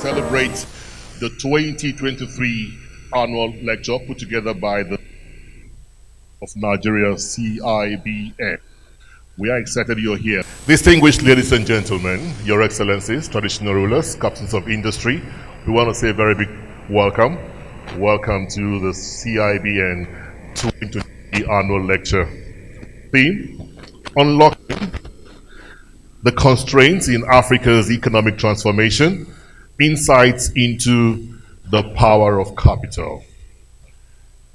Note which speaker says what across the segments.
Speaker 1: celebrate the 2023 annual lecture put together by the of Nigeria CIBN. We are excited you're here. Distinguished ladies and gentlemen, your excellencies, traditional rulers, captains of industry, we want to say a very big welcome. Welcome to the CIBN 2023 annual lecture. Theme, unlocking the constraints in Africa's economic transformation, insights into the power of capital.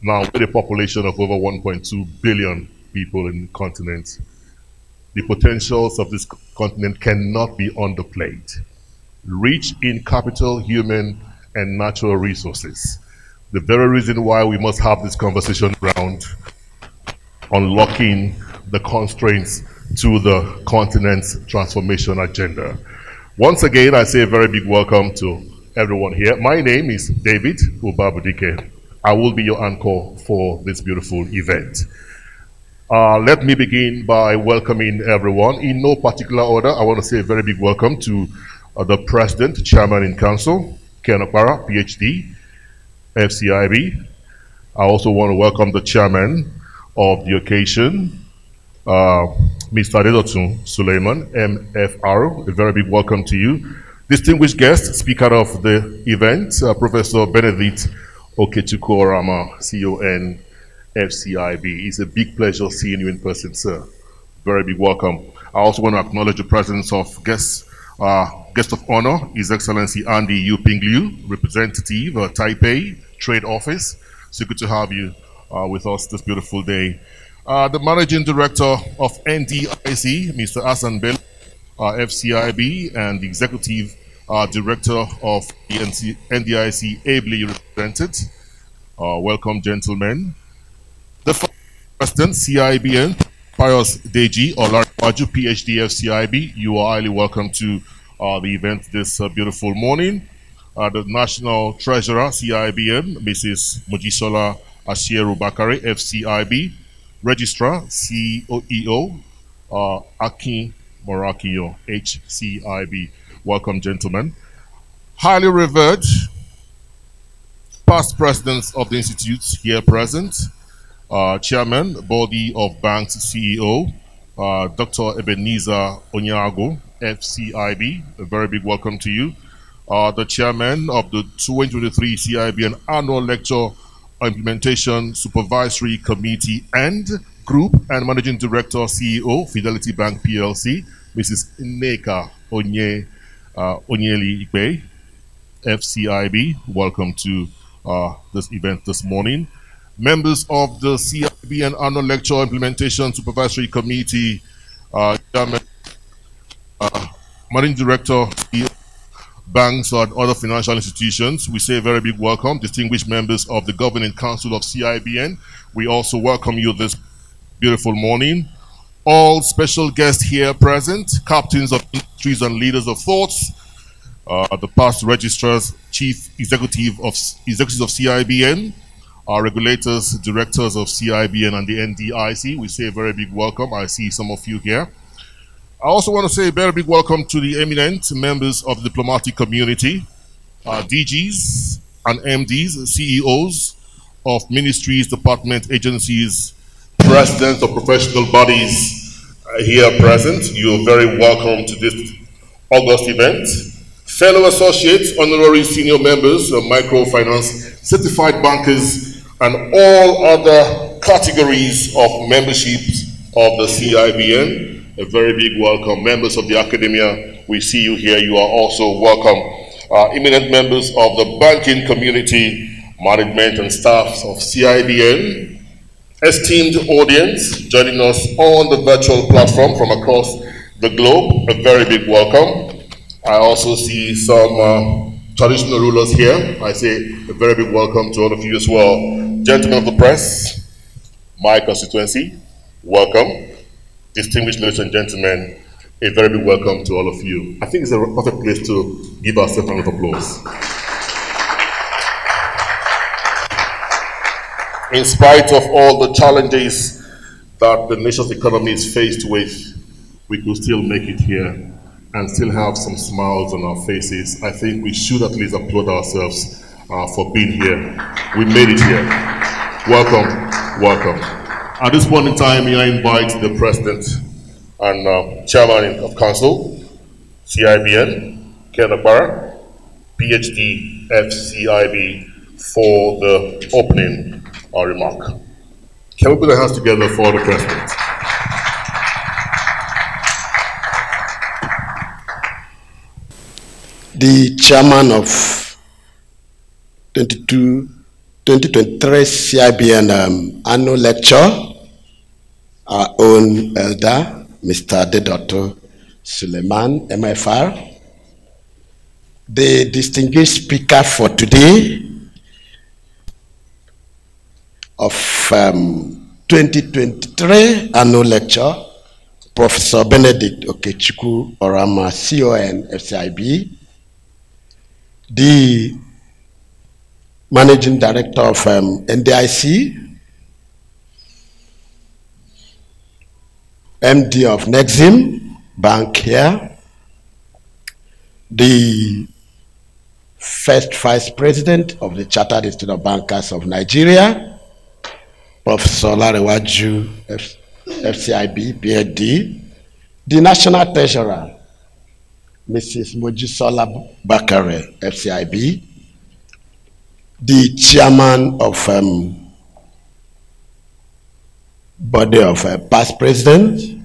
Speaker 1: Now, with a population of over 1.2 billion people in the continent, the potentials of this continent cannot be underplayed. Rich in capital, human, and natural resources. The very reason why we must have this conversation around unlocking the constraints to the continent's transformation agenda. Once again, I say a very big welcome to everyone here. My name is David Ubabudike. I will be your anchor for this beautiful event. Let me begin by welcoming everyone. In no particular order, I want to say a very big welcome to the President, Chairman in Council, Ken Okpara, PhD, FCIB. I also want to welcome the Chairman of the occasion, Mr. Adedotun Suleiman, MFR. A very big welcome to you. Distinguished guest, speaker of the event, Professor Benedict Okechukwu-Orama, CON, FCIB. It's a big pleasure seeing you in person, sir. Very big welcome. I also want to acknowledge the presence of guest of honor, His Excellency Andy Yuping Liu, representative, Taipei Trade Office. So good to have you with us this beautiful day. The Managing Director of NDIC, Mr. Hassan Bello, FCIB, and the Executive Director of the NDIC, ably represented. Welcome, gentlemen. The President, CIBN, Pius Deji Olarewaju, PhD, FCIB, you are highly welcome to the event this beautiful morning. The National Treasurer, CIBN, Mrs. Mojisola Asieru Bakare, FCIB. Registrar, CEO, Akin Morakio, HCIB. Welcome, gentlemen. Highly revered past presidents of the institutes here present. Chairman, Body of Banks CEO, Dr. Ebenezer Onyago, FCIB. A very big welcome to you. The Chairman of the 2023 CIBN Annual Lecture Implementation Supervisory Committee and Group and Managing Director CEO Fidelity Bank PLC, Mrs. Nneka Onyeli Ikpe, FCIB. Welcome to this event this morning. Members of the CIBN Annual Lecture Implementation Supervisory Committee, Chairman, Managing Director CEO, banks and other financial institutions, we say a very big welcome. Distinguished members of the Governing Council of CIBN, we also welcome you this beautiful morning. All special guests here present, captains of industries and leaders of thoughts, the past registrars, chief executives of CIBN, our regulators, directors of CIBN and the NDIC, we say a very big welcome. I see some of you here. I also want to say a very big welcome to the eminent members of the diplomatic community, DGs and MDs, CEOs of ministries, departments, agencies, presidents of professional bodies here present. You are very welcome to this August event. Fellow associates, honorary senior members of microfinance, certified bankers, and all other categories of memberships of the CIBN. A very big welcome. Members of the academia, we see you here. You are also welcome. Eminent members of the banking community, management and staff of CIBN, esteemed audience joining us on the virtual platform from across the globe, a very big welcome. I also see some traditional rulers here. I say a very big welcome to all of you as well. Gentlemen of the press, my constituency, welcome. Distinguished ladies and gentlemen, a very big welcome to all of you. I think it's a perfect place to give ourselves a round of applause. In spite of all the challenges that the nation's economy is faced with, we could still make it here. and still have some smiles on our faces, I think we should at least applaud ourselves for being here. We made it here. Welcome, welcome. At this point in time, I invite the President and Chairman of Council, CIBN, Ken Akbara, PhD, FCIB, for the opening remark. Can we put our hands together for the President?
Speaker 2: The Chairman of 2023 CIBN annual lecture, our own elder, Mr. Adedoto Suleiman, MFR, the distinguished speaker for today of 2023 annual lecture, Professor Benedict Okechukwu Orama, CON, FCIB, the Managing Director of NDIC, MD of Nexim Bank here, the First Vice President of the Chartered Institute of Bankers of Nigeria, Professor Larewaju, FCIB, PhD, the National Treasurer, Mrs. Mojisola Bakare, FCIB, the Chairman of Body of Past President,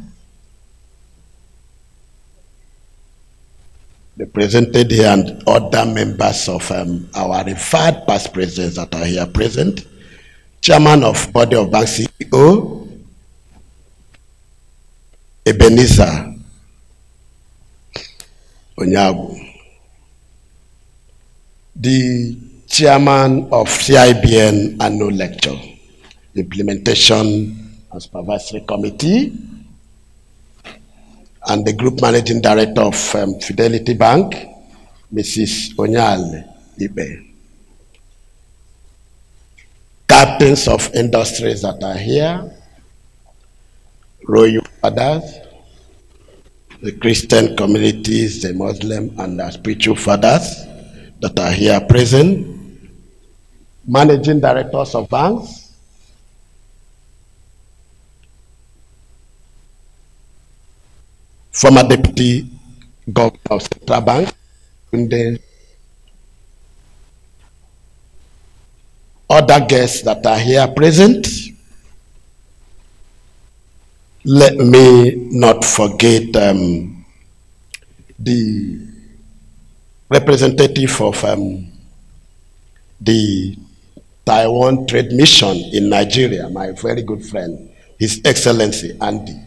Speaker 2: represented here, and other members of our referred past presidents that are here present, Chairman of Body of Bank CEO, Ebenezer Onyagu, the Chairman of CIBN Annual Lecture, Implementation and Supervisory Committee, and the Group Managing Director of Fidelity Bank, Mrs. Onyal Ibe. Captains of industries that are here, royal fathers, the Christian communities, the Muslim and the spiritual fathers that are here present, managing directors of banks, former deputy governor of Central Bank, and the other guests that are here present. Let me not forget the representative of the Taiwan Trade Mission in Nigeria, my very good friend, His Excellency Andy.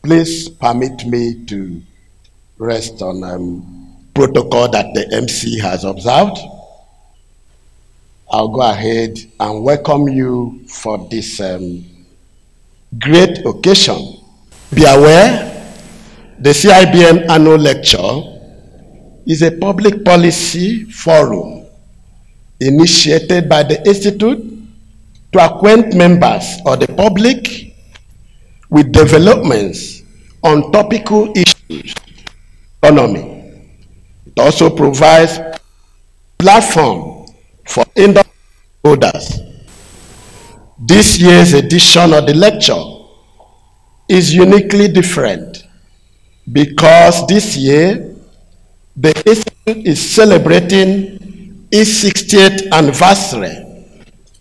Speaker 2: Please permit me to rest on protocol that the MC has observed. I'll go ahead and welcome you for this great occasion. Be aware, the CIBN Annual Lecture is a public policy forum initiated by the Institute to acquaint members of the public with developments on topical issues, economy. It also provides platform for industry holders. This year's edition of the lecture is uniquely different because this year the Institute is celebrating its 60th anniversary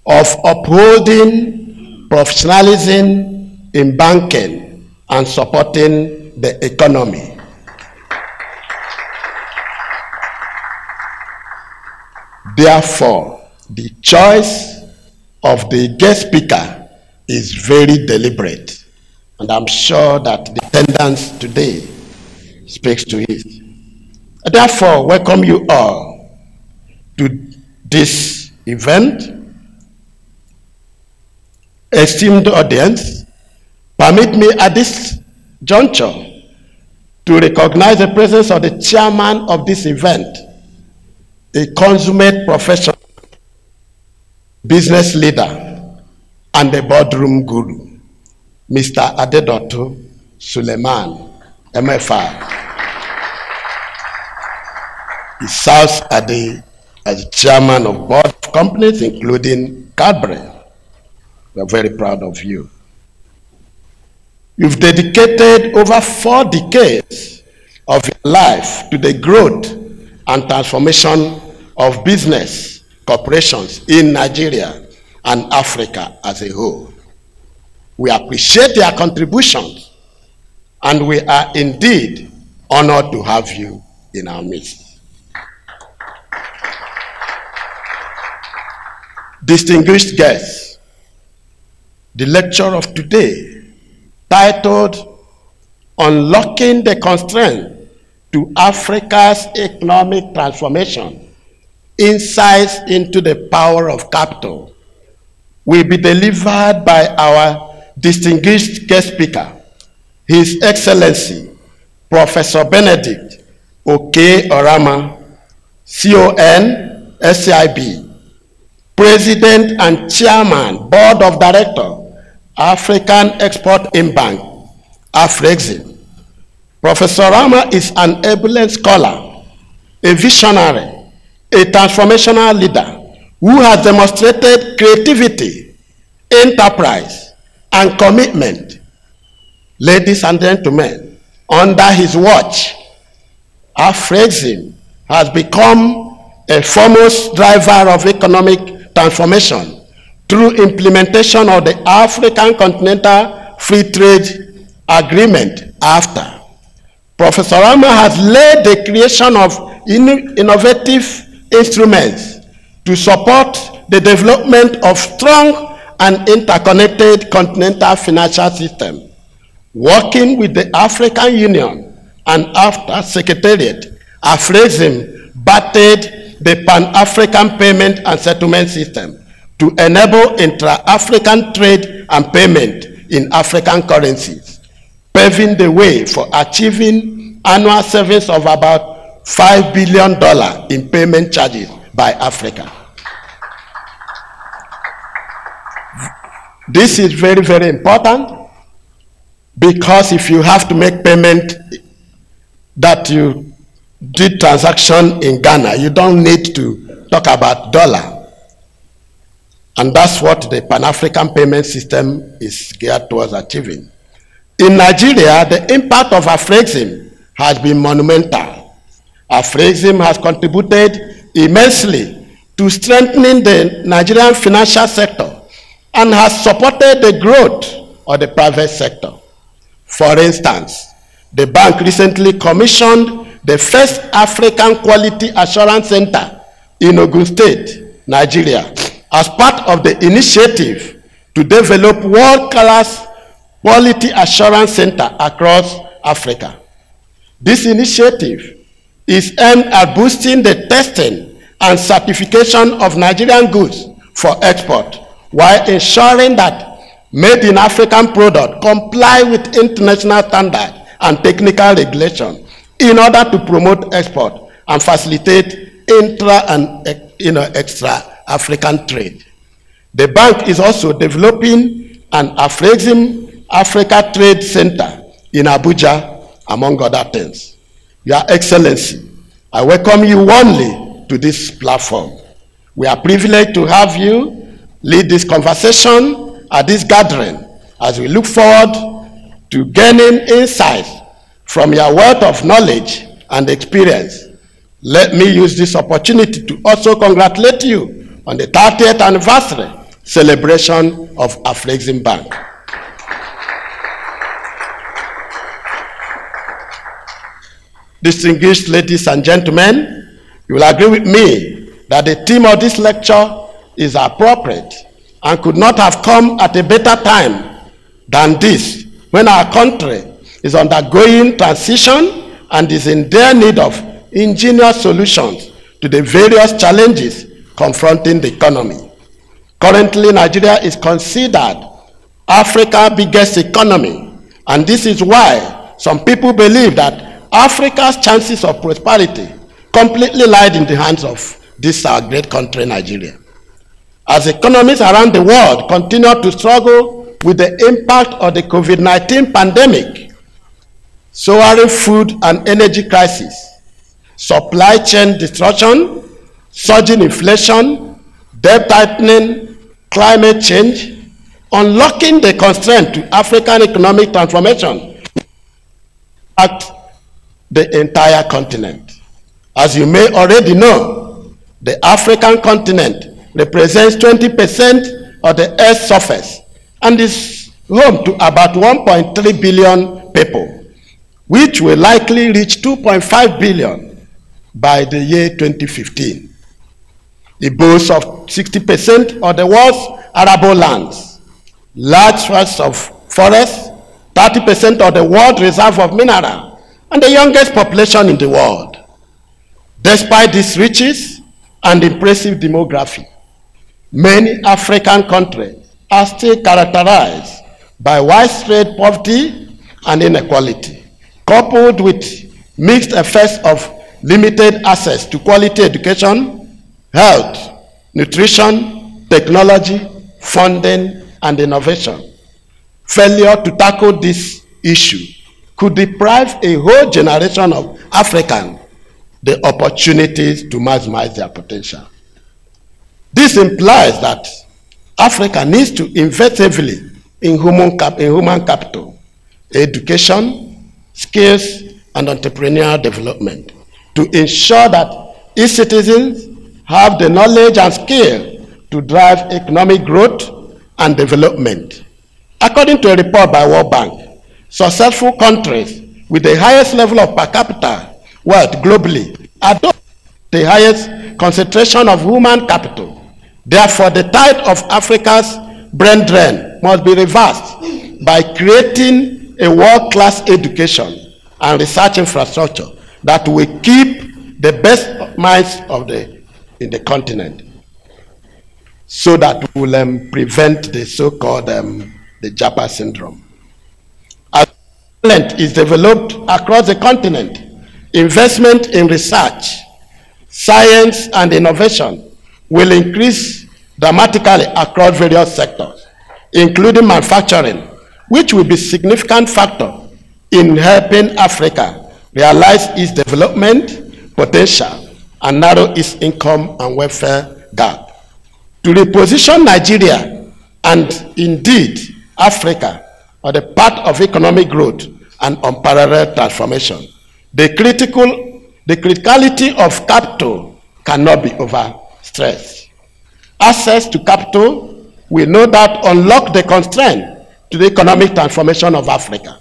Speaker 2: of upholding professionalism in banking and supporting the economy. Therefore, the choice of the guest speaker is very deliberate, and I'm sure that the attendance today speaks to it. Therefore, welcome you all to this event. Esteemed audience, permit me at this juncture to recognize the presence of the chairman of this event, a consummate professional, business leader, and a boardroom guru, Mr. Adedoto Suleiman, MFR. He serves as the chairman of board of companies, including Cadbury. We are very proud of you. You've dedicated over 4 decades of your life to the growth and transformation of business corporations in Nigeria and Africa as a whole. We appreciate your contributions, and we are indeed honored to have you in our midst. Distinguished guests, the lecture of today, titled Unlocking the Constraint to Africa's Economic Transformation, Insights into the Power of Capital, will be delivered by our distinguished guest speaker, His Excellency, Professor Benedict Oke-Orama, CON, SCIB, President and Chairman, Board of Directors, African Export-Import Bank, Afrexim. Professor Rama is an able scholar, a visionary, a transformational leader who has demonstrated creativity, enterprise, and commitment. Ladies and gentlemen, under his watch, Afrexim has become a foremost driver of economic transformation through implementation of the African Continental Free Trade Agreement (AFTA). Professor Rama has led the creation of innovative instruments to support the development of strong and interconnected continental financial system. Working with the African Union and AFTA Secretariat, Afrexim battered the Pan-African Payment and Settlement System to enable intra-African trade and payment in African currencies, paving the way for achieving annual savings of about $5 billion in payment charges by Africa. This is very, very important, because if you have to make payment that you did transaction in Ghana, you don't need to talk about dollar. And that's what the Pan-African payment system is geared towards achieving. In Nigeria, the impact of Afrexim has been monumental. Afrexim has contributed immensely to strengthening the Nigerian financial sector and has supported the growth of the private sector. For instance, the bank recently commissioned the first African Quality Assurance Center in Ogun State, Nigeria, as part of the initiative to develop world-class quality assurance center across Africa. This initiative is aimed at boosting the testing and certification of Nigerian goods for export, while ensuring that made-in-African products comply with international standards and technical regulation in order to promote export and facilitate intra and extra-African trade. The bank is also developing an Afrexim Africa Trade Center in Abuja, among other things. Your Excellency, I welcome you warmly to this platform. We are privileged to have you lead this conversation at this gathering, as we look forward to gaining insights from your wealth of knowledge and experience. Let me use this opportunity to also congratulate you on the 30th anniversary celebration of Afrexim Bank. Distinguished ladies and gentlemen, you will agree with me that the theme of this lecture is appropriate and could not have come at a better time than this, when our country is undergoing transition and is in dire need of ingenious solutions to the various challenges confronting the economy. Currently, Nigeria is considered Africa's biggest economy, and this is why some people believe that Africa's chances of prosperity completely lied in the hands of this our great country, Nigeria. As economies around the world continue to struggle with the impact of the COVID-19 pandemic, soaring food and energy crisis, supply chain disruption, surging inflation, debt tightening, climate change, unlocking the constraint to African economic transformation at the entire continent. As you may already know, the African continent represents 20% of the Earth's surface and is home to about 1.3 billion people, which will likely reach 2.5 billion by the year 2015. It boasts of 60% of the world's arable lands, large swaths of forests, 30% of the world reserve of mineral, and the youngest population in the world. Despite these riches and impressive demography, many African countries are still characterized by widespread poverty and inequality, coupled with mixed effects of limited access to quality education, health, nutrition, technology, funding, and innovation. Failure to tackle this issue could deprive a whole generation of Africans the opportunities to maximize their potential. This implies that Africa needs to invest heavily in human capital, education, skills, and entrepreneurial development to ensure that its citizens have the knowledge and skill to drive economic growth and development. According to a report by World Bank, successful countries with the highest level of per capita wealth globally adopt the highest concentration of human capital. Therefore, the tide of Africa's brain drain must be reversed by creating a world-class education and research infrastructure that will keep the best minds in the continent, so that we will prevent the so-called the Japa syndrome. As talent is developed across the continent, investment in research, science, and innovation will increase dramatically across various sectors, including manufacturing, which will be a significant factor in helping Africa realize its development potential and narrow its income and welfare gap. To reposition Nigeria and indeed Africa on the path of economic growth and unparalleled transformation, the criticality of capital cannot be overstressed. Access to capital will no doubt unlock the constraint to the economic transformation of Africa.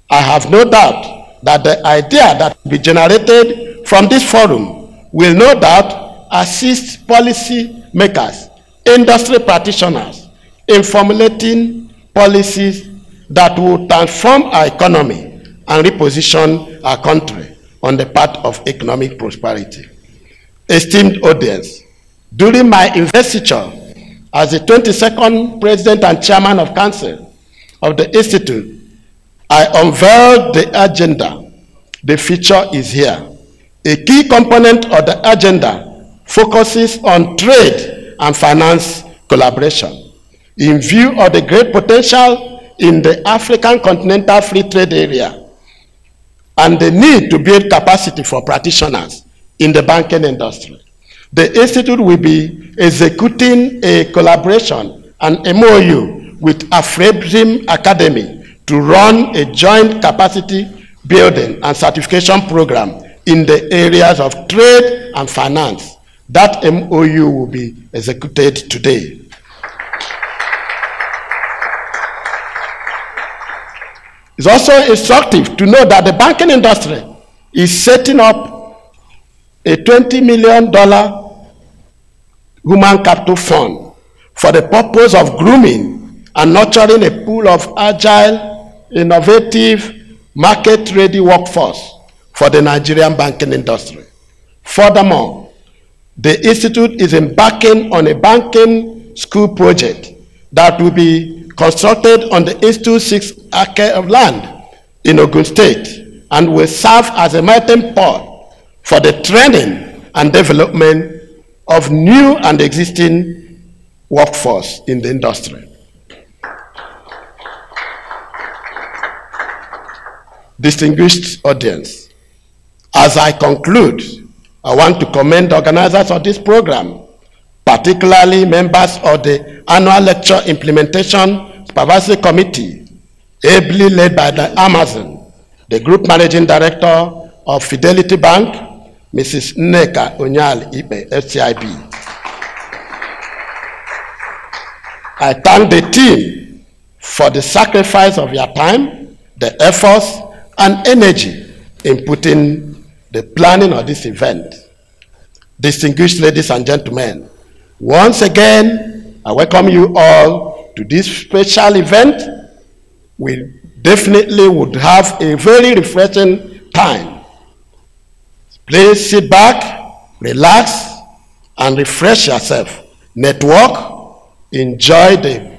Speaker 2: I have no doubt that the idea that will be generated from this forum will no doubt assist policy makers, industry practitioners in formulating policies that will transform our economy and reposition our country on the path of economic prosperity. Esteemed audience, during my investiture as the 22nd President and Chairman of Council of the Institute, I unveiled the agenda. The feature is here. A key component of the agenda focuses on trade and finance collaboration in view of the great potential in the African continental free trade area and the need to build capacity for practitioners in the banking industry. The Institute will be executing a collaboration and MOU with Afrexim Academy to run a joint capacity building and certification program in the areas of trade and finance. That MOU will be executed today. It's also instructive to know that the banking industry is setting up a $20 million human capital fund for the purpose of grooming and nurturing a pool of agile, innovative, market-ready workforce for the Nigerian banking industry. Furthermore, the Institute is embarking on a banking school project that will be constructed on the Institute's 6 acres of land in Ogun State and will serve as a melting pot for the training and development of new and existing workforce in the industry. distinguished audience, as I conclude, I want to commend the organizers of this program, particularly members of the Annual Lecture Implementation Supervisory Committee, ably led by the Amazon, the Group Managing Director of Fidelity Bank, Mrs. Nneka Onyali-Ibe, FCIB. I thank the team for the sacrifice of your time, the efforts, and energy in putting the planning of this event. Distinguished ladies and gentlemen, once again, I welcome you all to this special event. We definitely would have a very refreshing time. Please sit back, relax, and refresh yourself. Network, enjoy the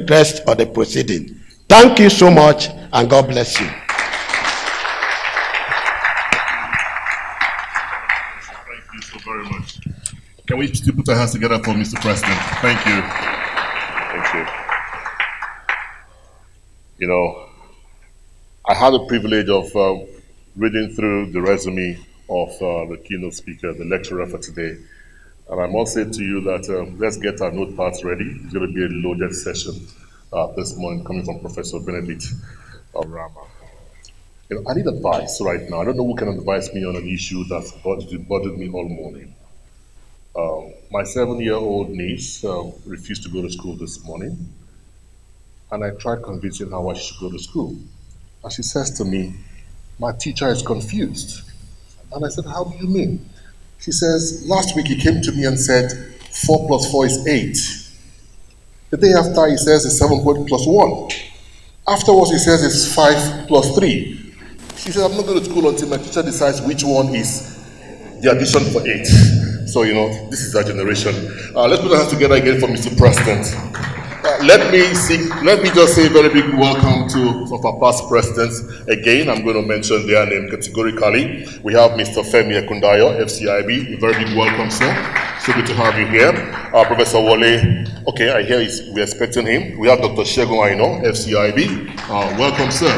Speaker 2: rest of the proceeding. Thank you so much, and God bless you.
Speaker 1: Thank you so very much. Can we still put our hands together for Mr. President? Thank you. Thank you. You know, I had the privilege of reading through the resume of the keynote speaker, the lecturer for today. And I must say to you that let's get our notepads ready. It's going to be a loaded session this morning coming from Professor Benedict Rama. You know, I need advice right now. I don't know who can advise me on an issue that's bothered me all morning. My 7-year-old niece refused to go to school this morning, and I tried convincing her why she should go to school. And she says to me, "My teacher is confused." And I said, "How do you mean?" She says, "Last week he came to me and said 4 plus 4 is 8. The day after he says it's 7 plus 1. Afterwards he says it's 5 plus 3. She said, "I'm not going to school until my teacher decides which one is the addition for 8. So, you know, this is our generation. Let's put our hands together again for Mr. President. Let me just say a very big welcome to some of our past presidents. Again, I'm going to mention their name categorically. We have Mr. Femi Ekundayo, FCIB. A very big welcome, sir. So good to have you here. Professor Wole, okay, I hear we're expecting him. We have Dr. Shegun Aino, FCIB. Welcome, sir.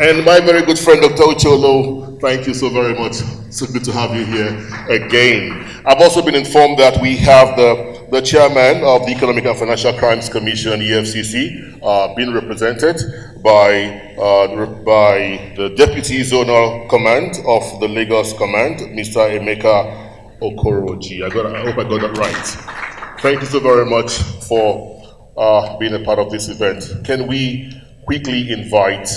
Speaker 1: And my very good friend, Dr. Ucholo, thank you so very much. So good to have you here again. I've also been informed that we have the chairman of the Economic and Financial Crimes Commission, EFCC, being represented by the Deputy Zonal Command of the Lagos Command, Mr. Emeka Okoroji. I hope I got that right. Thank you so very much for being a part of this event. Can we quickly invite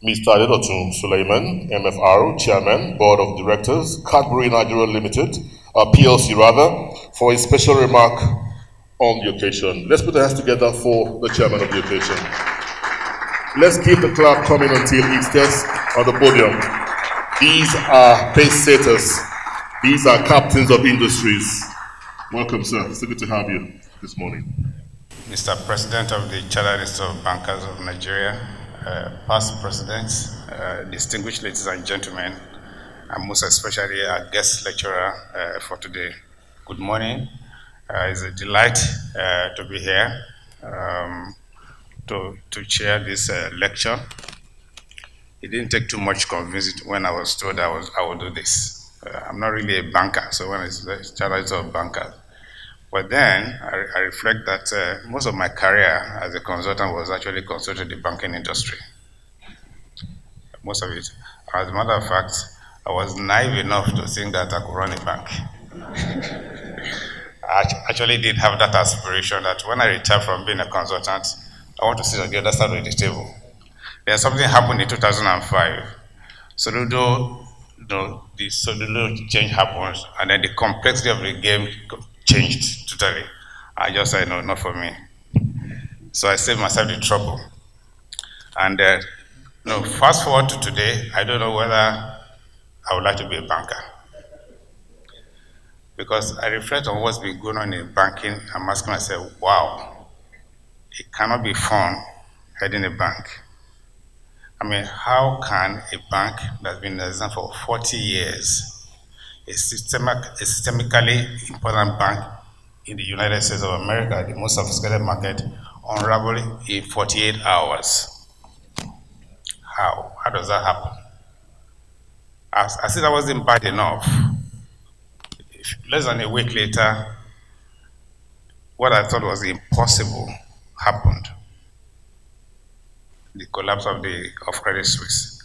Speaker 1: Mr. Adedotun Suleiman, MFR, Chairman, Board of Directors, Cadbury Nigeria Limited, PLC rather, for a special remark on the occasion. Let's put our hands together for the Chairman of the occasion. Let's keep the clap coming until he steps on the podium. These are pace setters. These are captains of industries. Welcome, sir. It's so good to have you this morning.
Speaker 3: Mr. President of the Chartered Institute of Bankers of Nigeria, past presidents, distinguished ladies and gentlemen, and most especially our guest lecturer for today. Good morning. It's a delight to be here to chair this lecture. It didn't take too much convincing when I was told I would do this. I'm not really a banker, so when it's Chartered Institute of Bankers. But then I reflect that most of my career as a consultant was actually consulting the banking industry. Most of it. As a matter of fact, I was naive enough to think that I could run a bank. I actually did have that aspiration that when I retire from being a consultant, I want to sit on the other side of the table. Then something happened in 2005. The Soludo change happens, and then the complexity of the game changed totally. I just said, no, not for me. So I saved myself the trouble. And fast forward to today, I don't know whether I would like to be a banker. Because I reflect on what's been going on in banking, I'm asking myself, wow, it cannot be fun heading a bank. I mean, how can a bank that's been designed for 40 years, a systemically important bank in the United States of America, the most sophisticated market, unravel in 48 hours? How? How does that happen? As if that wasn't bad enough, less than a week later, what I thought was impossible happened. The collapse of Credit Suisse.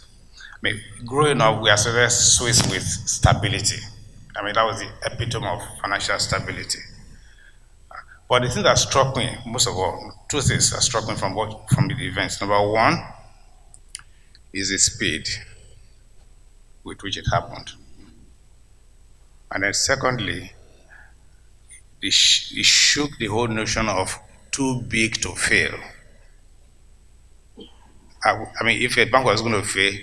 Speaker 3: I mean, growing up, we associated Swiss with stability. I mean, that was the epitome of financial stability. But the thing that struck me, most of all, two things that struck me from the events. Number one is the speed with which it happened. And then secondly, it shook the whole notion of too big to fail. I mean, if a bank was going to fail,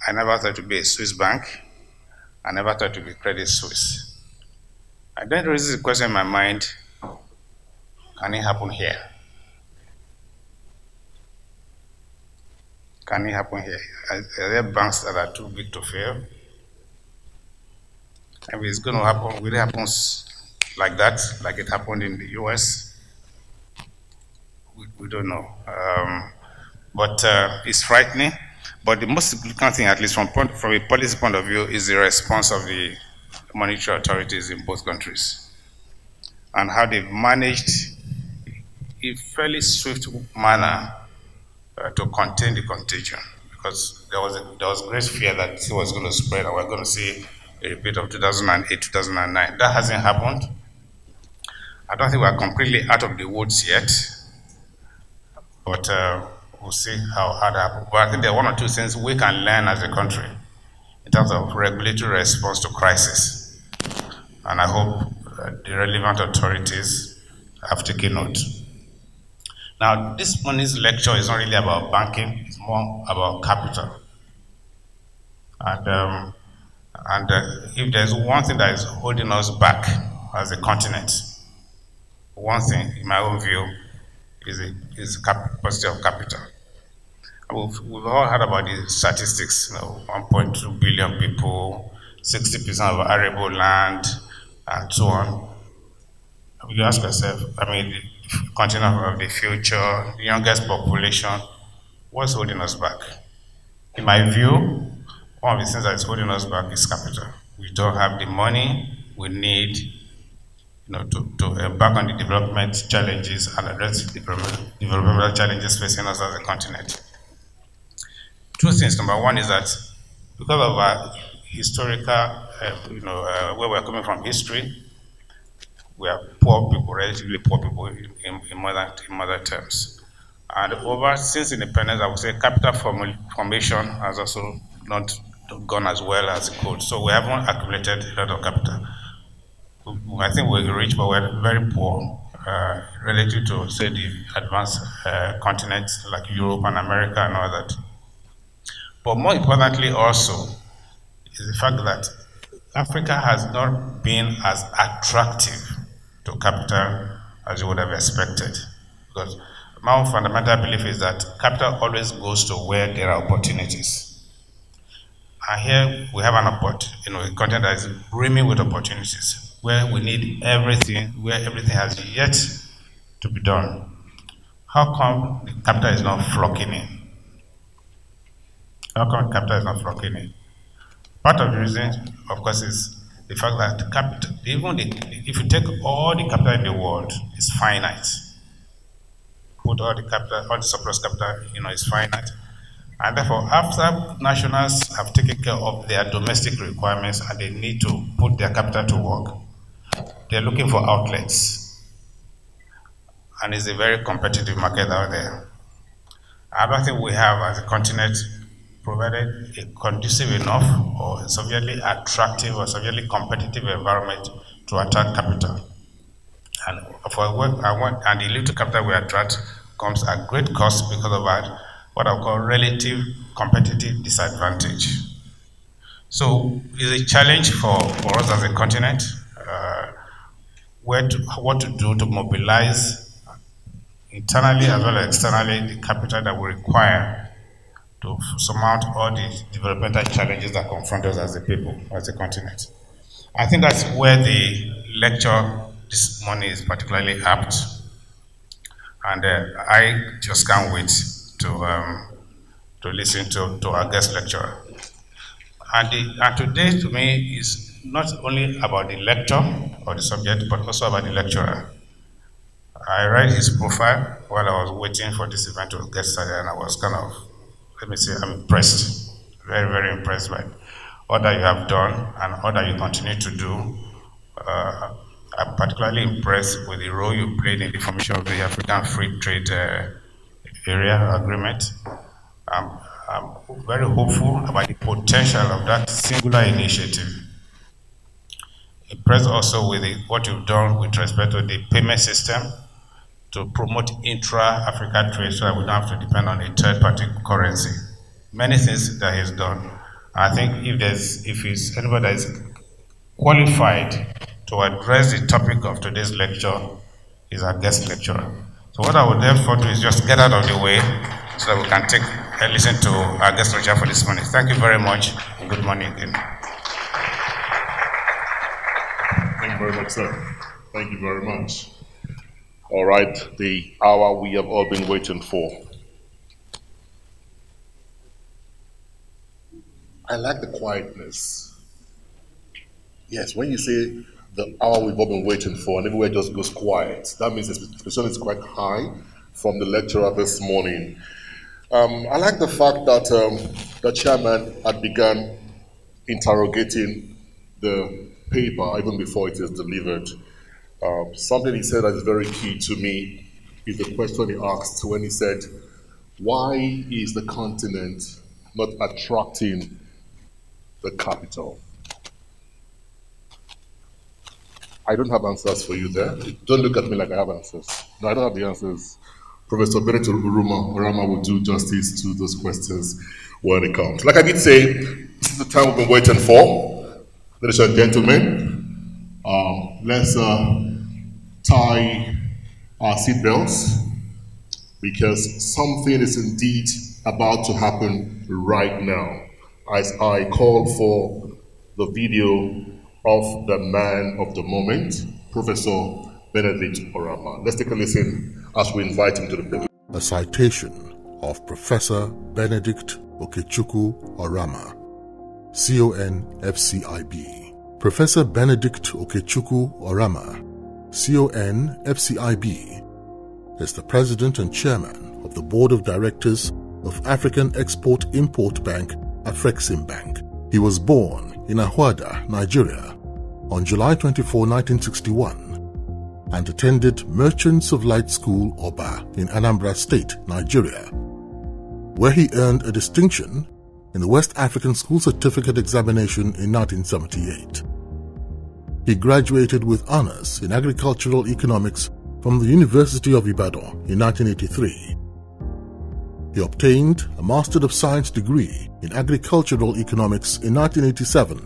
Speaker 3: I never thought it would be a Swiss bank. I never thought it would be Credit Suisse. And then there is a question in my mind, can it happen here? Can it happen here? Are there banks that are too big to fail? And it's going to happen, will it happen like that, like it happened in the US? We don't know. But it's frightening. But the most significant thing, at least from a policy point of view, is the response of the monetary authorities in both countries and how they've managed in a fairly swift manner to contain the contagion, because there was great fear that it was going to spread and we're going to see a repeat of 2008, 2009. That hasn't happened. I don't think we're completely out of the woods yet, but we'll see how that happens. But I think there are one or two things we can learn as a country in terms of regulatory response to crisis. And I hope the relevant authorities have taken note. Now, this morning's lecture is not really about banking, it's more about capital. And if there's one thing that is holding us back as a continent, one thing, in my own view, is the capacity of capital. We've all heard about the statistics, 1.2 billion people, 60% of arable land, and so on. You ask yourself, I mean, the continent of the future, the youngest population, what's holding us back? In my view, one of the things that is holding us back is capital. We don't have the money we need to embark on the development challenges and address the developmental challenges facing us as a continent. Two things. Number one is that because of our historical, where we're coming from history, we are poor people, relatively poor people in modern terms. And since independence, I would say capital formation has also not gone as well as it could. So we haven't accumulated a lot of capital. I think we're rich, but we're very poor relative to, say, the advanced continents like Europe and America and all that. But more importantly also is the fact that Africa has not been as attractive to capital as you would have expected. Because my fundamental belief is that capital always goes to where there are opportunities. And here we have a continent that is brimming with opportunities, where we need everything, where everything has yet to be done. How come the capital is not flocking in? How come capital is not flocking in? Part of the reason, of course, is the fact that capital, if you take all the capital in the world, it's finite. Put all the capital, all the surplus capital, it's finite. And therefore, after nationals have taken care of their domestic requirements and they need to put their capital to work, they're looking for outlets. And it's a very competitive market out there. I don't think we have, as a continent, provided a conducive enough or severely attractive or severely competitive environment to attract capital. And and the little capital we attract comes at great cost because of what I call relative competitive disadvantage. So it's a challenge for us as a continent, what to do to mobilize internally as well as externally the capital that we require to surmount all the developmental challenges that confront us as a people, as a continent. I think that's where the lecture this morning is particularly apt. And I just can't wait to listen to our guest lecturer. And today, to me, is not only about the lecture or the subject, but also about the lecturer. I read his profile while I was waiting for this event to get started, and I was kind of, let me say, I'm impressed, very, very impressed by all that you have done and all that you continue to do. I'm particularly impressed with the role you played in the formation of the African Free Trade Area Agreement. I'm very hopeful about the potential of that singular initiative. Impressed also with what you've done with respect to the payment system to promote intra-African trade so that we don't have to depend on a third-party currency. Many things that he's done. I think if it's anybody that is qualified to address the topic of today's lecture, is our guest lecturer. So what I would therefore do is just get out of the way so that we can take and listen to our guest lecturer for this morning. Thank you very much, and good morning again.
Speaker 1: Thank you very much, sir. Thank you very much. All right, the hour we have all been waiting for. I like the quietness. Yes, when you say the hour we've all been waiting for and everywhere just goes quiet, that means the expectation is quite high from the lecturer this morning. I like the fact that the chairman had begun interrogating the paper even before it is delivered. Something he said that is very key to me is the question he asked when he said, why is the continent not attracting the capital? I don't have answers for you there. Don't look at me like I have answers. No, I don't have the answers. Professor Benedict Orama will do justice to those questions when it comes. Like I did say, this is the time we've been waiting for. Ladies and gentlemen, let's tie our seatbelts because something is indeed about to happen right now. As I call for the video of the man of the moment, Professor Benedict Orama. Let's take a listen as we invite him to the podium.
Speaker 4: A citation of Professor Benedict Okechukwu Orama, CON FCIB. Professor Benedict Okechukwu Orama, CON FCIB, is the President and Chairman of the Board of Directors of African Export-Import Bank, Afreximbank. He was born in Ahwada, Nigeria, on July 24, 1961, and attended Merchants of Light School, Oba, in Anambra State, Nigeria, where he earned a distinction in the West African School Certificate Examination in 1978. He graduated with honors in agricultural economics from the University of Ibadan in 1983. He obtained a Master of Science degree in agricultural economics in 1987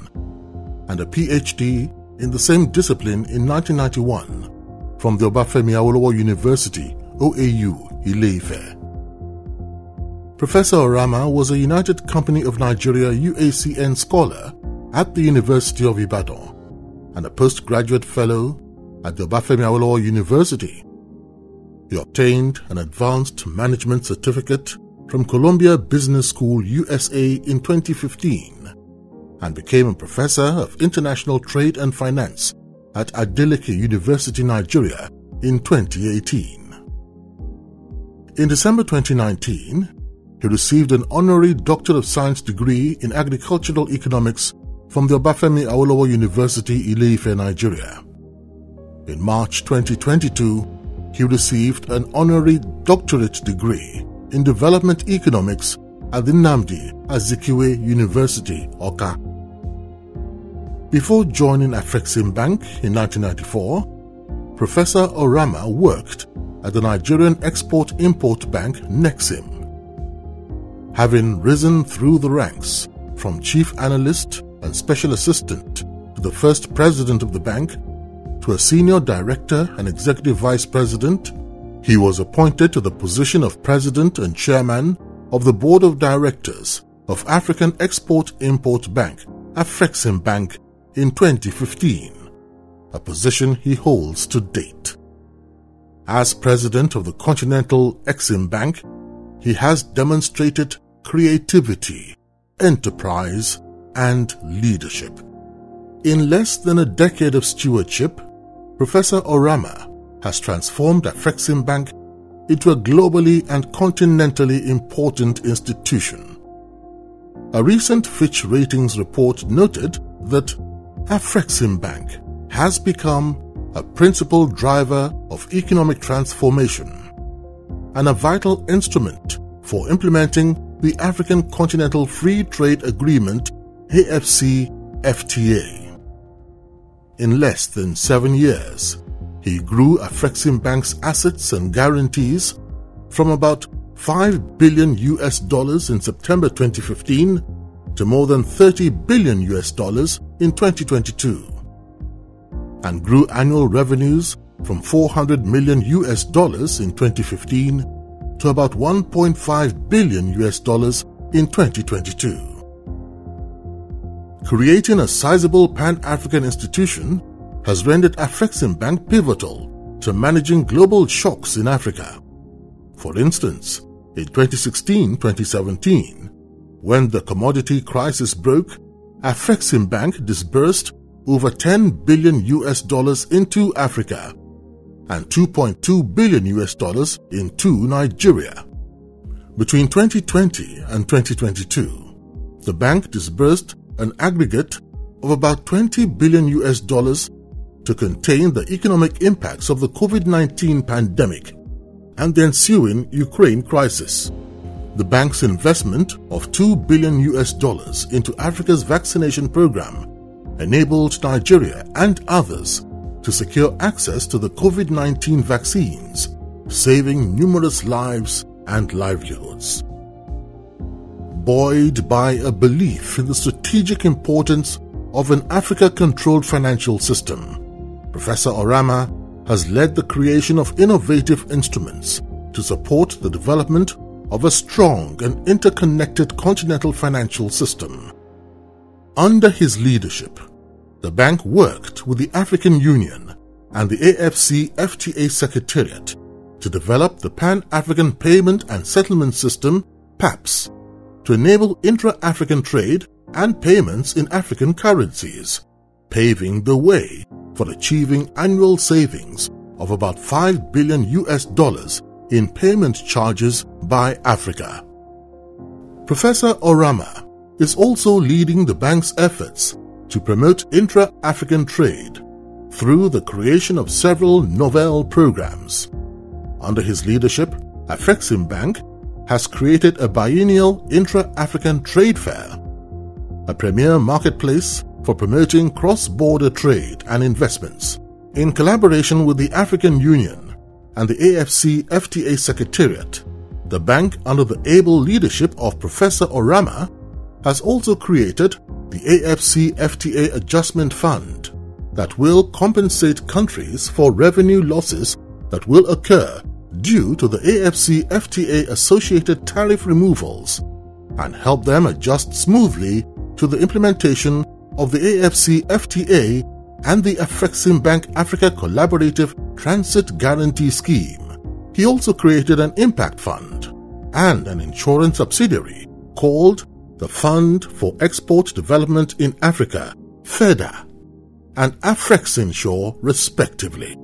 Speaker 4: and a PhD in the same discipline in 1991 from the Obafemi Awolowo University, OAU, Ile-Ife. Professor Orama was a United Company of Nigeria UACN scholar at the University of Ibadan and a postgraduate fellow at the Obafemi Awolowo University. He obtained an advanced management certificate from Columbia Business School, USA in 2015 and became a professor of international trade and finance at Adeleke University, Nigeria in 2018. In December 2019, he received an honorary Doctor of Science degree in agricultural economics from the Obafemi Awolowo University, Ile-Ife, Nigeria. In March 2022, he received an honorary doctorate degree in development economics at the Nnamdi Azikiwe University, Awka. Before joining Afreximbank in 1994, Professor Orama worked at the Nigerian Export-Import Bank, Nexim. Having risen through the ranks from chief analyst and special assistant to the first president of the bank to a senior director and executive vice president, he was appointed to the position of president and chairman of the board of directors of African Export-Import Bank, Afreximbank, in 2015, a position he holds to date. As president of the Continental Exim Bank, he has demonstrated creativity, enterprise, and leadership. In less than a decade of stewardship, Professor Orama has transformed Afreximbank into a globally and continentally important institution. A recent Fitch Ratings report noted that Afreximbank has become a principal driver of economic transformation and a vital instrument for implementing the African Continental Free Trade Agreement AFC-FTA. In less than 7 years, he grew Afreximbank's assets and guarantees from about $5 billion in September 2015 to more than $30 billion in 2022, and grew annual revenues from $400 million in 2015 to about $1.5 billion in 2022. Creating a sizable Pan-African institution has rendered Afreximbank pivotal to managing global shocks in Africa. For instance, in 2016-2017, when the commodity crisis broke, Afreximbank disbursed over $10 billion into Africa and $2.2 billion into Nigeria. Between 2020 and 2022, the bank disbursed an aggregate of about $20 billion to contain the economic impacts of the COVID-19 pandemic and the ensuing Ukraine crisis. The bank's investment of $2 billion into Africa's vaccination program enabled Nigeria and others to secure access to the COVID-19 vaccines, saving numerous lives and livelihoods. Buoyed by a belief in the strategic importance of an Africa-controlled financial system, Professor Orama has led the creation of innovative instruments to support the development of a strong and interconnected continental financial system. Under his leadership, the bank worked with the African Union and the AFC-FTA Secretariat to develop the Pan-African Payment and Settlement System, PAPS, to enable intra-African trade and payments in African currencies, paving the way for achieving annual savings of about $5 billion in payment charges by Africa. Professor Orama is also leading the bank's efforts to promote intra-African trade through the creation of several novel programs. Under his leadership, Afreximbank has created a biennial intra-African trade fair, a premier marketplace for promoting cross-border trade and investments. In collaboration with the African Union and the AFC-FTA Secretariat, the bank, under the able leadership of Professor Orama, has also created the AFC-FTA Adjustment Fund that will compensate countries for revenue losses that will occur due to the AFC-FTA associated tariff removals and help them adjust smoothly to the implementation of the AFC-FTA and the Afreximbank Africa Collaborative Transit Guarantee Scheme. He also created an impact fund and an insurance subsidiary called the Fund for Export Development in Africa, FEDA, and Afrexinsure, respectively.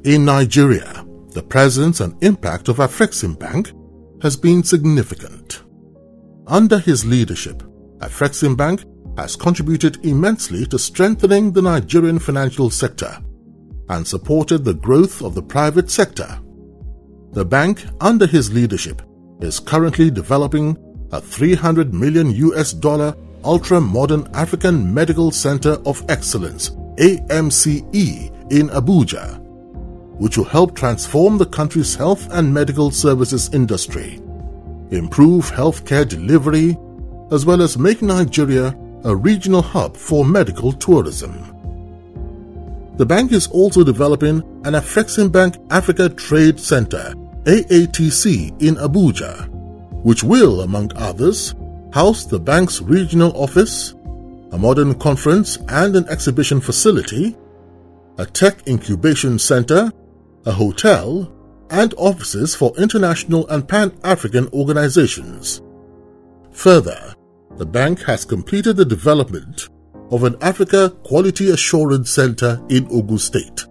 Speaker 4: In Nigeria, the presence and impact of Afreximbank has been significant. Under his leadership, Afreximbank has contributed immensely to strengthening the Nigerian financial sector and supported the growth of the private sector. The bank, under his leadership, is currently developing a $300 million ultra-modern African Medical Center of Excellence, AMCE, in Abuja, which will help transform the country's health and medical services industry, improve healthcare delivery, as well as make Nigeria a regional hub for medical tourism. The bank is also developing an Afreximbank Africa Trade Center, AATC, in Abuja, which will, among others, house the bank's regional office, a modern conference and an exhibition facility, a tech incubation center, a hotel, and offices for international and Pan-African organizations. Further, the bank has completed the development of an Africa Quality Assurance Center in Ogun State.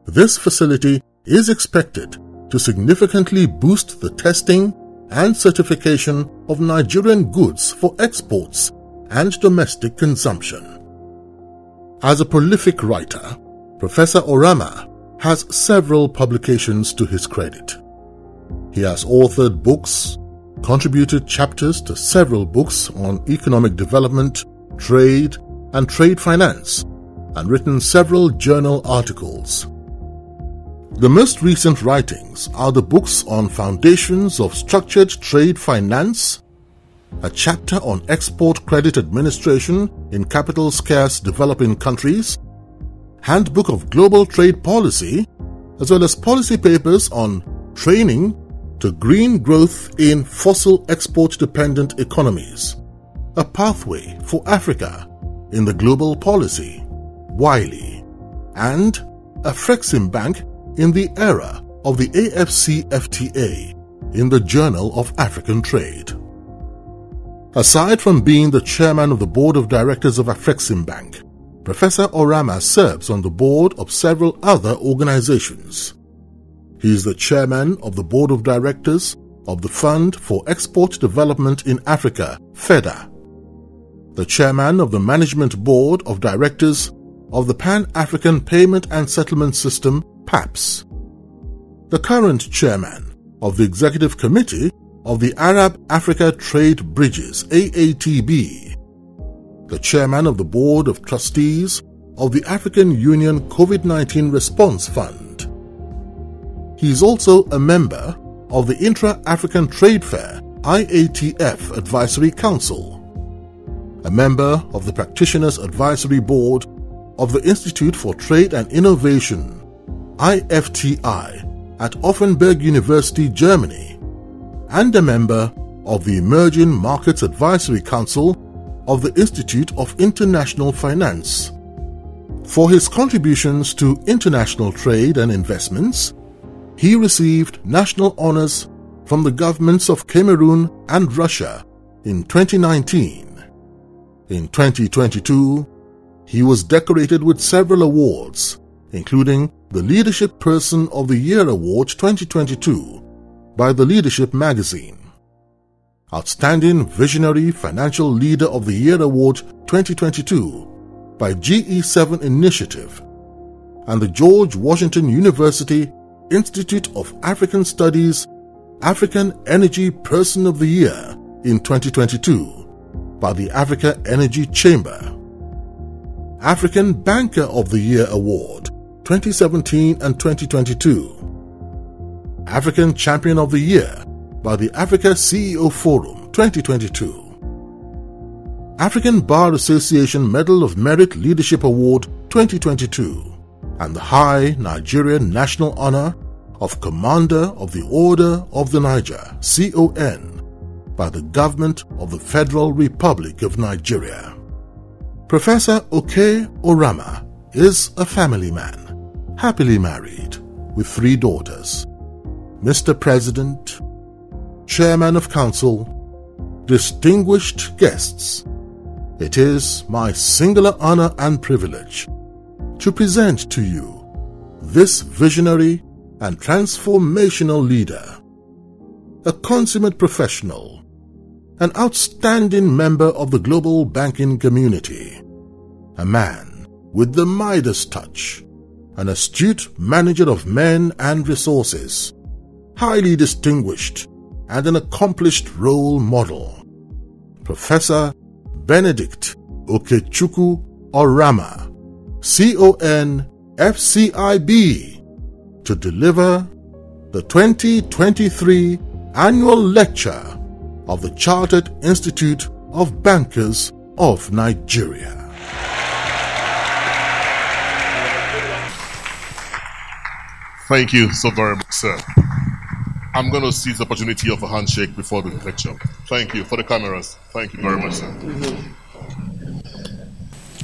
Speaker 4: This facility is expected to significantly boost the testing and certification of Nigerian goods for exports and domestic consumption. As a prolific writer, Professor Orama has several publications to his credit. He has authored books, contributed chapters to several books on economic development, trade, and trade finance, and written several journal articles. The most recent writings are the books on Foundations of Structured Trade Finance, a chapter on Export Credit Administration in Capital-Scarce Developing Countries, Handbook of Global Trade Policy, as well as policy papers on Training to Green Growth in Fossil Export-Dependent Economies, a Pathway for Africa in the Global Policy, Wiley, and Afrexim Bank in the Era of the AFCFTA in the Journal of African Trade. Aside from being the chairman of the board of directors of Afrexim Bank, Professor Orama serves on the board of several other organizations. He is the chairman of the board of directors of the Fund for Export Development in Africa, FEDA, the chairman of the management board of directors of the Pan-African Payment and Settlement System, PAPS, the current chairman of the executive committee of the Arab-Africa Trade Bridges, AATB, the chairman of the board of trustees of the African Union COVID-19 Response Fund. He is also a member of the Intra-African Trade Fair, IATF Advisory Council, a member of the Practitioners Advisory Board of the Institute for Trade and Innovation, IFTI, at Offenburg University, Germany, and a member of the Emerging Markets Advisory Council of the Institute of International Finance. For his contributions to international trade and investments, he received national honors from the governments of Cameroon and Russia in 2019. In 2022, he was decorated with several awards, including the Leadership Person of the Year Award 2022 by the Leadership Magazine, Outstanding Visionary Financial Leader of the Year Award 2022 by GE7 Initiative, and the George Washington University Institute of African Studies African Energy Person of the Year in 2022 by the Africa Energy Chamber, African Banker of the Year Award 2017 and 2022, African Champion of the Year by the Africa CEO Forum 2022, African Bar Association Medal of Merit Leadership Award 2022, and the High Nigerian National Honor of Commander of the Order of the Niger, CON, by the Government of the Federal Republic of Nigeria. Professor Oke Orama is a family man, happily married, with 3 daughters. Mr. President, Chairman of Council, distinguished guests, it is my singular honor and privilege to present to you this visionary and transformational leader, a consummate professional, an outstanding member of the global banking community, a man with the Midas touch, an astute manager of men and resources, highly distinguished and an accomplished role model, Professor Benedict Okechukwu Orama, CON FCIB, to deliver the 2023 annual lecture of the Chartered Institute of Bankers of Nigeria.
Speaker 1: Thank you so very much, sir. I'm going to seize the opportunity of a handshake before the lecture. Thank you for the cameras. Thank you very much, sir.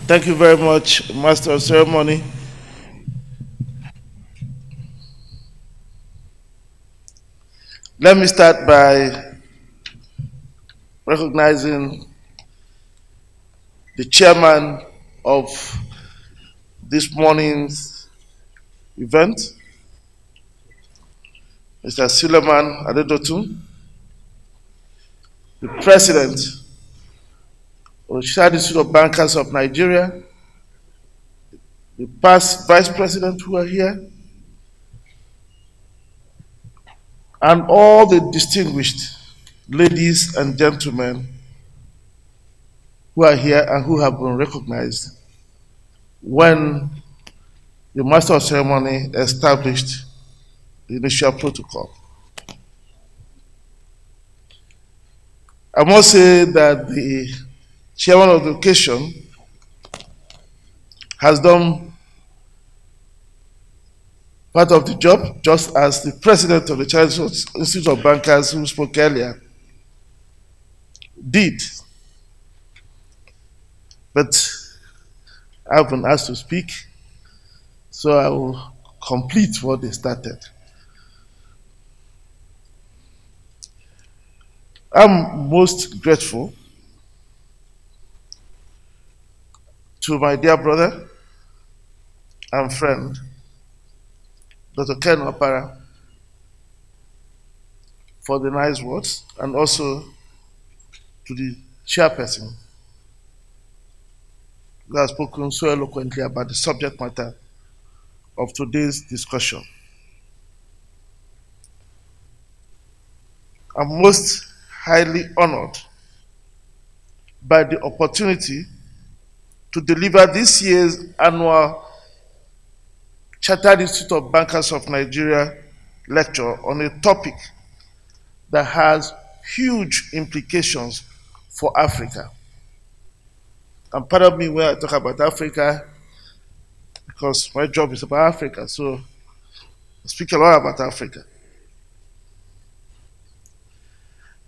Speaker 5: Thank you very much, Master of Ceremony. Let me start by recognizing the chairman of this morning's event, Mr. Suleiman Adedotun, the president of the Chartered Institute of Bankers of Nigeria, the past vice president who are here, and all the distinguished ladies and gentlemen who are here and who have been recognized when the Master of Ceremony established the initial protocol. I must say that the chairman of the occasion has done part of the job, just as the president of the Chartered Institute of Bankers, who spoke earlier, did. But I've been asked to speak, so I will complete what they started. I'm most grateful to my dear brother and friend, Dr. Ken Opara, for the nice words, and also to the chairperson who has spoken so eloquently about the subject matter of today's discussion. I'm most highly honored by the opportunity to deliver this year's annual Chartered Institute of Bankers of Nigeria lecture on a topic that has huge implications for Africa. And pardon me when I talk about Africa, because my job is about Africa, so I speak a lot about Africa.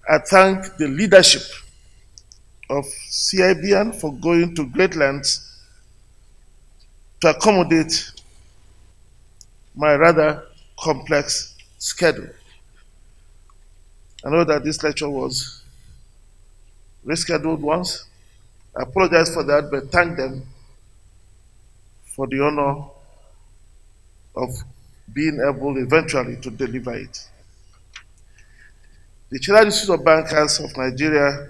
Speaker 5: I thank the leadership of Cibn for going to great lengths to accommodate my rather complex schedule. I know that this lecture was rescheduled once. I apologize for that, but thank them for the honor of being able eventually to deliver it. The Chartered Institute of Bankers of Nigeria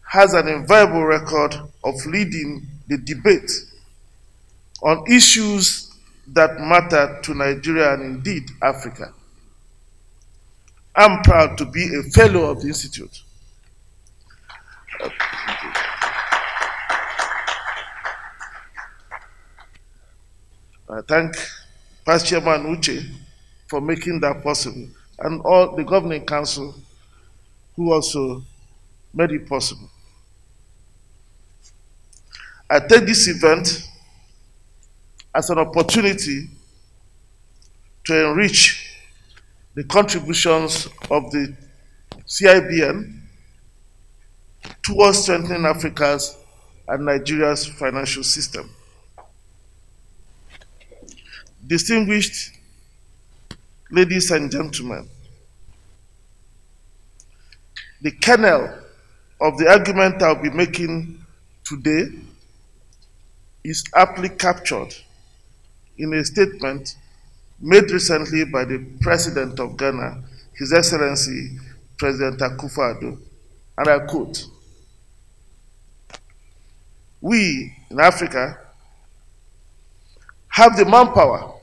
Speaker 5: has an inviolable record of leading the debate on issues that matter to Nigeria and indeed Africa. I'm proud to be a fellow of the Institute. I thank Past Chairman Uche for making that possible, and all the Governing Council who also made it possible. I take this event as an opportunity to enrich the contributions of the Cibn towards strengthening Africa's and Nigeria's financial system. Distinguished ladies and gentlemen, the kernel of the argument I'll be making today is aptly captured in a statement made recently by the President of Ghana, His Excellency President Akufo-Addo, and I quote, "We in Africa have the manpower.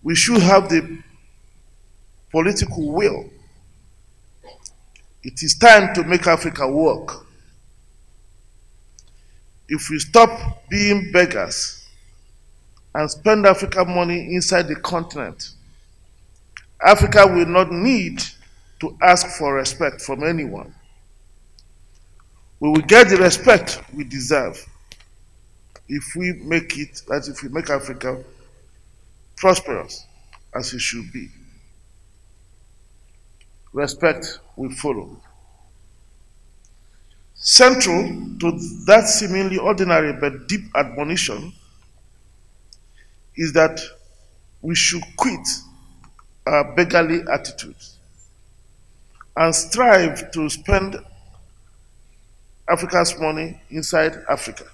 Speaker 5: We should have the political will. It is time to make Africa work. If we stop being beggars and spend African money inside the continent, Africa will not need to ask for respect from anyone. We will get the respect we deserve if we make Africa prosperous as it should be. Respect will follow." Central to that seemingly ordinary but deep admonition is that we should quit our beggarly attitudes and strive to spend Africa's money inside Africa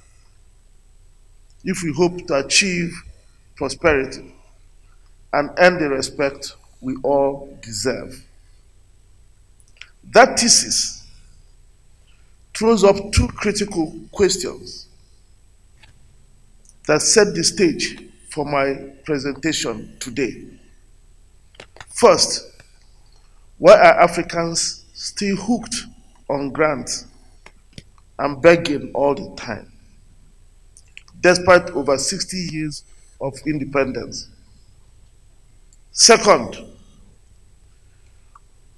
Speaker 5: if we hope to achieve prosperity and earn the respect we all deserve. That thesis throws up two critical questions that set the stage for my presentation today. First, why are Africans still hooked on grants and begging all the time, despite over 60 years of independence? Second,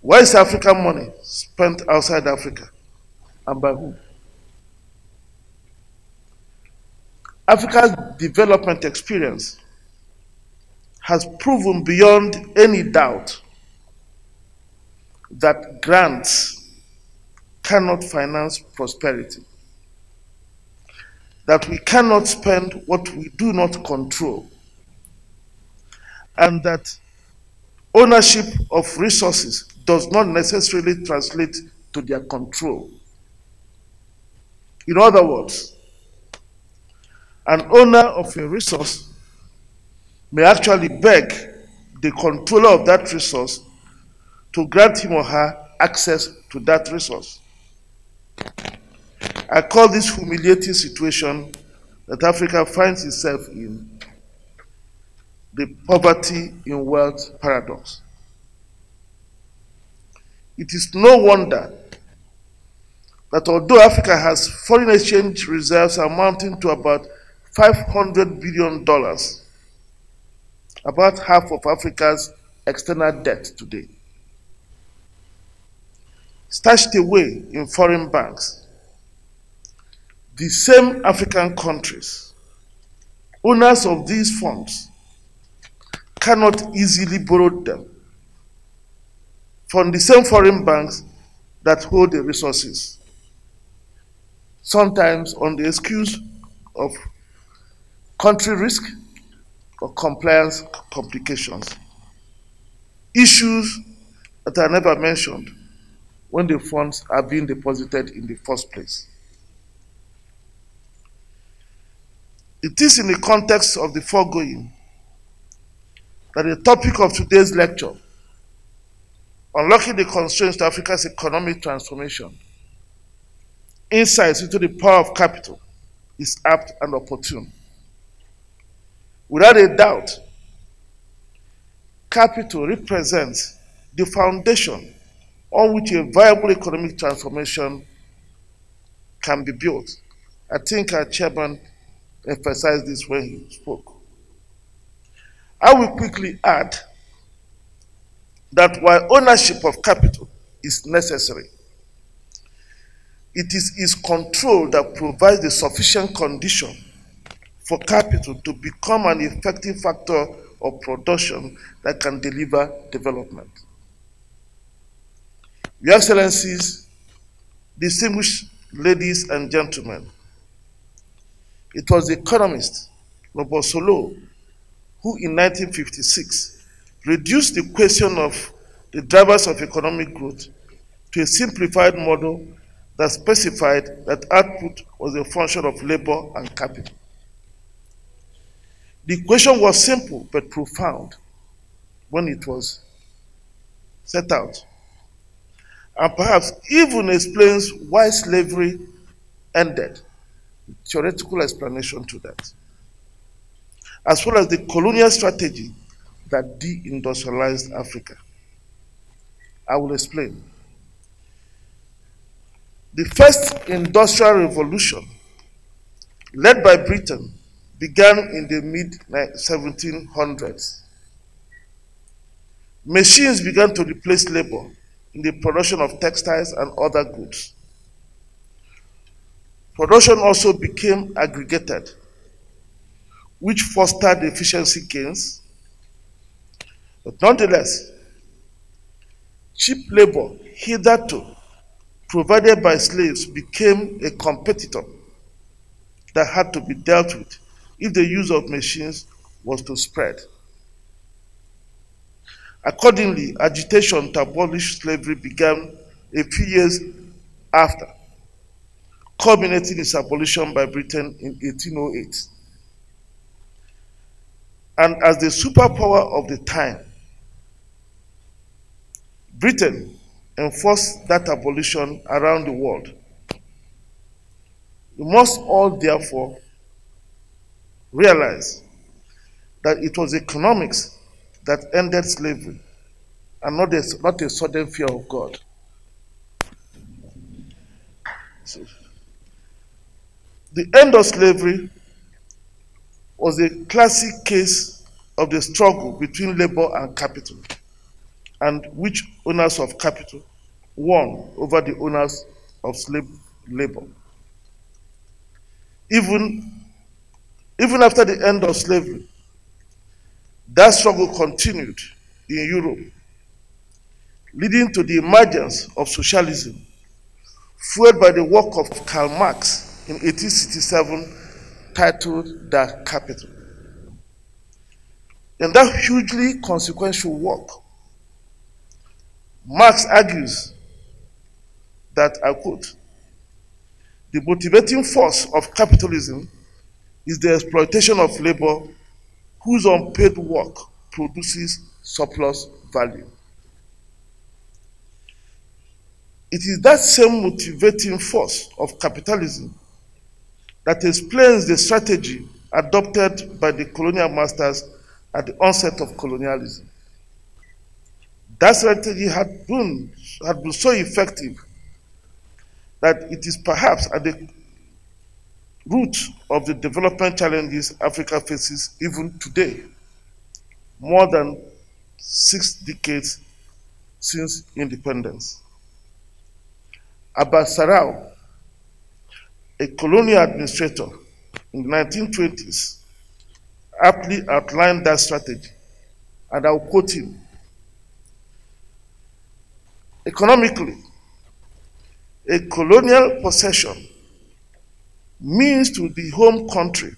Speaker 5: why is African money spent outside Africa, and by who? Africa's development experience has proven beyond any doubt that grants cannot finance prosperity, that we cannot spend what we do not control, and that ownership of resources does not necessarily translate to their control. In other words, an owner of a resource may actually beg the controller of that resource to grant him or her access to that resource. I call this humiliating situation that Africa finds itself in the poverty in wealth paradox. It is no wonder that although Africa has foreign exchange reserves amounting to about $500 billion, about half of Africa's external debt today, stashed away in foreign banks, the same African countries, owners of these funds, cannot easily borrow them from the same foreign banks that hold the resources, sometimes on the excuse of country risk or compliance complications, issues that are never mentioned when the funds are being deposited in the first place. It is in the context of the foregoing that the topic of today's lecture, Unlocking the Constraints to Africa's Economic Transformation, Insights into the Power of Capital, is apt and opportune. Without a doubt, capital represents the foundation on which a viable economic transformation can be built. I think our chairman emphasized this when he spoke. I will quickly add that while ownership of capital is necessary, it is its control that provides the sufficient condition for capital to become an effective factor of production that can deliver development. Your Excellencies, distinguished ladies and gentlemen, it was the economist Robert Solow who in 1956 reduced the question of the drivers of economic growth to a simplified model that specified that output was a function of labor and capital. The equation was simple but profound when it was set out, and perhaps even explains why slavery ended. Theoretical explanation to that, as well as the colonial strategy that deindustrialized Africa. I will explain. The first industrial revolution, led by Britain, began in the mid-1700s. Machines began to replace labor in the production of textiles and other goods. Production also became aggregated, which fostered efficiency gains. But nonetheless, cheap labor hitherto provided by slaves became a competitor that had to be dealt with if the use of machines was to spread. Accordingly, agitation to abolish slavery began a few years after, culminating its abolition by Britain in 1808. And as the superpower of the time, Britain enforced that abolition around the world. We must all therefore realize that it was economics that ended slavery and not a sudden fear of God. So, the end of slavery was a classic case of the struggle between labor and capital, and which owners of capital won over the owners of slave labor. Even after the end of slavery, that struggle continued in Europe, leading to the emergence of socialism, fueled by the work of Karl Marx in 1867, titled The Capital. In that hugely consequential work, Marx argues that, I quote, "The motivating force of capitalism is the exploitation of labor whose unpaid work produces surplus value." It is that same motivating force of capitalism that explains the strategy adopted by the colonial masters at the onset of colonialism. That strategy had been so effective that it is perhaps at the root of the development challenges Africa faces even today, more than 6 decades since independence. Abbas Sarau, a colonial administrator in the 1920s, aptly outlined that strategy, and I'll quote him. "Economically, a colonial possession means to the home country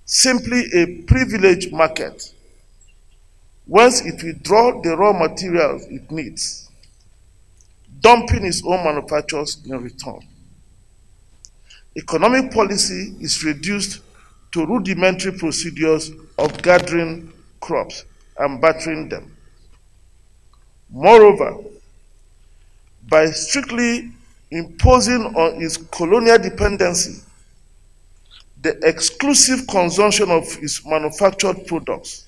Speaker 5: simply a privileged market whence it will draw the raw materials it needs, dumping its own manufactures in return. Economic policy is reduced to rudimentary procedures of gathering crops and bartering them. Moreover, by strictly imposing on its colonial dependency the exclusive consumption of its manufactured products,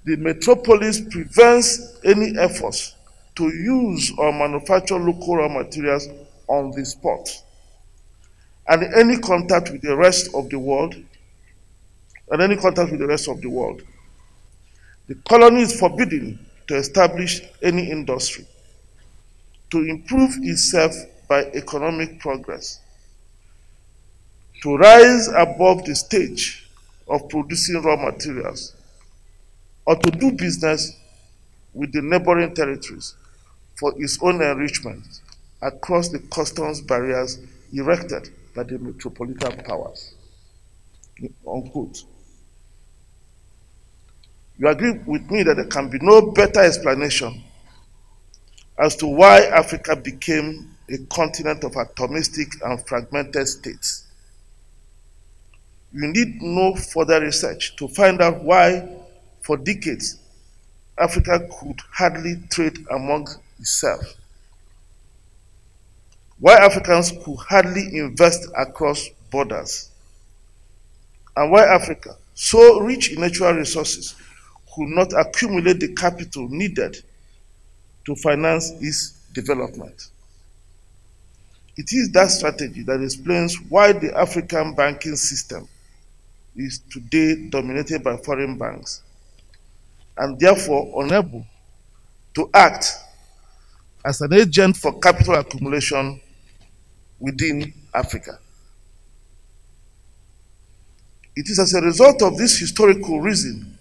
Speaker 5: the metropolis prevents any efforts to use or manufacture local raw materials on the spot, and any contact with the rest of the world, the colony is forbidden to establish any industry, to improve itself by economic progress, to rise above the stage of producing raw materials, or to do business with the neighboring territories for its own enrichment across the customs barriers erected by the metropolitan powers." Unquote. You agree with me that there can be no better explanation as to why Africa became a continent of atomistic and fragmented states. You need no further research to find out why, for decades, Africa could hardly trade among itself, why Africans could hardly invest across borders, and why Africa, so rich in natural resources, could not accumulate the capital needed to finance its development. It is that strategy that explains why the African banking system is today dominated by foreign banks, and therefore unable to act as an agent for capital accumulation within Africa. It is as a result of this historical reason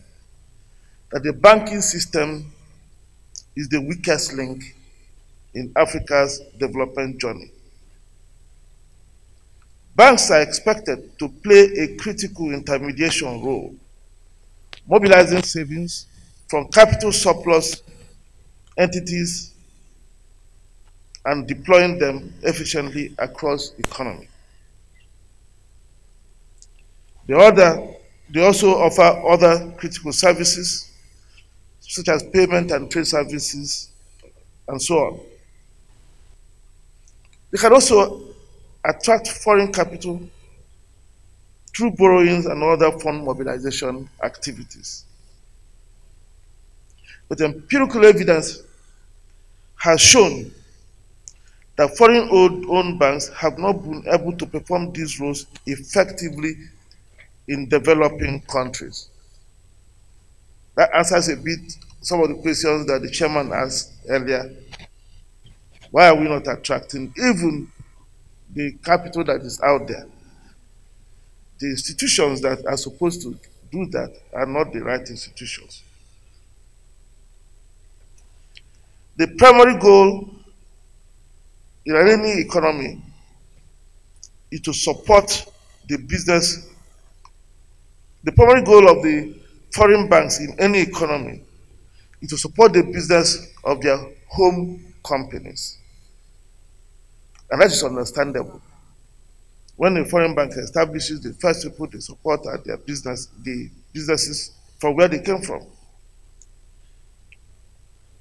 Speaker 5: that the banking system is the weakest link in Africa's development journey. Banks are expected to play a critical intermediation role, mobilizing savings from capital surplus entities and deploying them efficiently across the economy. They also offer other critical services such as payment and trade services and so on. They can also attract foreign capital through borrowings and other fund mobilization activities. But empirical evidence has shown that foreign-owned banks have not been able to perform these roles effectively in developing countries. That answers a bit some of the questions that the chairman asked earlier. Why are we not attracting even the capital that is out there? The institutions that are supposed to do that are not the right institutions. The primary goal in any economy is to support the business. The primary goal of the foreign banks in any economy is to support the business of their home companies. And that is understandable. When a foreign bank establishes, the first people they support are their businesses from where they came from.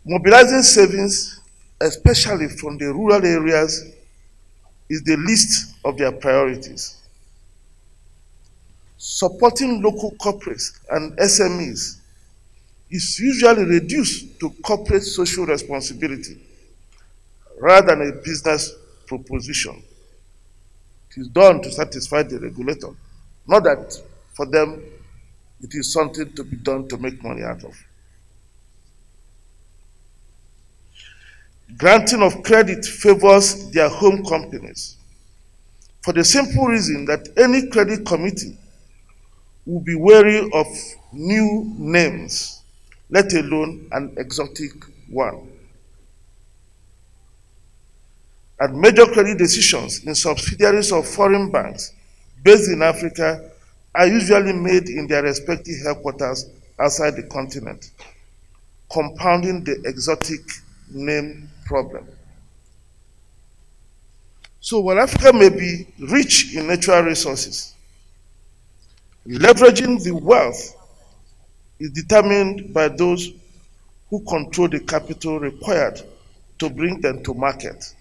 Speaker 5: Mobilizing savings, especially from the rural areas, is the least of their priorities. Supporting local corporates and SMEs is usually reduced to corporate social responsibility rather than a business proposition. It is done to satisfy the regulator, not that for them it is something to be done to make money out of. Granting of credit favors their home companies for the simple reason that any credit committee will be wary of new names, let alone an exotic one. And major credit decisions in subsidiaries of foreign banks based in Africa are usually made in their respective headquarters outside the continent, compounding the exotic name problem. So while Africa may be rich in natural resources, leveraging the wealth is determined by those who control the capital required to bring them to market.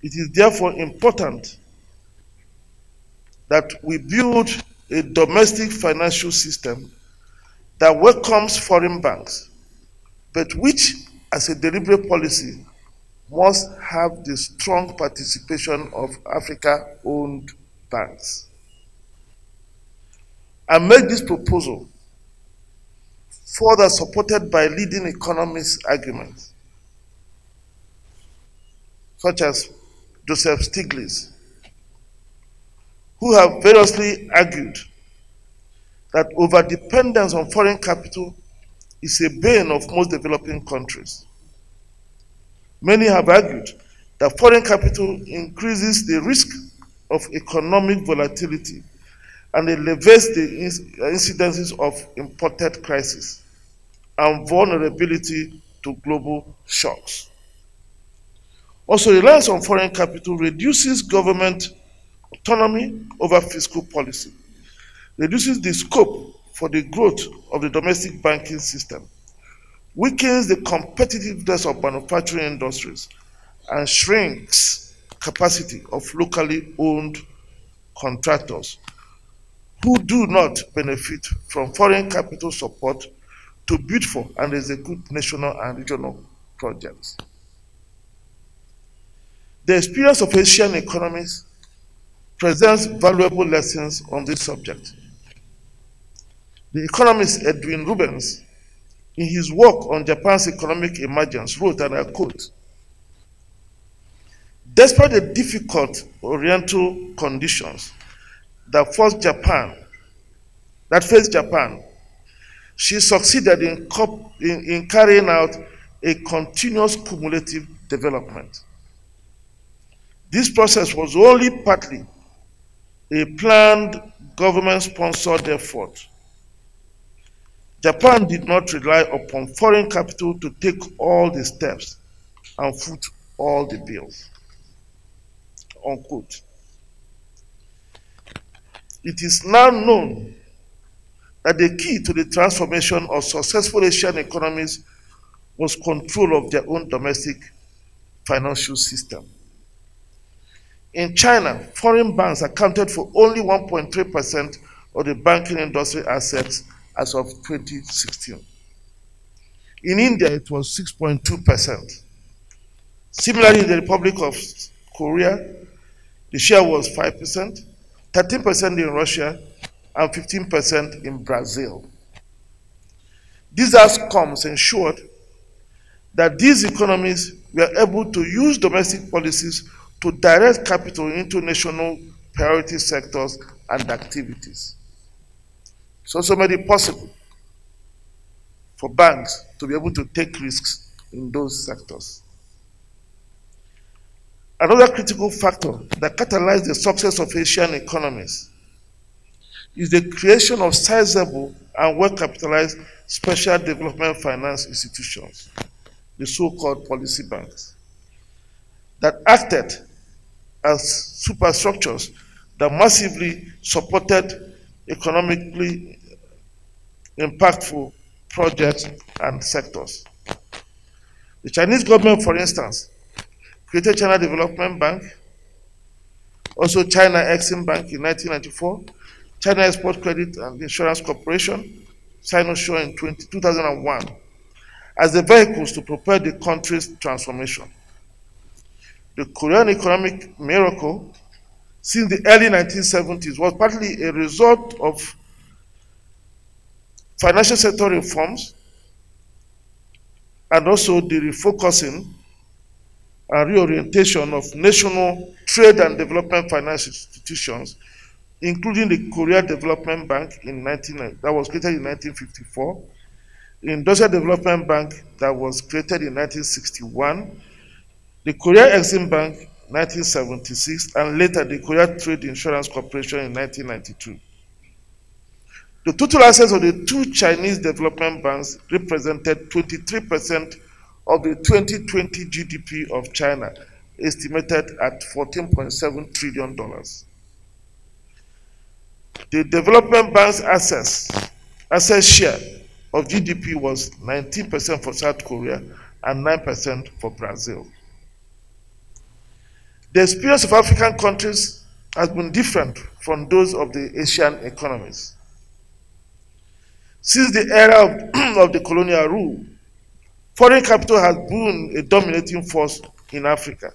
Speaker 5: It is therefore important that we build a domestic financial system that welcomes foreign banks, but which, as a deliberate policy, must have the strong participation of Africa-owned banks. I make this proposal further supported by leading economists' arguments, such as Joseph Stiglitz, who have variously argued that overdependence on foreign capital is a bane of most developing countries. Many have argued that foreign capital increases the risk of economic volatility and elevates the incidences of imported crises and vulnerability to global shocks. Also, reliance on foreign capital reduces government autonomy over fiscal policy, reduces the scope for the growth of the domestic banking system, weakens the competitiveness of manufacturing industries, and shrinks capacity of locally owned contractors who do not benefit from foreign capital support to bid for and execute national and regional projects. The experience of Asian economies presents valuable lessons on this subject. The economist Edwin Rubens, in his work on Japan's economic emergence, wrote, and I quote, "Despite the difficult Oriental conditions that faced Japan, she succeeded in carrying out a continuous cumulative development. This process was only partly a planned government-sponsored effort. Japan did not rely upon foreign capital to take all the steps and foot all the bills. Unquote. It is now known that the key to the transformation of successful Asian economies was control of their own domestic financial system. In China, foreign banks accounted for only 1.3% of the banking industry assets as of 2016. In India, it was 6.2%. Similarly, in the Republic of Korea, the share was 5%, 13% in Russia, and 15% in Brazil. These outcomes ensured that these economies were able to use domestic policies to direct capital into national priority sectors and activities. It also made it possible for banks to be able to take risks in those sectors. Another critical factor that catalyzed the success of Asian economies is the creation of sizable and well-capitalized special development finance institutions, the so-called policy banks, that acted as superstructures that massively supported economically impactful projects and sectors. The Chinese government, for instance, created China Development Bank, also China Exim Bank in 1994, China Export Credit and Insurance Corporation, Sinosure in 2001, as the vehicles to propel the country's transformation. The Korean economic miracle since the early 1970s was partly a result of financial sector reforms and also the refocusing and reorientation of national trade and development finance institutions, including the Korea Development Bank that was created in 1954, the Industrial Development Bank that was created in 1961, the Korea Exim Bank 1976, and later the Korea Trade Insurance Corporation in 1992. The total assets of the two Chinese development banks represented 23% of the 2020 GDP of China, estimated at $14.7 trillion. The development bank's asset share of GDP was 19% for South Korea and 9% for Brazil. The experience of African countries has been different from those of the Asian economies. Since the era of the colonial rule, foreign capital has been a dominating force in Africa,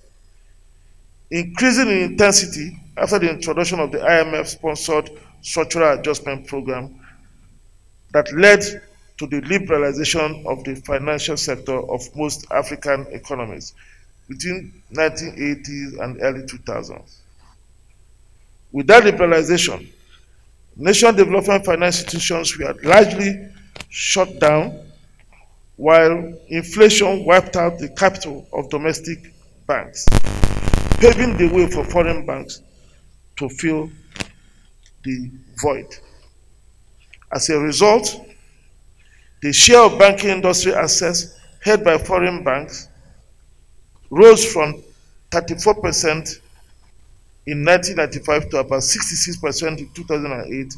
Speaker 5: increasing in intensity after the introduction of the IMF-sponsored structural adjustment program that led to the liberalization of the financial sector of most African economies between 1980s and early 2000s. With that liberalization, nation development finance institutions were largely shut down, while inflation wiped out the capital of domestic banks, paving the way for foreign banks to fill the void. As a result, the share of banking industry assets held by foreign banks rose from 34% in 1995 to about 66% in 2008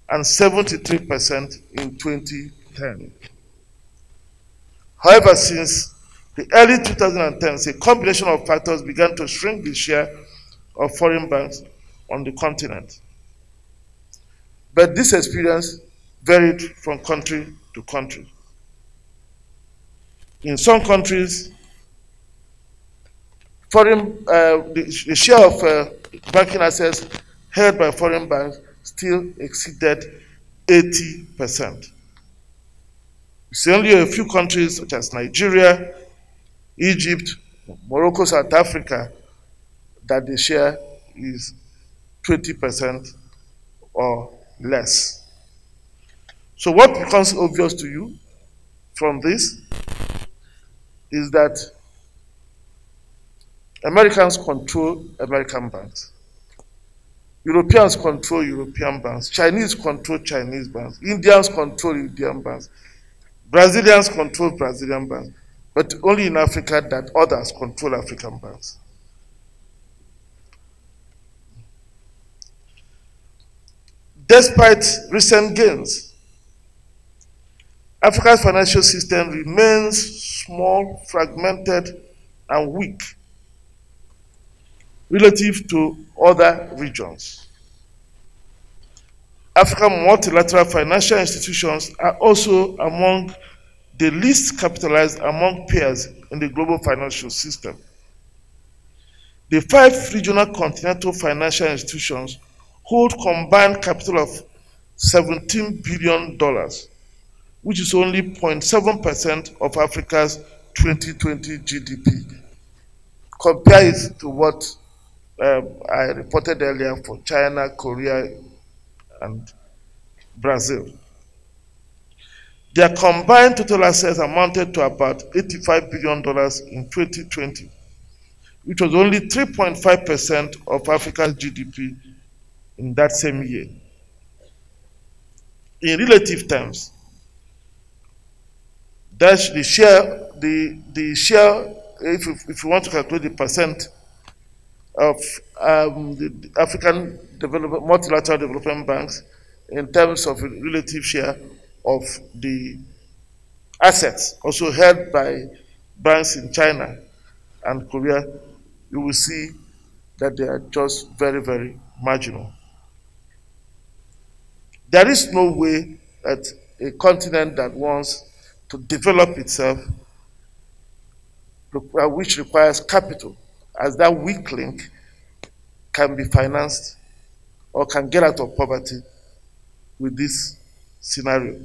Speaker 5: and 73% in 2010. However, since the early 2010s, a combination of factors began to shrink the share of foreign banks on the continent. But this experience varied from country to country. In some countries, the share of banking assets held by foreign banks still exceeded 80%. It's only a few countries such as Nigeria, Egypt, Morocco, South Africa that the share is 20% or less. So what becomes obvious to you from this is that Americans control American banks. Europeans control European banks, Chinese control Chinese banks, Indians control Indian banks, Brazilians control Brazilian banks, but only in Africa that others control African banks. Despite recent gains, Africa's financial system remains small, fragmented, and weak relative to other regions. African multilateral financial institutions are also among the least capitalized among peers in the global financial system. The 5 regional continental financial institutions hold combined capital of $17 billion, which is only 0.7% of Africa's 2020 GDP. Compare it to what I reported earlier for China, Korea, and Brazil. Their combined total assets amounted to about $85 billion in 2020, which was only 3.5% of Africa's GDP in that same year. In relative terms, that's the share, if you want to calculate the percent of the African multilateral development banks in terms of relative share of the assets also held by banks in China and Korea, you will see that they are just very, very marginal. There is no way that a continent that wants to develop itself, which requires capital, as that weak link, can be financed or can get out of poverty with this scenario.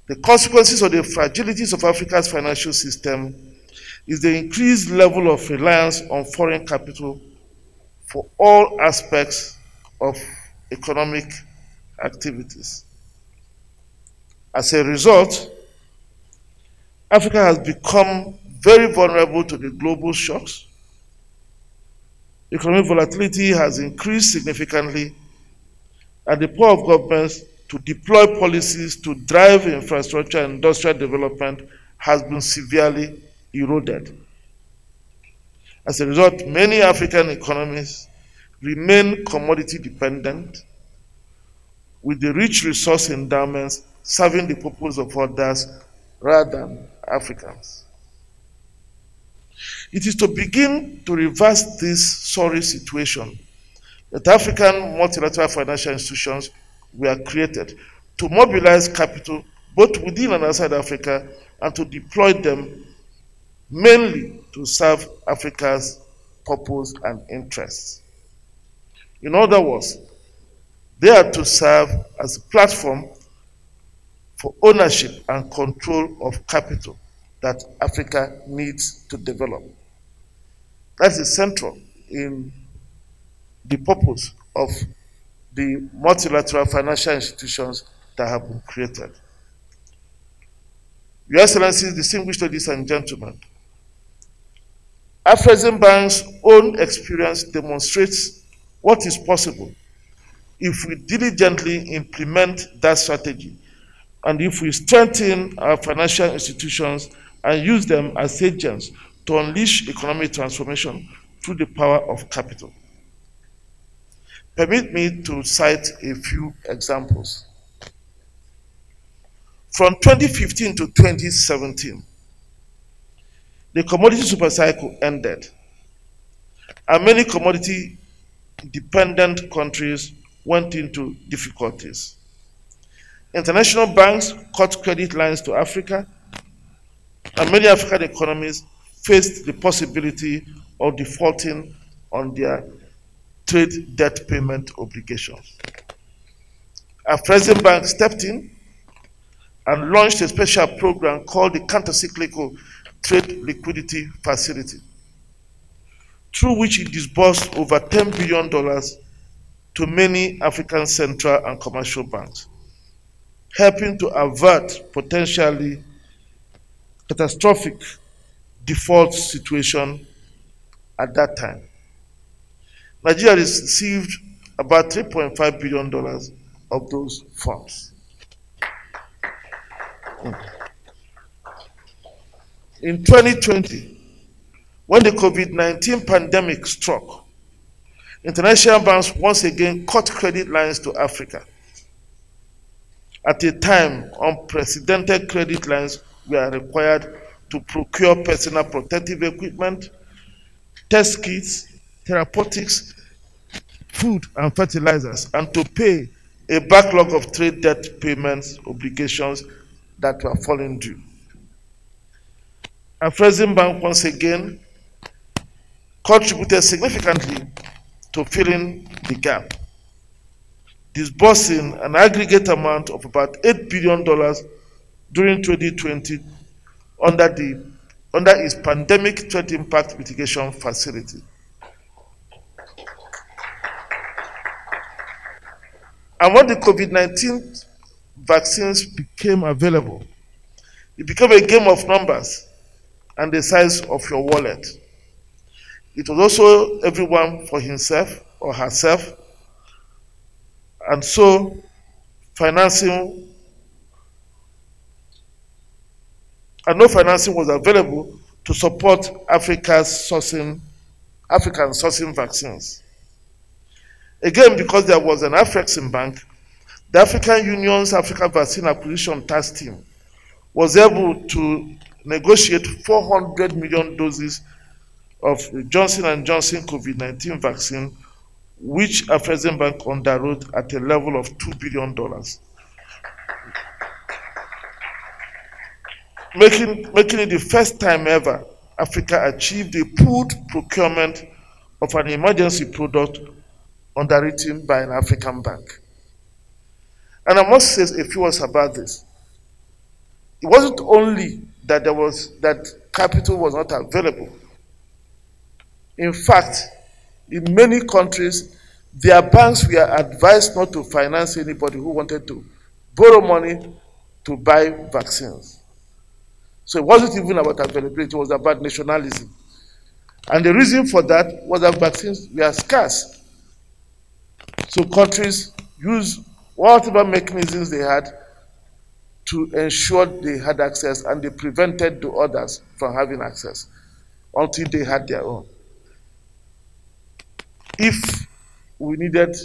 Speaker 5: The consequences of the fragilities of Africa's financial system is the increased level of reliance on foreign capital for all aspects of economic activities. As a result, Africa has become very vulnerable to the global shocks. Economic volatility has increased significantly, and the power of governments to deploy policies to drive infrastructure and industrial development has been severely eroded. As a result, many African economies remain commodity dependent, with the rich resource endowments serving the purpose of others rather than Africans. It is to begin to reverse this sorry situation that African multilateral financial institutions were created to mobilize capital both within and outside Africa and to deploy them mainly to serve Africa's purpose and interests. In other words, they are to serve as a platform for ownership and control of capital that Africa needs to develop. That is central in the purpose of the multilateral financial institutions that have been created. Your Excellencies, distinguished ladies and gentlemen, Afreximbank's own experience demonstrates what is possible if we diligently implement that strategy and if we strengthen our financial institutions and use them as agents to unleash economic transformation through the power of capital. Permit me to cite a few examples. From 2015 to 2017, the commodity supercycle ended, and many commodity-dependent countries went into difficulties. International banks cut credit lines to Africa, and many African economies faced the possibility of defaulting on their trade debt payment obligations. Afreximbank stepped in and launched a special program called the Countercyclical Trade Liquidity Facility, through which it disbursed over $10 billion to many African central and commercial banks, helping to avert potentially catastrophic default situation at that time. Nigeria received about $3.5 billion of those funds. In 2020, when the COVID-19 pandemic struck, international banks once again cut credit lines to Africa. At a time, unprecedented credit lines were required to procure personal protective equipment, test kits, therapeutics, food and fertilizers, and to pay a backlog of trade debt payments obligations that were falling due. Afreximbank once again contributed significantly to filling the gap, disbursing an aggregate amount of about $8 billion during 2020 under its pandemic threat impact mitigation facility. And when the COVID-19 vaccines became available, it became a game of numbers and the size of your wallet. It was also everyone for himself or herself, and so financing, and no financing was available to support African sourcing vaccines. Again, because there was an Afreximbank, the African Union's Africa Vaccine Acquisition Task Team was able to negotiate 400 million doses of Johnson & Johnson COVID-19 vaccine, which Afreximbank underwrote at a level of $2 billion. Making it the first time ever Africa achieved a pooled procurement of an emergency product underwritten by an African bank. And I must say a few words about this. It wasn't only that that capital was not available. In fact, in many countries, their banks were advised not to finance anybody who wanted to borrow money to buy vaccines. So it wasn't even about availability, it was about nationalism. And the reason for that was that vaccines were scarce. So countries used whatever mechanisms they had to ensure they had access, and they prevented the others from having access until they had their own. If we needed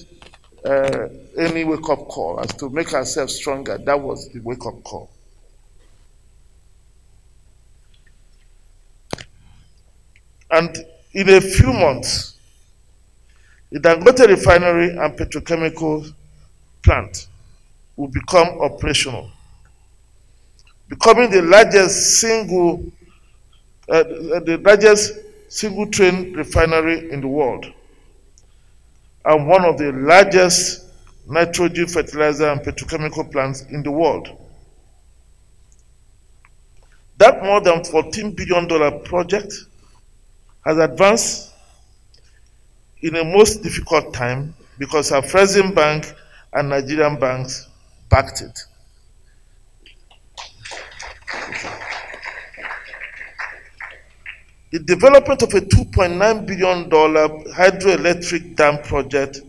Speaker 5: any wake-up call as to make ourselves stronger, that was the wake-up call. And in a few months, the Dangote refinery and petrochemical plant will become operational, becoming the largest single train refinery in the world, and one of the largest nitrogen fertilizer and petrochemical plants in the world. That more than $14 billion project has advanced in a most difficult time because Afreximbank and Nigerian banks backed it. The development of a $2.9 billion hydroelectric dam project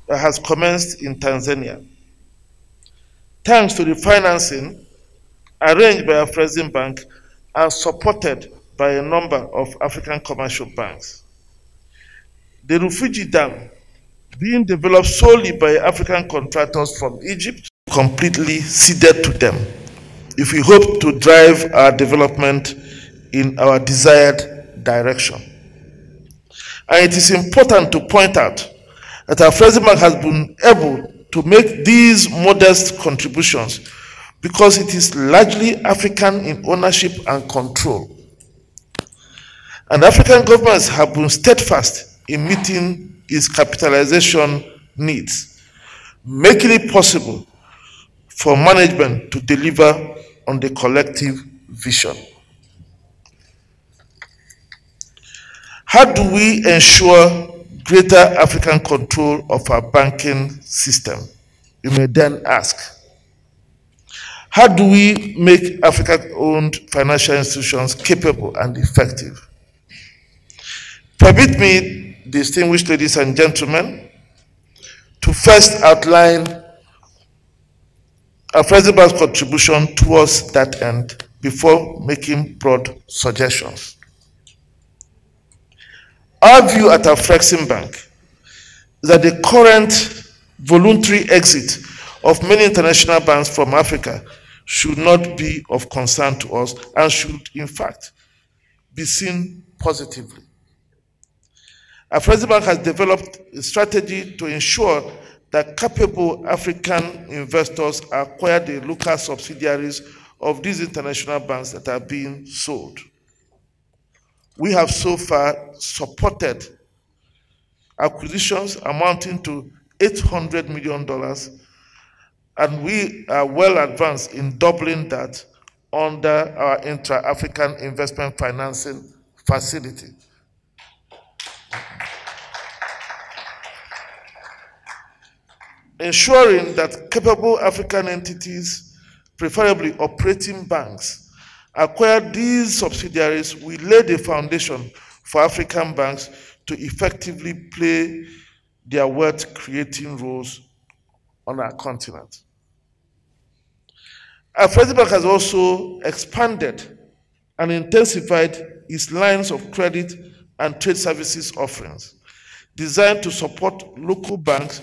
Speaker 5: has commenced in Tanzania, thanks to the financing arranged by Afreximbank and supported by a number of African commercial banks. The Rufiji Dam, being developed solely by African contractors from Egypt, completely ceded to them, if we hope to drive our development in our desired direction. And it is important to point out that Afreximbank has been able to make these modest contributions because it is largely African in ownership and control. And African governments have been steadfast in meeting its capitalization needs, making it possible for management to deliver on the collective vision. How do we ensure greater African control of our banking system? You may then ask. How do we make African-owned financial institutions capable and effective? Permit me distinguished ladies and gentlemen, to first outline Afreximbank's contribution towards that end before making broad suggestions. Our view at Afreximbank is that the current voluntary exit of many international banks from Africa should not be of concern to us and should, in fact, be seen positively. Afreximbank has developed a strategy to ensure that capable African investors acquire the local subsidiaries of these international banks that are being sold. We have so far supported acquisitions amounting to $800 million, and we are well advanced in doubling that under our intra-African investment financing facility. Ensuring that capable African entities, preferably operating banks, acquire these subsidiaries will lay the foundation for African banks to effectively play their wealth-creating roles on our continent. Afreximbank has also expanded and intensified its lines of credit and trade services offerings, designed to support local banks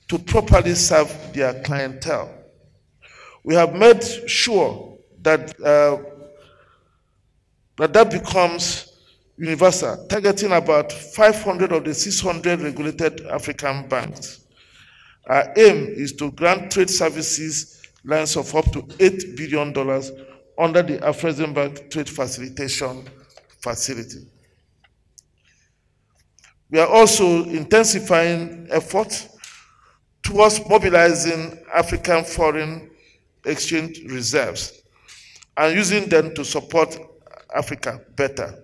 Speaker 5: to properly serve their clientele. We have made sure that that becomes universal, targeting about 500 of the 600 regulated African banks. Our aim is to grant trade services lines of up to $8 billion under the Afreximbank Trade Facilitation Facility. We are also intensifying efforts towards mobilizing African foreign exchange reserves and using them to support Africa better.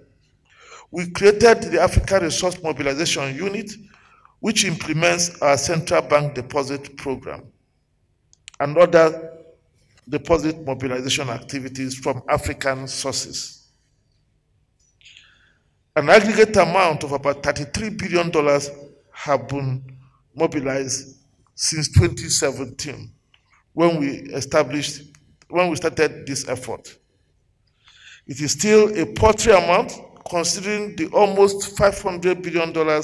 Speaker 5: We created the Africa Resource Mobilization Unit, which implements our central bank deposit program and other deposit mobilization activities from African sources. An aggregate amount of about $33 billion have been mobilized since 2017, when we started this effort. It is still a paltry amount considering the almost $500 billion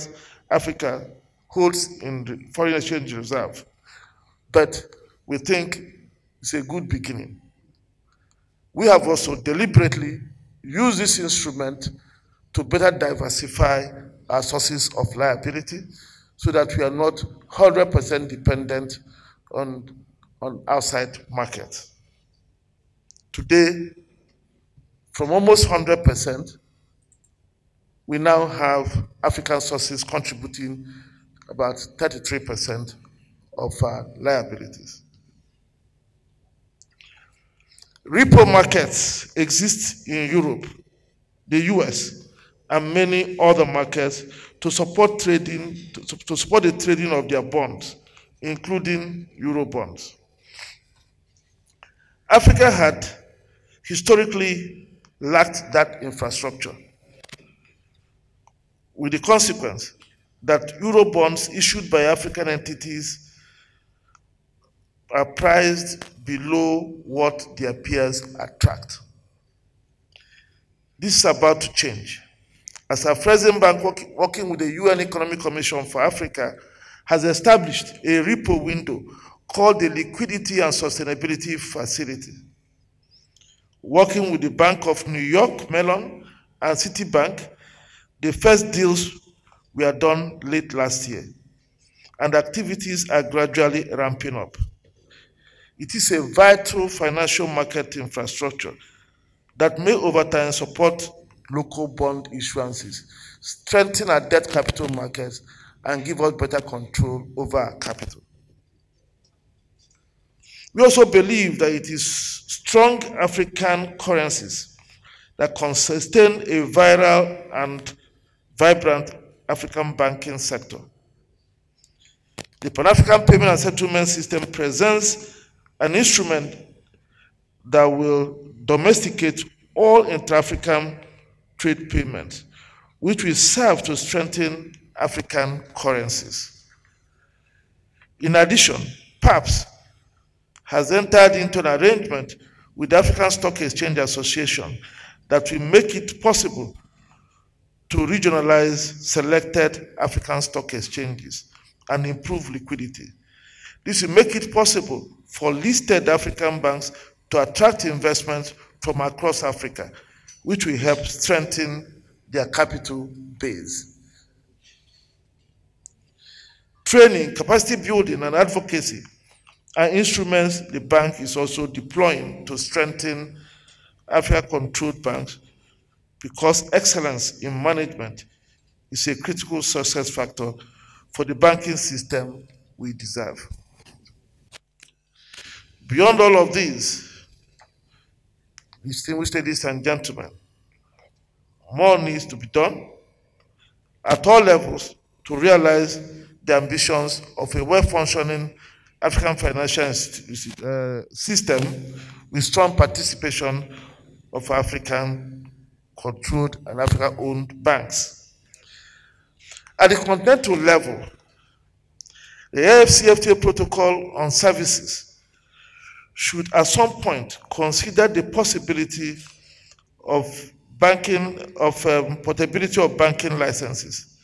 Speaker 5: Africa holds in the foreign exchange reserve. But we think it's a good beginning. We have also deliberately used this instrument to better diversify our sources of liability so that we are not 100% dependent on outside markets. Today, from almost 100%, we now have African sources contributing about 33% of our liabilities. Repo markets exist in Europe, the US, and many other markets to support trading, to support the trading of their bonds, including Euro bonds. Africa had historically lacked that infrastructure, with the consequence that Euro bonds issued by African entities are priced below what their peers attract. This is about to change, as Afreximbank, working with the UN Economic Commission for Africa, has established a repo window called the Liquidity and Sustainability Facility. Working with the Bank of New York, Mellon, and Citibank, the first deals were done late last year, and activities are gradually ramping up. It is a vital financial market infrastructure that may over time support local bond issuances, strengthen our debt capital markets, and give us better control over our capital. We also believe that it is strong African currencies that can sustain a viral and vibrant African banking sector. The Pan-African Payment and Settlement System presents an instrument that will domesticate all intra-African trade payments, which will serve to strengthen African currencies. In addition, PAPS has entered into an arrangement with the African Stock Exchange Association that will make it possible to regionalize selected African stock exchanges and improve liquidity. This will make it possible for listed African banks to attract investments from across Africa, which will help strengthen their capital base. Training, capacity building, and advocacy are instruments the bank is also deploying to strengthen Africa-controlled banks, because excellence in management is a critical success factor for the banking system we deserve. Beyond all of these, distinguished ladies and gentlemen, more needs to be done at all levels to realize the ambitions of a well-functioning African financial system with strong participation of African-controlled and African-owned banks. At the continental level, the AFCFTA protocol on services should at some point consider the possibility of portability of banking licenses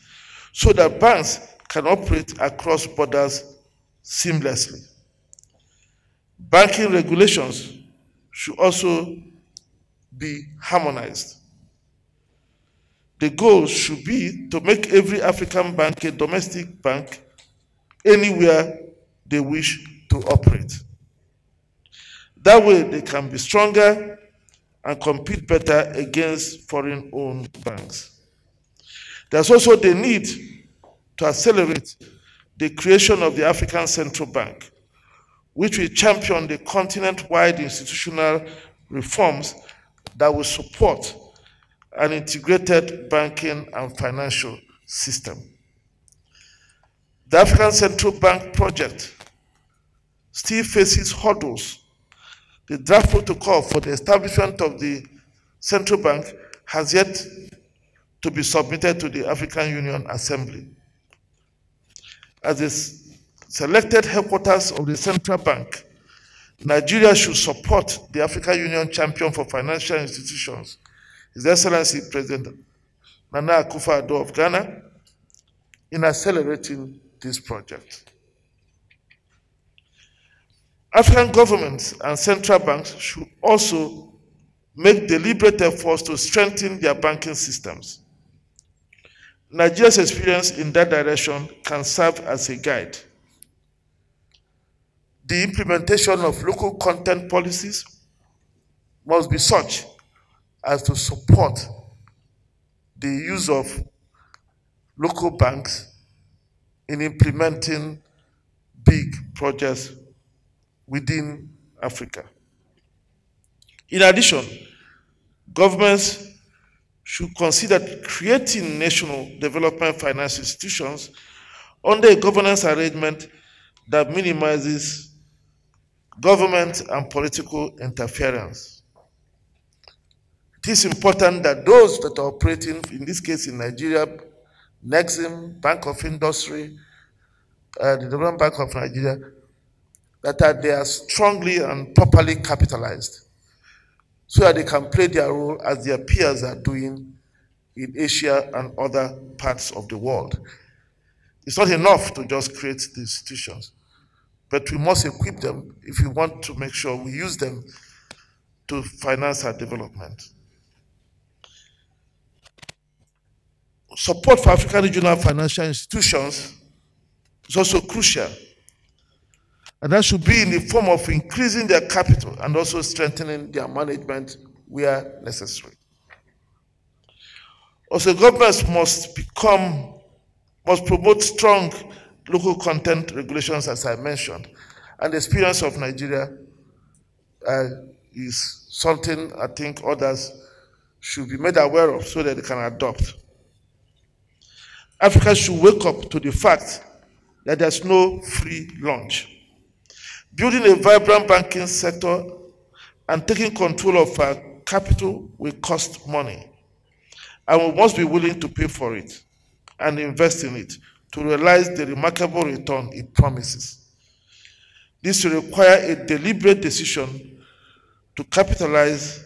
Speaker 5: so that banks can operate across borders seamlessly. Banking regulations should also be harmonized. The goal should be to make every African bank a domestic bank anywhere they wish to operate. That way they can be stronger and compete better against foreign-owned banks. There's also the need to accelerate the creation of the African Central Bank, which will champion the continent-wide institutional reforms that will support an integrated banking and financial system. The African Central Bank project still faces hurdles. The draft protocol for the establishment of the Central Bank has yet to be submitted to the African Union Assembly. As the selected headquarters of the Central Bank, Nigeria should support the African Union champion for financial institutions, His Excellency President Nana Akufo-Addo of Ghana, in accelerating this project. African governments and central banks should also make deliberate efforts to strengthen their banking systems. Nigeria's experience in that direction can serve as a guide. The implementation of local content policies must be such as to support the use of local banks in implementing big projects within Africa. In addition, governments should consider creating national development finance institutions under a governance arrangement that minimizes government and political interference. It is important that those that are operating, in this case in Nigeria, Nexim, Bank of Industry, the Development Bank of Nigeria, that they are strongly and properly capitalized so that they can play their role as their peers are doing in Asia and other parts of the world. It's not enough to just create the institutions, but we must equip them if we want to make sure we use them to finance our development. Support for African regional financial institutions is also crucial, and that should be in the form of increasing their capital and also strengthening their management where necessary. Also, governments must promote strong local content regulations, as I mentioned, and the experience of Nigeria is something I think others should be made aware of so that they can adopt. Africa should wake up to the fact that there's no free lunch. Building a vibrant banking sector and taking control of our capital will cost money, and we must be willing to pay for it. and invest in it to realize the remarkable return it promises. This will require a deliberate decision to capitalize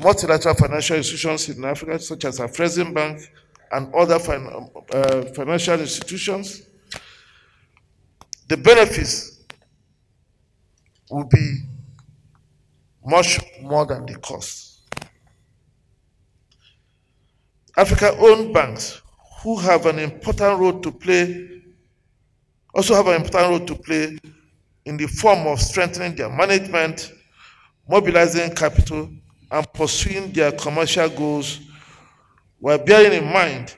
Speaker 5: multilateral financial institutions in Africa, such as Afreximbank and other financial institutions. The benefits will be much more than the cost. Africa-owned banks who have an important role to play, also have an important role to play in the form of strengthening their management, mobilizing capital, and pursuing their commercial goals while bearing in mind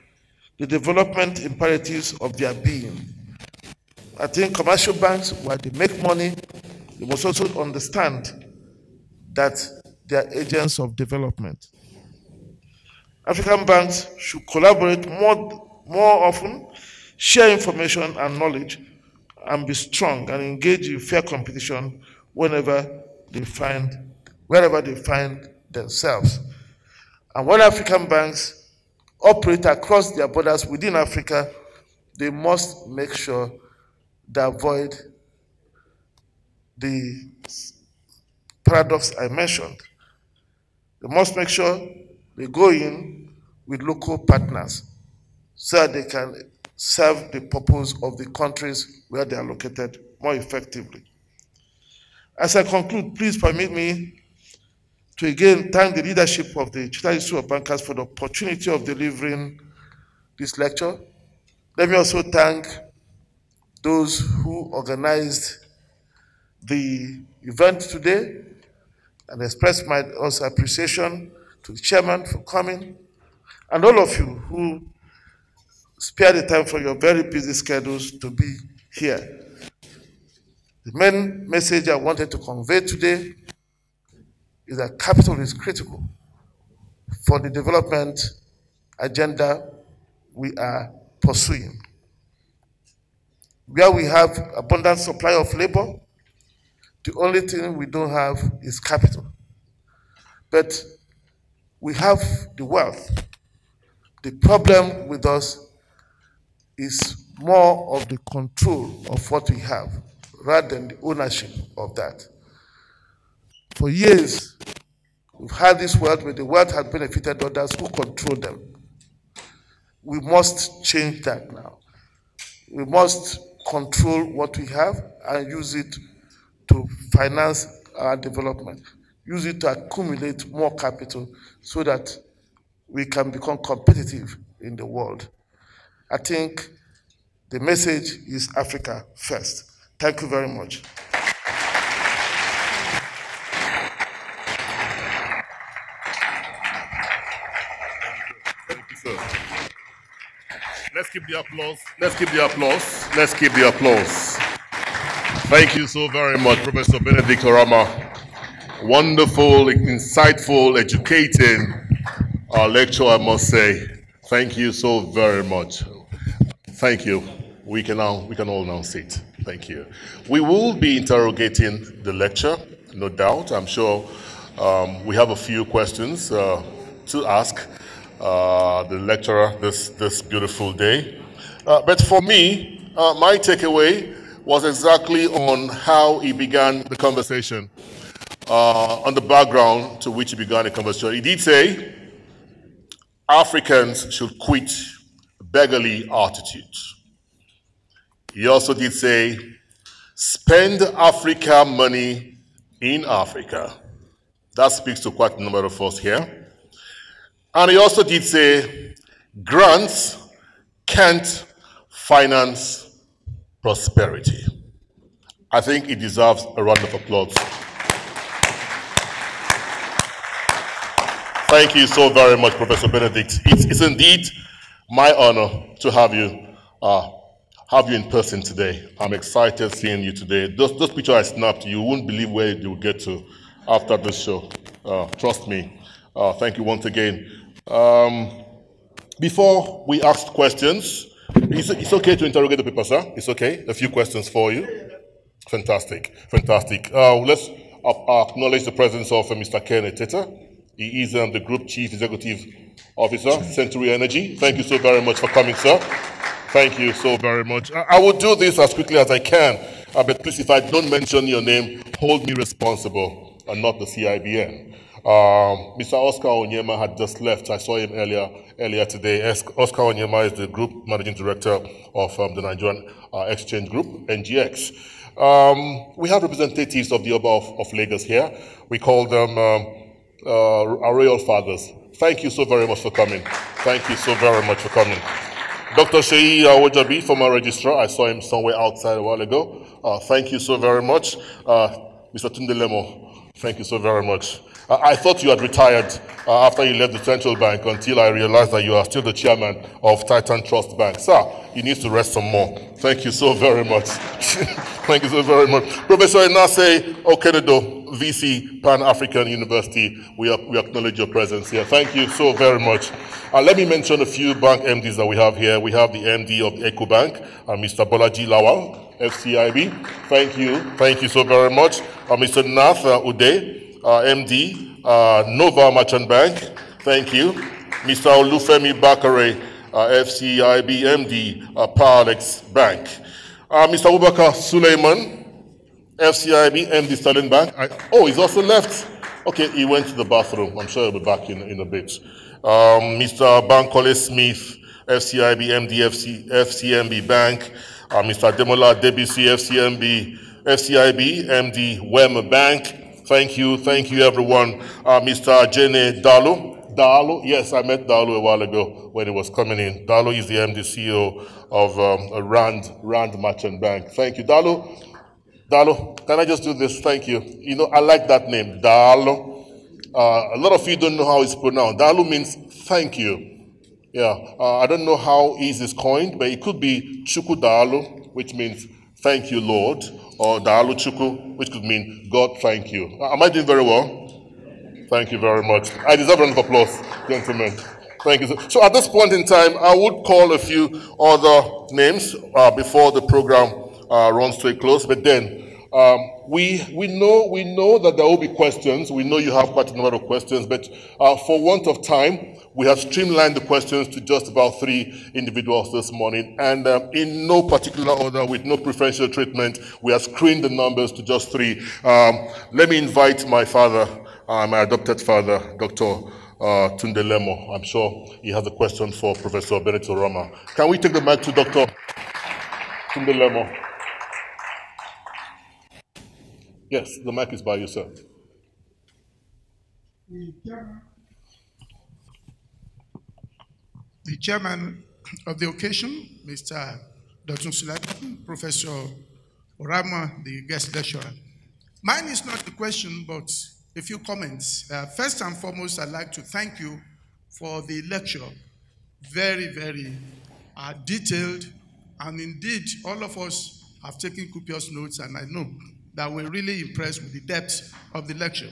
Speaker 5: the development imperatives of their being. I think commercial banks, while they make money, they must also understand that they are agents of development. African banks should collaborate more often, share information and knowledge, and be strong and engage in fair competition wherever they find themselves. And when African banks operate across their borders within Africa, they must make sure they avoid the paradox I mentioned. They must make sure they go in with local partners so that they can serve the purpose of the countries where they are located more effectively. As I conclude, please permit me to again thank the leadership of the Chartered Institute of Bankers for the opportunity of delivering this lecture. Let me also thank those who organized the event today and express my also appreciation to the chairman for coming, and all of you who spare the time from your very busy schedules to be here. The main message I wanted to convey today is that capital is critical for the development agenda we are pursuing. Where we have abundant supply of labor, the only thing we don't have is capital. But we have the wealth. The problem with us is more of the control of what we have rather than the ownership of that. For years, we've had this wealth where the wealth has benefited others who control them. We must change that now. We must control what we have and use it to finance our development, use it to accumulate more capital so that we can become competitive in the world. I think the message is Africa first. Thank you very much.
Speaker 1: Thank you, sir. Let's keep the applause. Let's keep the applause. Let's keep the applause. Thank you so very much, Professor Benedict Orama. Wonderful, insightful, educating lecture, I must say. Thank you so very much. Thank you. We can all now sit. Thank you. We will be interrogating the lecture, no doubt. I'm sure we have a few questions to ask the lecturer this beautiful day. But for me, my takeaway was exactly on how he began the conversation, on the background to which he began the conversation. He did say Africans should quit beggarly attitudes. He also did say, spend Africa money in Africa. That speaks to quite a number of us here. And he also did say, grants can't finance prosperity. I think it deserves a round of applause. Thank you so very much, Professor Benedict. It's indeed my honor to have you in person today. I'm excited seeing you today. Those pictures I snapped, you won't believe where you'll get to after this show. Trust me. Thank you once again. Before we ask questions, it's okay to interrogate the people, sir. It's okay. A few questions for you. Fantastic, fantastic. Let's acknowledge the presence of Mr. Ken Eteta, He is the Group Chief Executive Officer, Century Energy. Thank you so very much for coming, sir. Thank you so very much. I will do this as quickly as I can, but please, if I don't mention your name, hold me responsible and not the CIBN. Mr. Oscar Onyema had just left. I saw him earlier today. Oscar Onyema is the Group Managing Director of the Nigerian Exchange Group, NGX. We have representatives of the Oba of Lagos here. We call them our royal fathers. Thank you so very much for coming. Thank you so very much for coming. Dr. Sheyi Awojabi, former registrar, I saw him somewhere outside a while ago. Thank you so very much. Mr. Tunde Lemo, thank you so very much. I thought you had retired after you left the central bank until I realized that you are still the chairman of Titan Trust Bank. Sir, you need to rest some more. Thank you so very much. Thank you so very much. Professor Inase Okenedo, VC, Pan-African University, we acknowledge your presence here. Thank you so very much. Let me mention a few bank MDs that we have here. We have the MD of EcoBank, Mr. Bolaji Lawal, FCIB. Thank you so very much. Mr. Nath Uday, MD, Nova Merchant Bank. Thank you. Mr. Olufemi Bakare, FCIB, MD, Paralex Bank. Mr. Abubakar Suleiman, FCIB, MD, Sterling Bank. He's also left. Okay, he went to the bathroom. I'm sure he'll be back in a bit. Mr. Bankole Smith, FCIB, MD, FCMB Bank. Mr. Demola Debisi, FCIB, MD, WEM Bank. Thank you, everyone. Mr. Jene Dalo, yes, I met Dalo a while ago when he was coming in. Dalo is the MD CEO of Rand Merchant Bank. Thank you, Dalo. Dalo, can I just do this? Thank you. You know, I like that name, Dalo. A lot of you don't know how it's pronounced. Dalo means thank you. Yeah, I don't know how easy it's coined, but it could be Chuku Dalo, which means thank you, Lord, or Dalo Chuku, which could mean God thank you. Am I doing very well? Thank you very much. I deserve a round of applause, gentlemen. Thank you. So at this point in time, I would call a few other names before the program runs to a close, but then we know that there will be questions. We know you have quite a number of questions, but for want of time, we have streamlined the questions to just about 3 individuals this morning, and in no particular order, with no preferential treatment, we have screened the numbers to just 3. Let me invite my father, my adopted father, Dr. Tunde Lemo. I'm sure he has a question for Professor Benedict Orama. Can we take the mic to Dr. Tunde Lemo? Yes, the mic is by you, sir.
Speaker 6: The chairman of the occasion, Mr. Dr. Sulaiman, Professor Orama, the guest lecturer. Mine is not the question, but a few comments. First and foremost, I'd like to thank you for the lecture. Very, very detailed, and indeed, all of us have taken copious notes, and I know that we're really impressed with the depth of the lecture.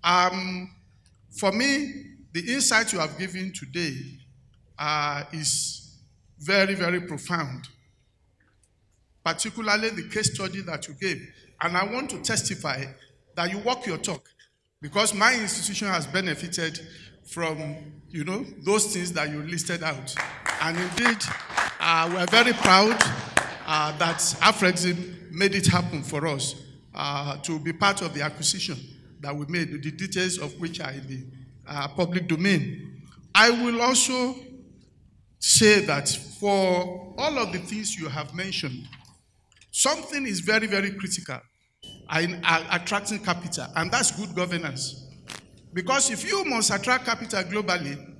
Speaker 6: For me, the insight you have given today is very, very profound, particularly the case study that you gave. And I want to testify that you walk your talk, because my institution has benefited from, those things that you listed out. And indeed, we're very proud that Afrexim made it happen for us to be part of the acquisition that we made, the details of which are in the public domain. I will also say that for all of the things you have mentioned, something is very, very critical in attracting capital, and that's good governance. Because if you must attract capital globally,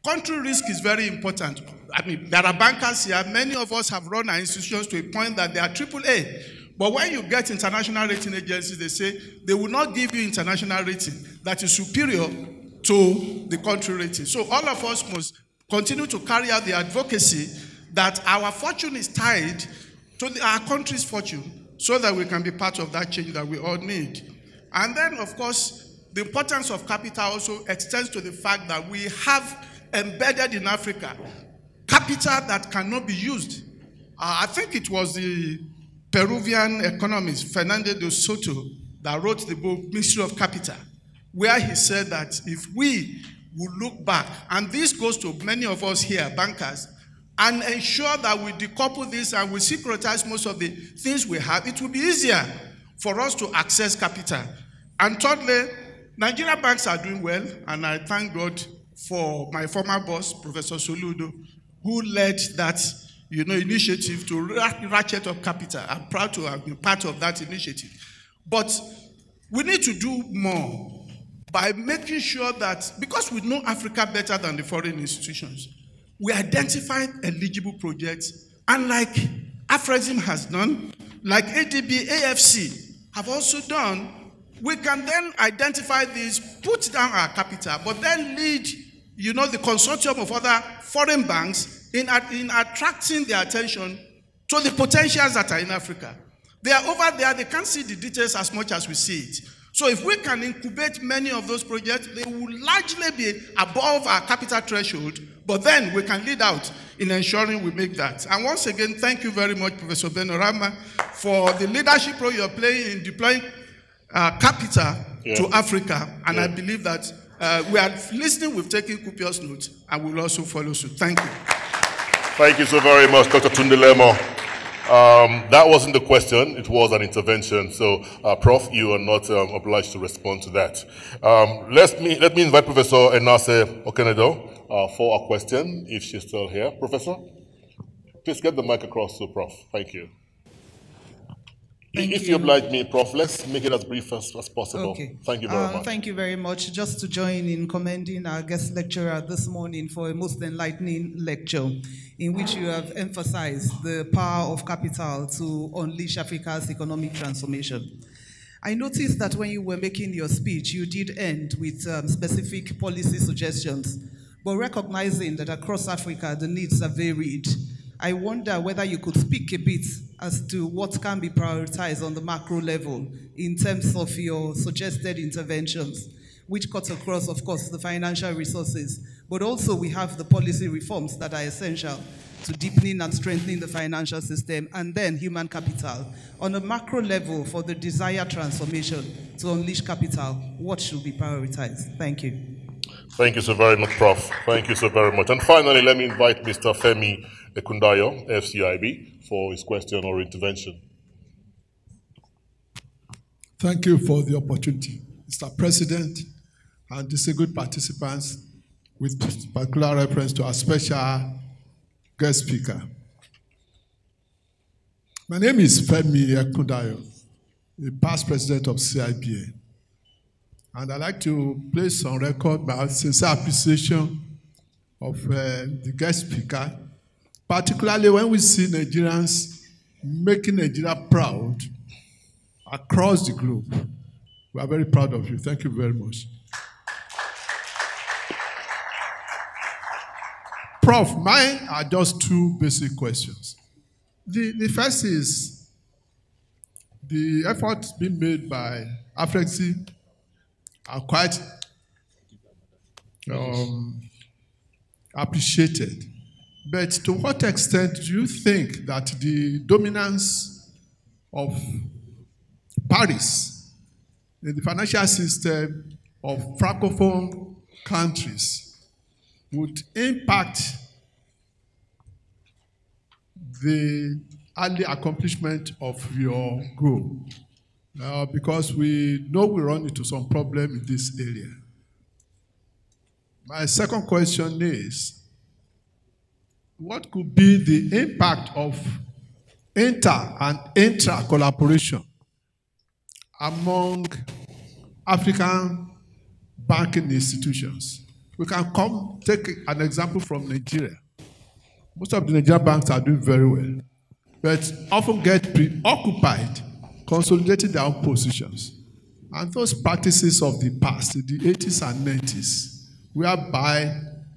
Speaker 6: country risk is very important. I mean, there are bankers here. Many of us have run our institutions to a point that they are AAA. But when you get international rating agencies, they say they will not give you international rating that is superior to the country rating. So all of us must continue to carry out the advocacy that our fortune is tied to our country's fortune, so that we can be part of that change that we all need. And then, of course, the importance of capital also extends to the fact that we have embedded in Africa capital that cannot be used. I think it was the Peruvian economist, Fernando de Soto, that wrote the book, Mystery of Capital, where he said that if we would look back, and this goes to many of us here, bankers, and ensure that we decouple this and we securitize most of the things we have, it will be easier for us to access capital. And thirdly, Nigerian banks are doing well, and I thank God for my former boss, Professor Soludo, who led that initiative to ratchet up capital. I'm proud to have been part of that initiative. But we need to do more by making sure that, because we know Africa better than the foreign institutions, we identify eligible projects, and like Afrexim has done, like ADB, AFC have also done, we can then identify these, put down our capital, but then lead, the consortium of other foreign banks in attracting their attention to the potentials that are in Africa. They are over there, they can't see the details as much as we see it. So if we can incubate many of those projects, they will largely be above our capital threshold, but then we can lead out in ensuring we make that. And once again, thank you very much, Professor Ben Orama, for the leadership role you're playing in deploying capital to Africa. And I believe that we are listening, we've taken copious notes, and we'll also follow suit. Thank you.
Speaker 1: Thank you so very much, Dr. Tundelemo. That wasn't the question, it was an intervention. So, Prof, you are not obliged to respond to that. Let me invite Professor Enase Okenedo for a question, if she's still here. Professor, please get the mic across to Prof. Thank you. If you oblige me, Prof, let's make it as brief as possible.
Speaker 7: Okay.
Speaker 1: Thank you very much.
Speaker 7: Thank you very much. Just to join in commending our guest lecturer this morning for a most enlightening lecture in which you have emphasized the power of capital to unleash Africa's economic transformation. I noticed that when you were making your speech, you did end with specific policy suggestions, but recognizing that across Africa the needs are varied, I wonder whether you could speak a bit as to what can be prioritized on the macro level in terms of your suggested interventions, which cuts across, of course, the financial resources, but also we have the policy reforms that are essential to deepening and strengthening the financial system, and then human capital. On a macro level, for the desired transformation to unleash capital, what should be prioritized? Thank you.
Speaker 1: Thank you so very much, Prof. Thank you so very much. And finally, let me invite Mr. Femi Ekundayo, FCIB, for his question or intervention.
Speaker 8: Thank you for the opportunity, Mr. President, and distinguished participants, with particular reference to our special guest speaker. My name is Femi Ekundayo, the past president of CIBA. And I'd like to place on record my sincere appreciation of the guest speaker, particularly when we see Nigerians making Nigeria proud across the globe. We are very proud of you. Thank you very much. Prof, mine are just two basic questions. The first is the efforts being made by Afrexim are quite appreciated. But to what extent do you think that the dominance of Paris in the financial system of Francophone countries would impact the early accomplishment of your goal? Because we know we run into some problem in this area. My second question is, what could be the impact of inter and intra collaboration among African banking institutions? We can take an example from Nigeria. Most of the Nigerian banks are doing very well, but often get preoccupied consolidating their own positions. And those practices of the past, in the 80s and 90s, whereby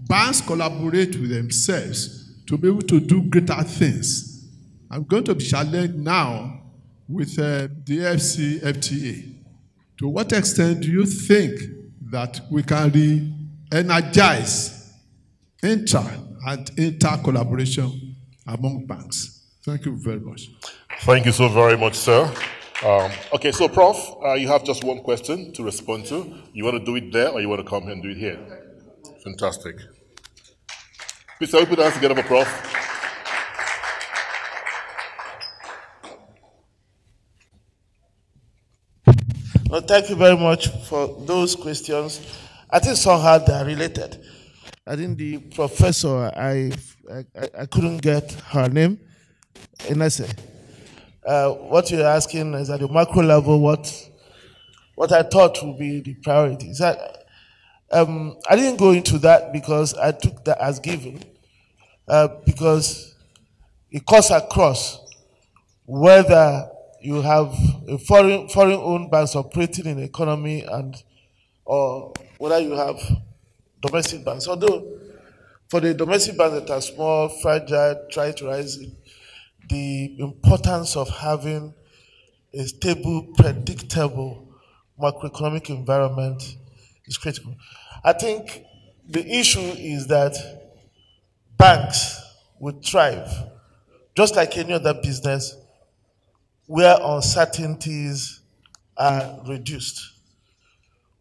Speaker 8: banks collaborate with themselves to be able to do greater things. I'm going to be challenged now with the AFC FTA. To what extent do you think that we can re-energize intra and inter collaboration among banks? Thank you very much.
Speaker 1: Thank you so very much, sir. Okay, so Prof, you have just one question to respond to. You want to do it there or you want to come here and do it here? Fantastic. Please, shall we put our hands together for Prof?
Speaker 5: Well, thank you very much for those questions. I think somehow they are related. I think the professor, I couldn't get her name. And I say, what you're asking is at the macro level, what I thought would be the priorities. I didn't go into that because I took that as given, because it cuts across whether you have a foreign-owned banks operating in the economy or whether you have domestic banks. Although for the domestic banks that are small, fragile, try to rise, the importance of having a stable, predictable macroeconomic environment is critical. I think the issue is that banks would thrive, just like any other business, where uncertainties are reduced,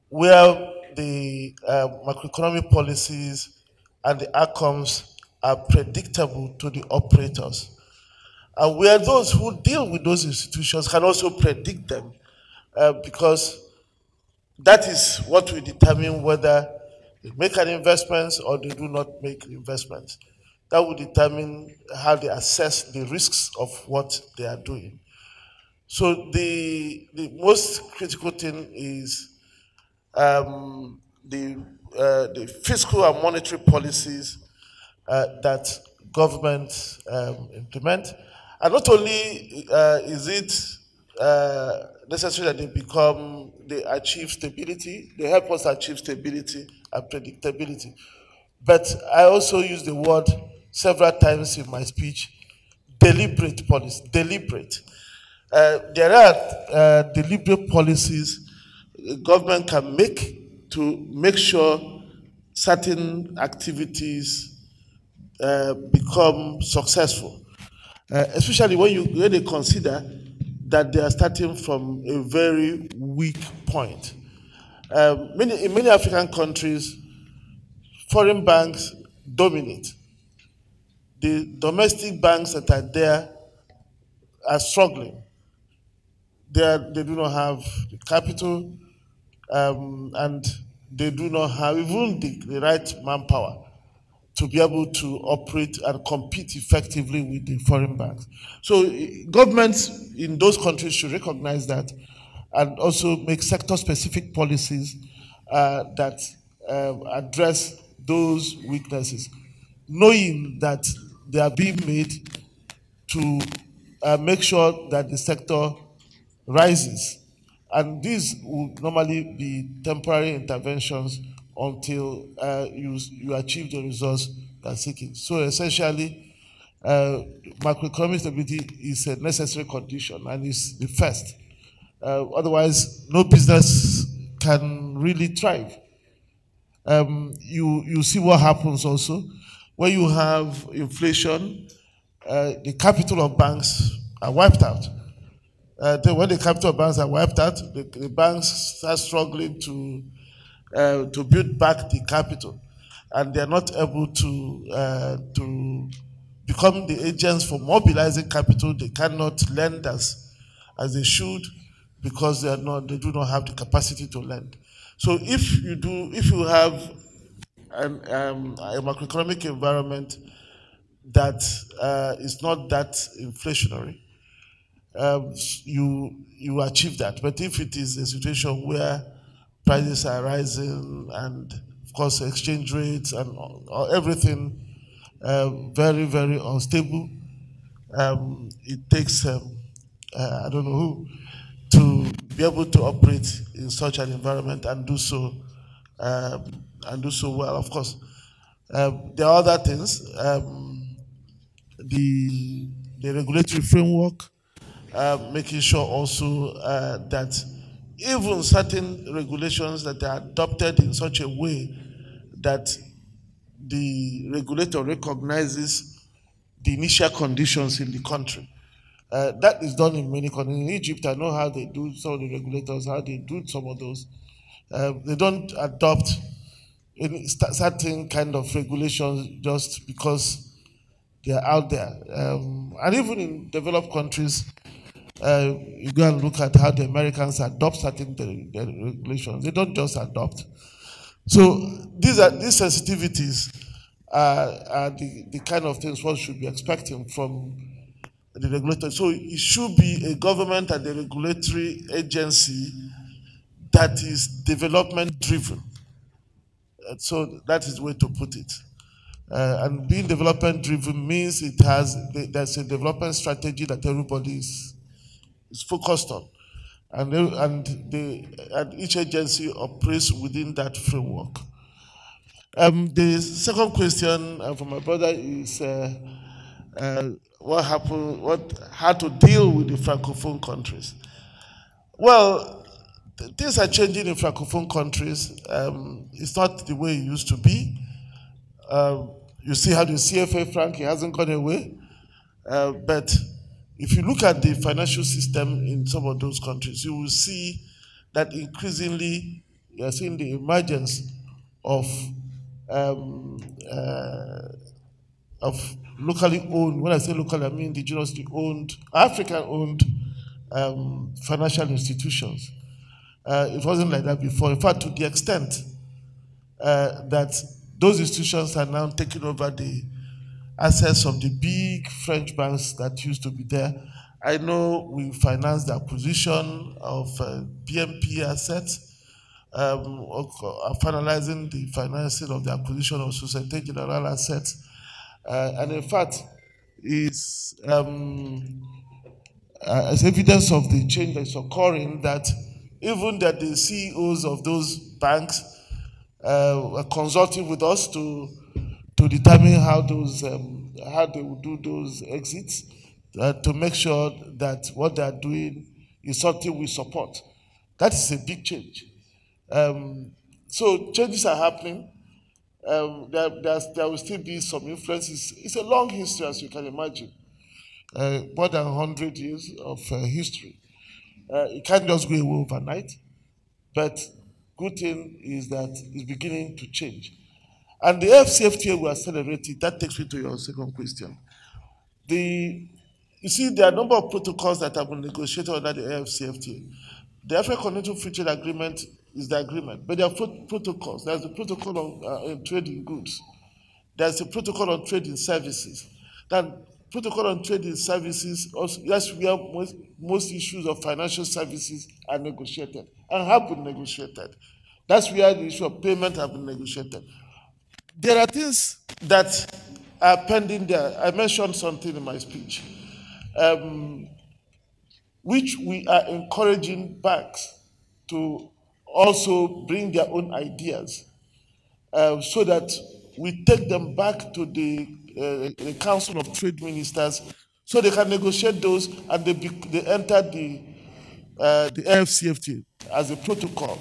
Speaker 5: where the macroeconomic policies and the outcomes are predictable to the operators, and where those who deal with those institutions can also predict them, because that is what will determine whether they make an investment or they do not make investments. That will determine how they assess the risks of what they are doing. So the most critical thing is the fiscal and monetary policies that governments implement. And not only is it necessary that they achieve stability, they help us achieve stability and predictability. But I also use the word several times in my speech, deliberate policy, deliberate. There are deliberate policies government can make to make sure certain activities become successful, especially when they consider that they are starting from a very weak point. In many African countries, foreign banks dominate. The domestic banks that are there are struggling. They do not have the capital, and they do not have even the right manpower to be able to operate and compete effectively with the foreign banks. So governments in those countries should recognize that and also make sector-specific policies that address those weaknesses, knowing that they are being made to make sure that the sector rises. And these would normally be temporary interventions until you achieve the results that are seeking. So essentially, macroeconomic stability is a necessary condition and is the first. Otherwise, no business can really thrive. You see what happens also when you have inflation. The capital of banks are wiped out. Then when the capital of banks are wiped out, the banks start struggling to build back the capital, and they are not able to become the agents for mobilizing capital. They cannot lend as they should because they do not have the capacity to lend. So if you have a macroeconomic environment that is not that inflationary, you achieve that. But if it is a situation where prices are rising and of course exchange rates and everything very, very unstable, it takes I don't know who to be able to operate in such an environment and do so well. Of course, there are other things. The regulatory framework, making sure also that even certain regulations that are adopted in such a way that the regulator recognizes the initial conditions in the country. That is done in many countries. In Egypt, I know how they do some of the regulators, how they do some of those. They don't adopt any certain kind of regulations just because they are out there. And even in developed countries, you go and look at how the Americans adopt certain regulations. They don't just adopt. So these sensitivities are the kind of things one should be expecting from the regulator. So it should be a government and a regulatory agency that is development driven. So that is the way to put it. And being development driven means there's a development strategy that everybody is focused on. And each agency operates within that framework. The second question from my brother is how to deal with the Francophone countries. Well, things are changing in Francophone countries. It's not the way it used to be. You see how the CFA franc hasn't gone away. But if you look at the financial system in some of those countries, you will see that increasingly you are seeing the emergence of locally owned, when I say local, I mean indigenously owned, African-owned financial institutions. It wasn't like that before. In fact, to the extent that those institutions are now taking over the assets of the big French banks that used to be there. I know we financed the acquisition of BNP assets, finalizing the financing of the acquisition of Société Générale assets. And in fact, it's as evidence of the change that's occurring that even that the CEOs of those banks are consulting with us to determine how they will do those exits, to make sure that what they are doing is something we support. That is a big change. So changes are happening. There will still be some influences. It's a long history, as you can imagine. More than 100 years of history. It can't just go away overnight. But good thing is that it's beginning to change. And the FCFTA will accelerate it. That takes me to your second question. You see, there are a number of protocols that have been negotiated under the AFCFTA. The African Continental Free Trade Agreement is the agreement, but there are protocols. There's a protocol on trade in goods. There's a protocol on trade in services. That protocol on trade in services, also, that's where most issues of financial services are negotiated and have been negotiated. That's where the issue of payment have been negotiated. There are things that are pending there. I mentioned something in my speech, which we are encouraging banks to also bring their own ideas so that we take them back to the Council of Trade Ministers so they can negotiate those and they enter the AFCFTA as a protocol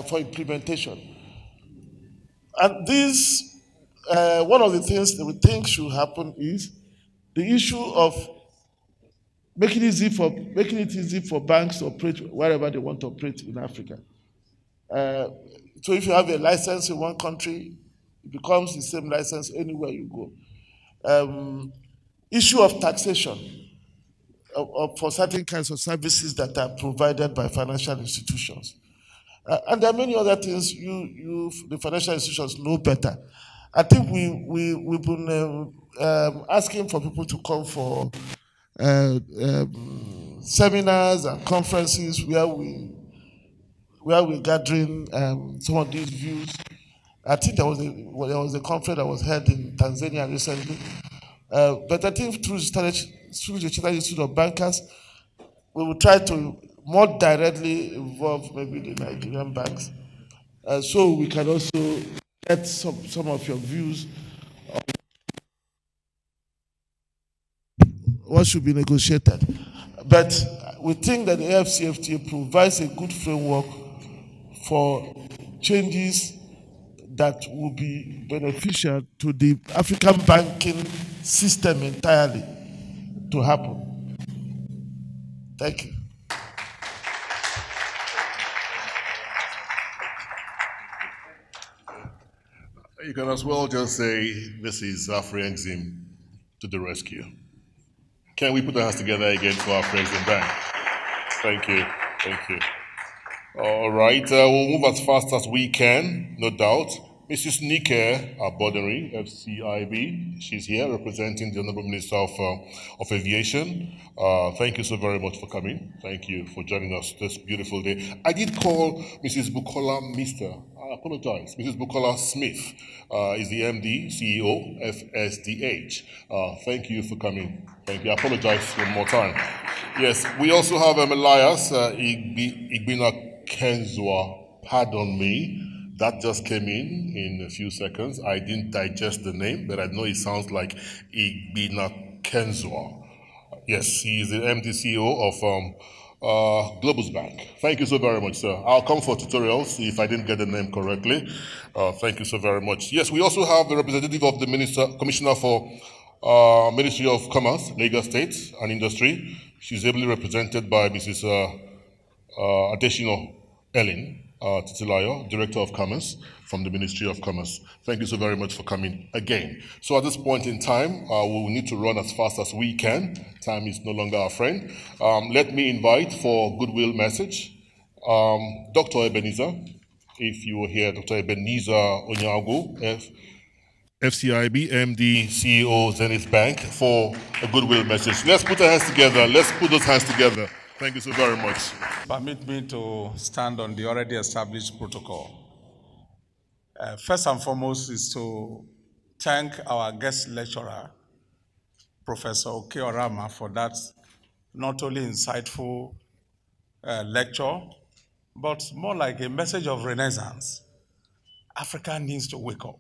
Speaker 5: for implementation. And this, one of the things that we think should happen is the issue of making it easy for banks to operate wherever they want to operate in Africa. So if you have a license in one country, it becomes the same license anywhere you go. Issue of taxation for certain kinds of services that are provided by financial institutions. And there are many other things the financial institutions know better. I think we've been asking for people to come for seminars and conferences where we're gathering some of these views. I think there was a conference that was held in Tanzania recently. But I think through the Chartered Institute of Bankers, we will try to more directly involve maybe the Nigerian banks, so we can also get some of your views on what should be negotiated. But we think that the AFCFTA provides a good framework for changes that will be beneficial to the African banking system entirely to happen.
Speaker 2: Thank you.
Speaker 1: You can as well just say, this is Afrexim to the rescue. Can we put our hands together again for Afrexim Bank? Thank you, thank you. All right, we'll move as fast as we can, no doubt. Mrs. Nike Aboderi, FCIB, she's here representing the Honorable Minister of Aviation. Thank you so very much for coming. Thank you for joining us this beautiful day. I did call Mrs. Bukola Mr. I apologize. Mrs. Bukola Smith is the MD, CEO, FSDH. Thank you for coming. Thank you. I apologize one more time. Yes, we also have Elias Igbina Kenzwa. Pardon me. That just came in a few seconds. I didn't digest the name, but I know it sounds like Igbina Kenzwa. Yes, he is the MD CEO of Globus Bank. Thank you so very much, sir. I'll come for tutorials if I didn't get the name correctly. Thank you so very much. Yes, we also have the representative of the Commissioner for Ministry of Commerce, Lagos State and Industry. She's ably represented by Mrs. Adeshino Ellen Titilayo, Director of Commerce from the Ministry of Commerce. Thank you so very much for coming again. So at this point in time, we will need to run as fast as we can. Time is no longer our friend. Let me invite for goodwill message, Dr. Ebenezer, if you were here, Dr. Ebenezer Onyago, FCIB, MD, CEO, Zenith Bank, for a goodwill message. Let's put our hands together. Let's put those hands together. Thank you so very much.
Speaker 9: Permit me to stand on the already established protocol. First and foremost is to thank our guest lecturer, Professor Oke Orama, for that not only insightful lecture, but more like a message of renaissance. Africa needs to wake up.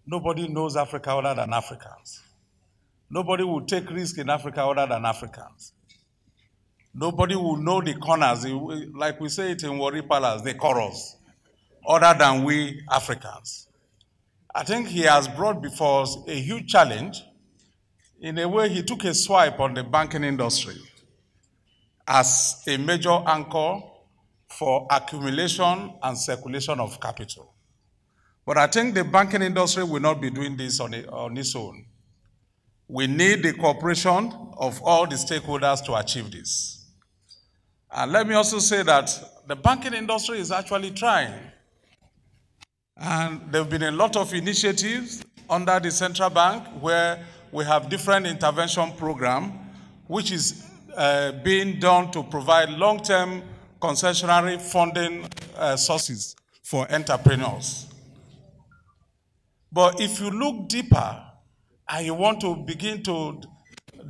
Speaker 9: Nobody knows Africa other than Africans. Nobody will take risk in Africa other than Africans. Nobody will know the corners, like we say it in Warri Palace, the corals, other than we Africans. I think he has brought before us a huge challenge. In a way, he took a swipe on the banking industry as a major anchor for accumulation and circulation of capital. But I think the banking industry will not be doing this on its own. We need the cooperation of all the stakeholders to achieve this. And let me also say that the banking industry is actually trying. And there have been a lot of initiatives under the central bank where we have different intervention programs, which is being done to provide long-term concessionary funding sources for entrepreneurs. But if you look deeper and you want to begin to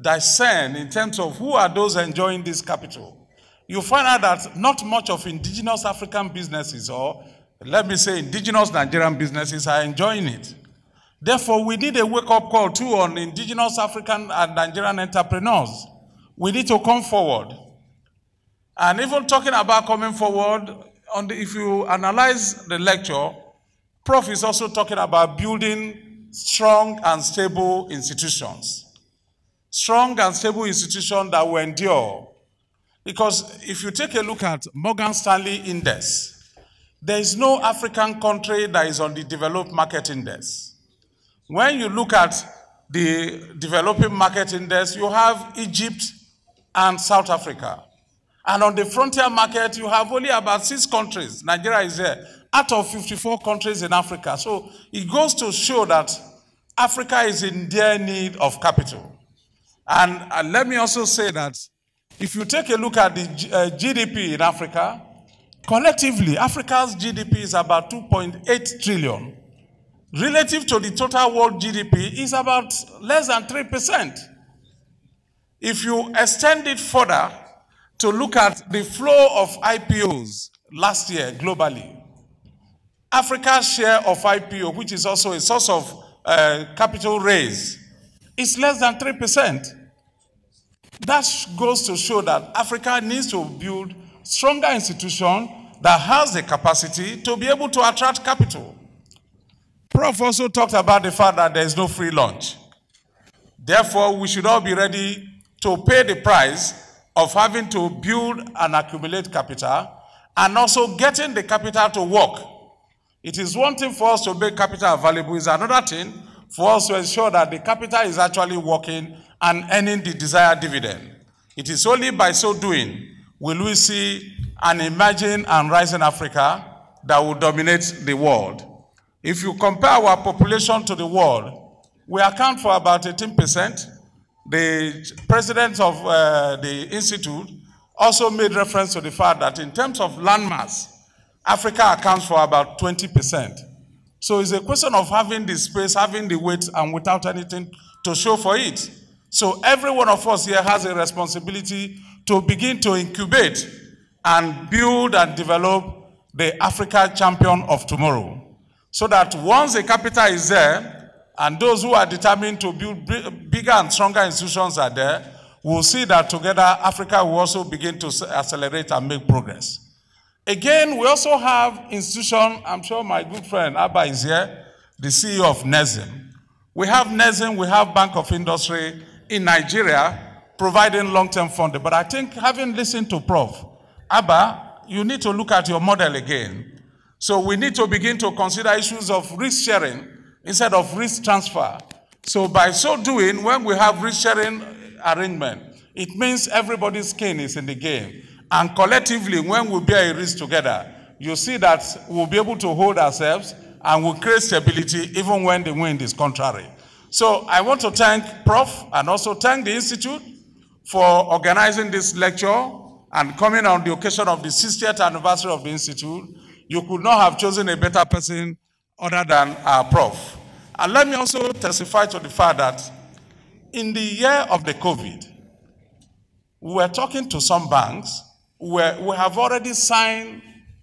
Speaker 9: discern in terms of who are those enjoying this capital, you find out that not much of indigenous African businesses, or let me say indigenous Nigerian businesses, are enjoying it. Therefore, we need a wake-up call too on indigenous African and Nigerian entrepreneurs. We need to come forward. And even talking about coming forward, if you analyze the lecture, Prof is also talking about building strong and stable institutions. Strong and stable institutions that will endure. Because if you take a look at Morgan Stanley Index, there is no African country that is on the developed market index. When you look at the developing market index, you have Egypt and South Africa. And on the frontier market, you have only about 6 countries. Nigeria is there, out of 54 countries in Africa. So it goes to show that Africa is in dire need of capital. And let me also say that if you take a look at the GDP in Africa, collectively, Africa's GDP is about 2.8 trillion. Relative to the total world GDP is about less than 3%. If you extend it further to look at the flow of IPOs last year globally, Africa's share of IPO, which is also a source of capital raise, is less than 3%. That goes to show that Africa needs to build stronger institutions that has the capacity to be able to attract capital. Prof also talked about the fact that there is no free lunch. Therefore, we should all be ready to pay the price of having to build and accumulate capital and also getting the capital to work. It is one thing for us to make capital available, it's another thing for us to ensure that the capital is actually working and earning the desired dividend. It is only by so doing will we see an emerging and rising Africa that will dominate the world. If you compare our population to the world, we account for about 18%. The president of the institute also made reference to the fact that in terms of landmass, Africa accounts for about 20%. So it's a question of having the space, having the weight, and without anything to show for it. So every one of us here has a responsibility to begin to incubate and build and develop the Africa champion of tomorrow. So that once the capital is there, and those who are determined to build bigger and stronger institutions are there, we'll see that together Africa will also begin to accelerate and make progress. Again, we also have institutions, I'm sure my good friend Abba is here, the CEO of NESM. We have NESM, we have Bank of Industry in Nigeria providing long-term funding. But I think having listened to Prof. Abba, you need to look at your model again. So we need to begin to consider issues of risk sharing instead of risk transfer. So by so doing, when we have risk sharing arrangement, it means everybody's skin is in the game. And collectively, when we bear a risk together, you see that we'll be able to hold ourselves and we'll create stability even when the wind is contrary. So I want to thank Prof. and also thank the Institute for organizing this lecture and coming on the occasion of the 60th anniversary of the Institute. You could not have chosen a better person other than our Prof. And let me also testify to the fact that in the year of the COVID, we were talking to some banks where we have already signed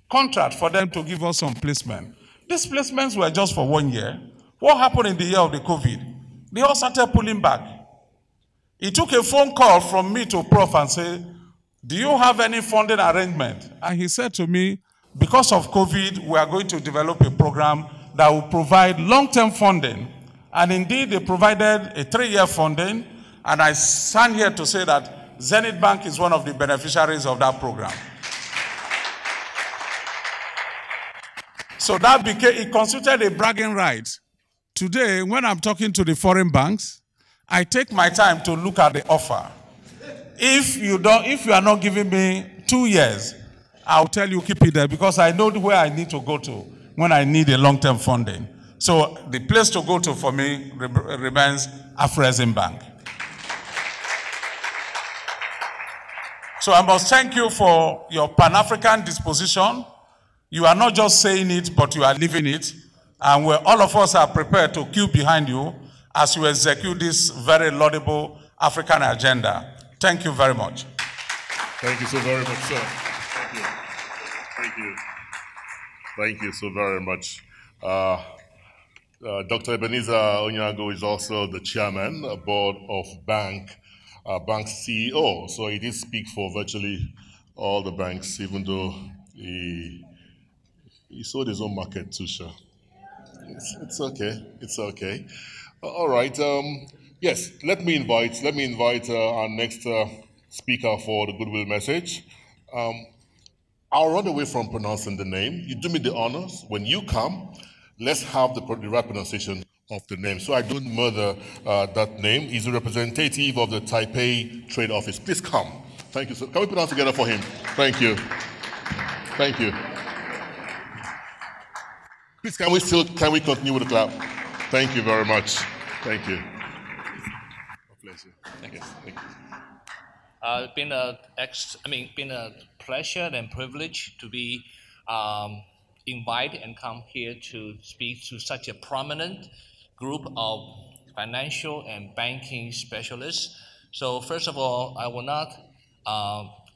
Speaker 9: contract for them to give us some placement. These placements were just for 1 year. What happened in the year of the COVID? They all started pulling back. He took a phone call from me to Prof and said, do you have any funding arrangement? And he said to me, because of COVID, we are going to develop a program that will provide long-term funding. And indeed, they provided a 3-year funding. And I stand here to say that Zenith Bank is one of the beneficiaries of that program. So that became, it constituted a bragging right. Today, when I'm talking to the foreign banks, I take my time to look at the offer. If you are not giving me 2 years, I'll tell you keep it there because I know where I need to go to when I need a long-term funding. So the place to go to for me remains Afrexim Bank. So I must thank you for your Pan-African disposition. You are not just saying it, but you are living it. And all of us are prepared to queue behind you as you execute this very laudable African agenda. Thank you very much.
Speaker 1: Thank you so very much, sir. Thank you. Thank you. Thank you so very much. Dr. Ebenezer Onyago is also the chairman, board of bank CEO. So he did speak for virtually all the banks, even though he sold his own market too, sure. It's okay. It's okay. All right. Yes. Let me invite our next speaker for the goodwill message. I'll run away from pronouncing the name. You do me the honors. When you come, let's have the right pronunciation of the name. So I don't murder that name. He's a representative of the Taipei Trade Office. Please come. Thank you. So can we put our hands together for him? Thank you. Thank you. Please, can we continue with the clap? Thank you very much. Thank you. A pleasure. Thank you. Thank you.
Speaker 10: Been a pleasure and privilege to be invited and come here to speak to such a prominent group of financial and banking specialists. So first of all, I will not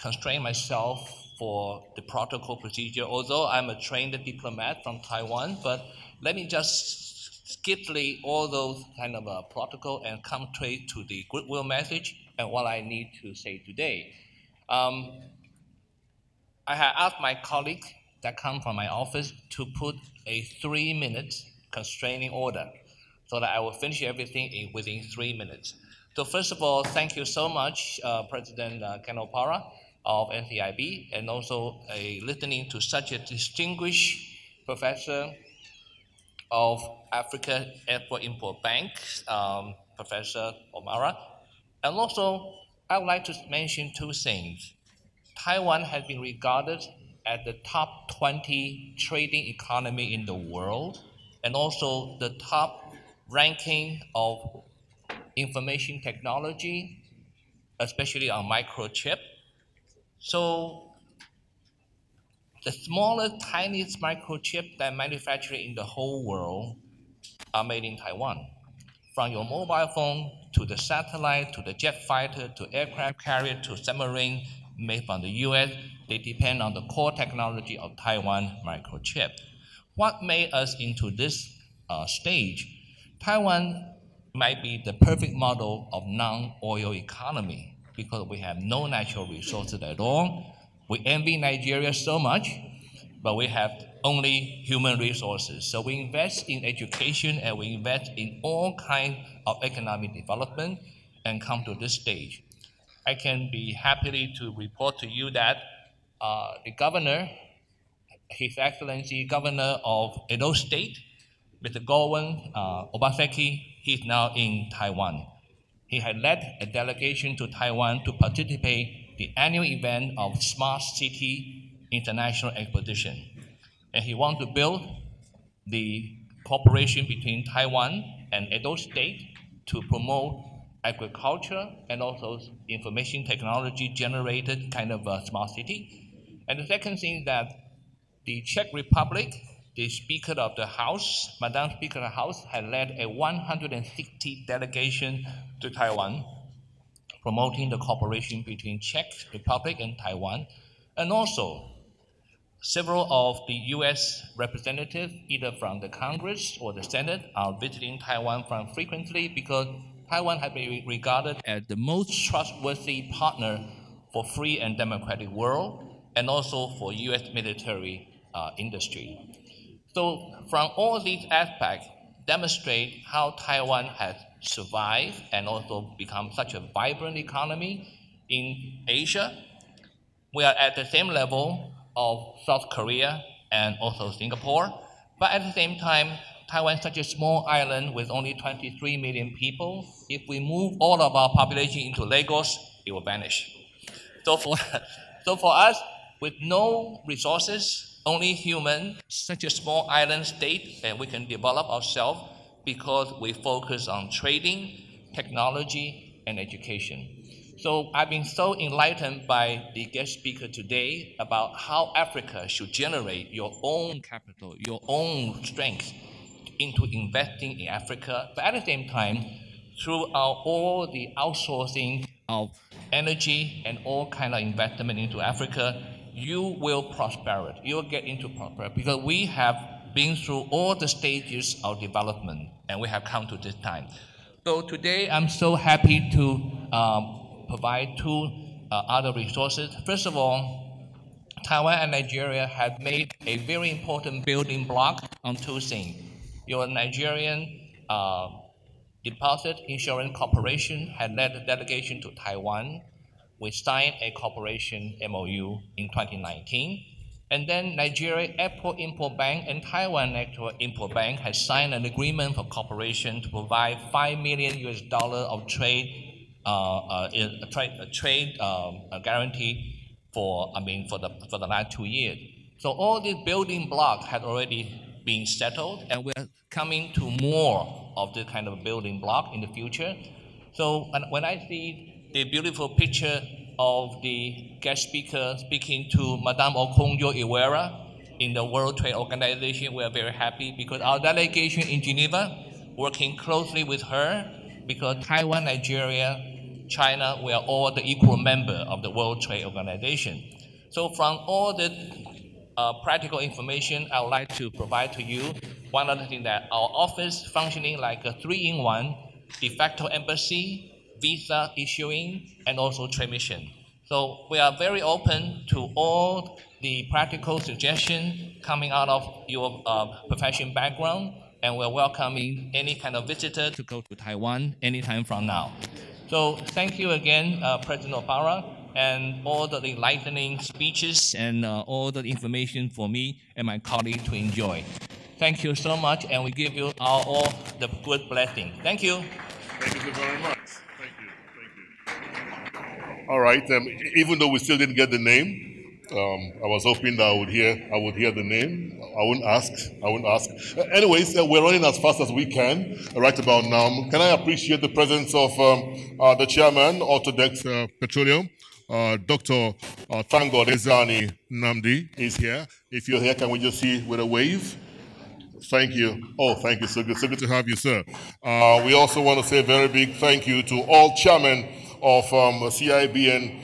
Speaker 10: constrain myself for the protocol procedure, although I'm a trained diplomat from Taiwan, but let me just skip all those kind of protocol and come straight to the goodwill message and what I need to say today. I have asked my colleague that come from my office to put a 3-minute constraining order so that I will finish everything within 3 minutes. So first of all, thank you so much, President Ken Opara of NCIB, and also listening to such a distinguished professor of Africa Export-Import Bank, Professor Omara. And also, I would like to mention two things. Taiwan has been regarded as the top 20 trading economy in the world, and also the top ranking of information technology, especially on microchip. So the smallest, tiniest microchip that manufactured in the whole world are made in Taiwan. From your mobile phone to the satellite to the jet fighter to aircraft carrier to submarine made from the US, they depend on the core technology of Taiwan microchip. What made us into this stage? Taiwan might be the perfect model of non-oil economy because we have no natural resources at all. We envy Nigeria so much, but we have only human resources. So we invest in education and we invest in all kinds of economic development and come to this stage. I can be happy to report to you that the governor, His Excellency Governor of Edo State, Mr. Gowan Obaseki, he's now in Taiwan. He had led a delegation to Taiwan to participate in the annual event of Smart City International Exposition. And he wants to build the cooperation between Taiwan and Edo State to promote agriculture and also information technology generated kind of a smart city. And the second thing that the Czech Republic, the Speaker of the House, Madam Speaker of the House, had led a 160 delegation to Taiwan, promoting the cooperation between Czech Republic and Taiwan, and also several of the U.S. representatives, either from the Congress or the Senate, are visiting Taiwan frequently because Taiwan has been regarded as the most trustworthy partner for free and democratic world, and also for U.S. military industry. So from all these aspects, demonstrate how Taiwan has survived and also become such a vibrant economy in Asia. We are at the same level of South Korea and also Singapore, but at the same time, Taiwan is such a small island with only 23 million people. If we move all of our population into Lagos, it will vanish. So for us, with no resources, only human, such a small island state, and we can develop ourselves because we focus on trading, technology, and education. So I've been so enlightened by the guest speaker today about how Africa should generate your own capital, your own strength into investing in Africa, but at the same time, through all the outsourcing of energy and all kind of investment into Africa, you will prosper. You'll get into prosperity because we have been through all the stages of development and we have come to this time. So today I'm so happy to provide two other resources. First of all, Taiwan and Nigeria have made a very important building block on two things. Your Nigerian Deposit Insurance Corporation had led a delegation to Taiwan. We signed a cooperation MOU in 2019. And then Nigeria Export-Import Bank and Taiwan Export-Import Bank has signed an agreement for cooperation to provide $5 million of trade guarantee for the last 2 years. So all these building blocks had already been settled, and we're coming to more of this kind of building block in the future. So when I see the beautiful picture of the guest speaker speaking to Madame Okonjo-Iweala in the World Trade Organization, we are very happy because our delegation in Geneva, working closely with her, because Taiwan, Nigeria, China, we are all the equal member of the World Trade Organization. So from all the practical information I would like to provide to you, one other thing that our office functioning like a 3-in-1, de facto embassy, visa issuing, and also trade mission. So we are very open to all the practical suggestions coming out of your profession background, and we're welcoming any kind of visitor to go to Taiwan anytime from now. So thank you again, President Opara, and all the enlightening speeches and all the information for me and my colleague to enjoy. Thank you so much, and we give you all the good blessing. Thank you.
Speaker 1: Thank you very much. Thank you. Thank you. All right. Even though we still didn't get the name, I was hoping that I would hear the name. I wouldn't ask. Anyways, we're running as fast as we can right about now. Can I appreciate the presence of the chairman, Autodex Petroleum, Dr. Thank God Ezani Namdi is here. If you're here, can we just see with a wave? Thank you. Oh, thank you. So good to have you, sir. We also want to say a very big thank you to all chairmen of CIBN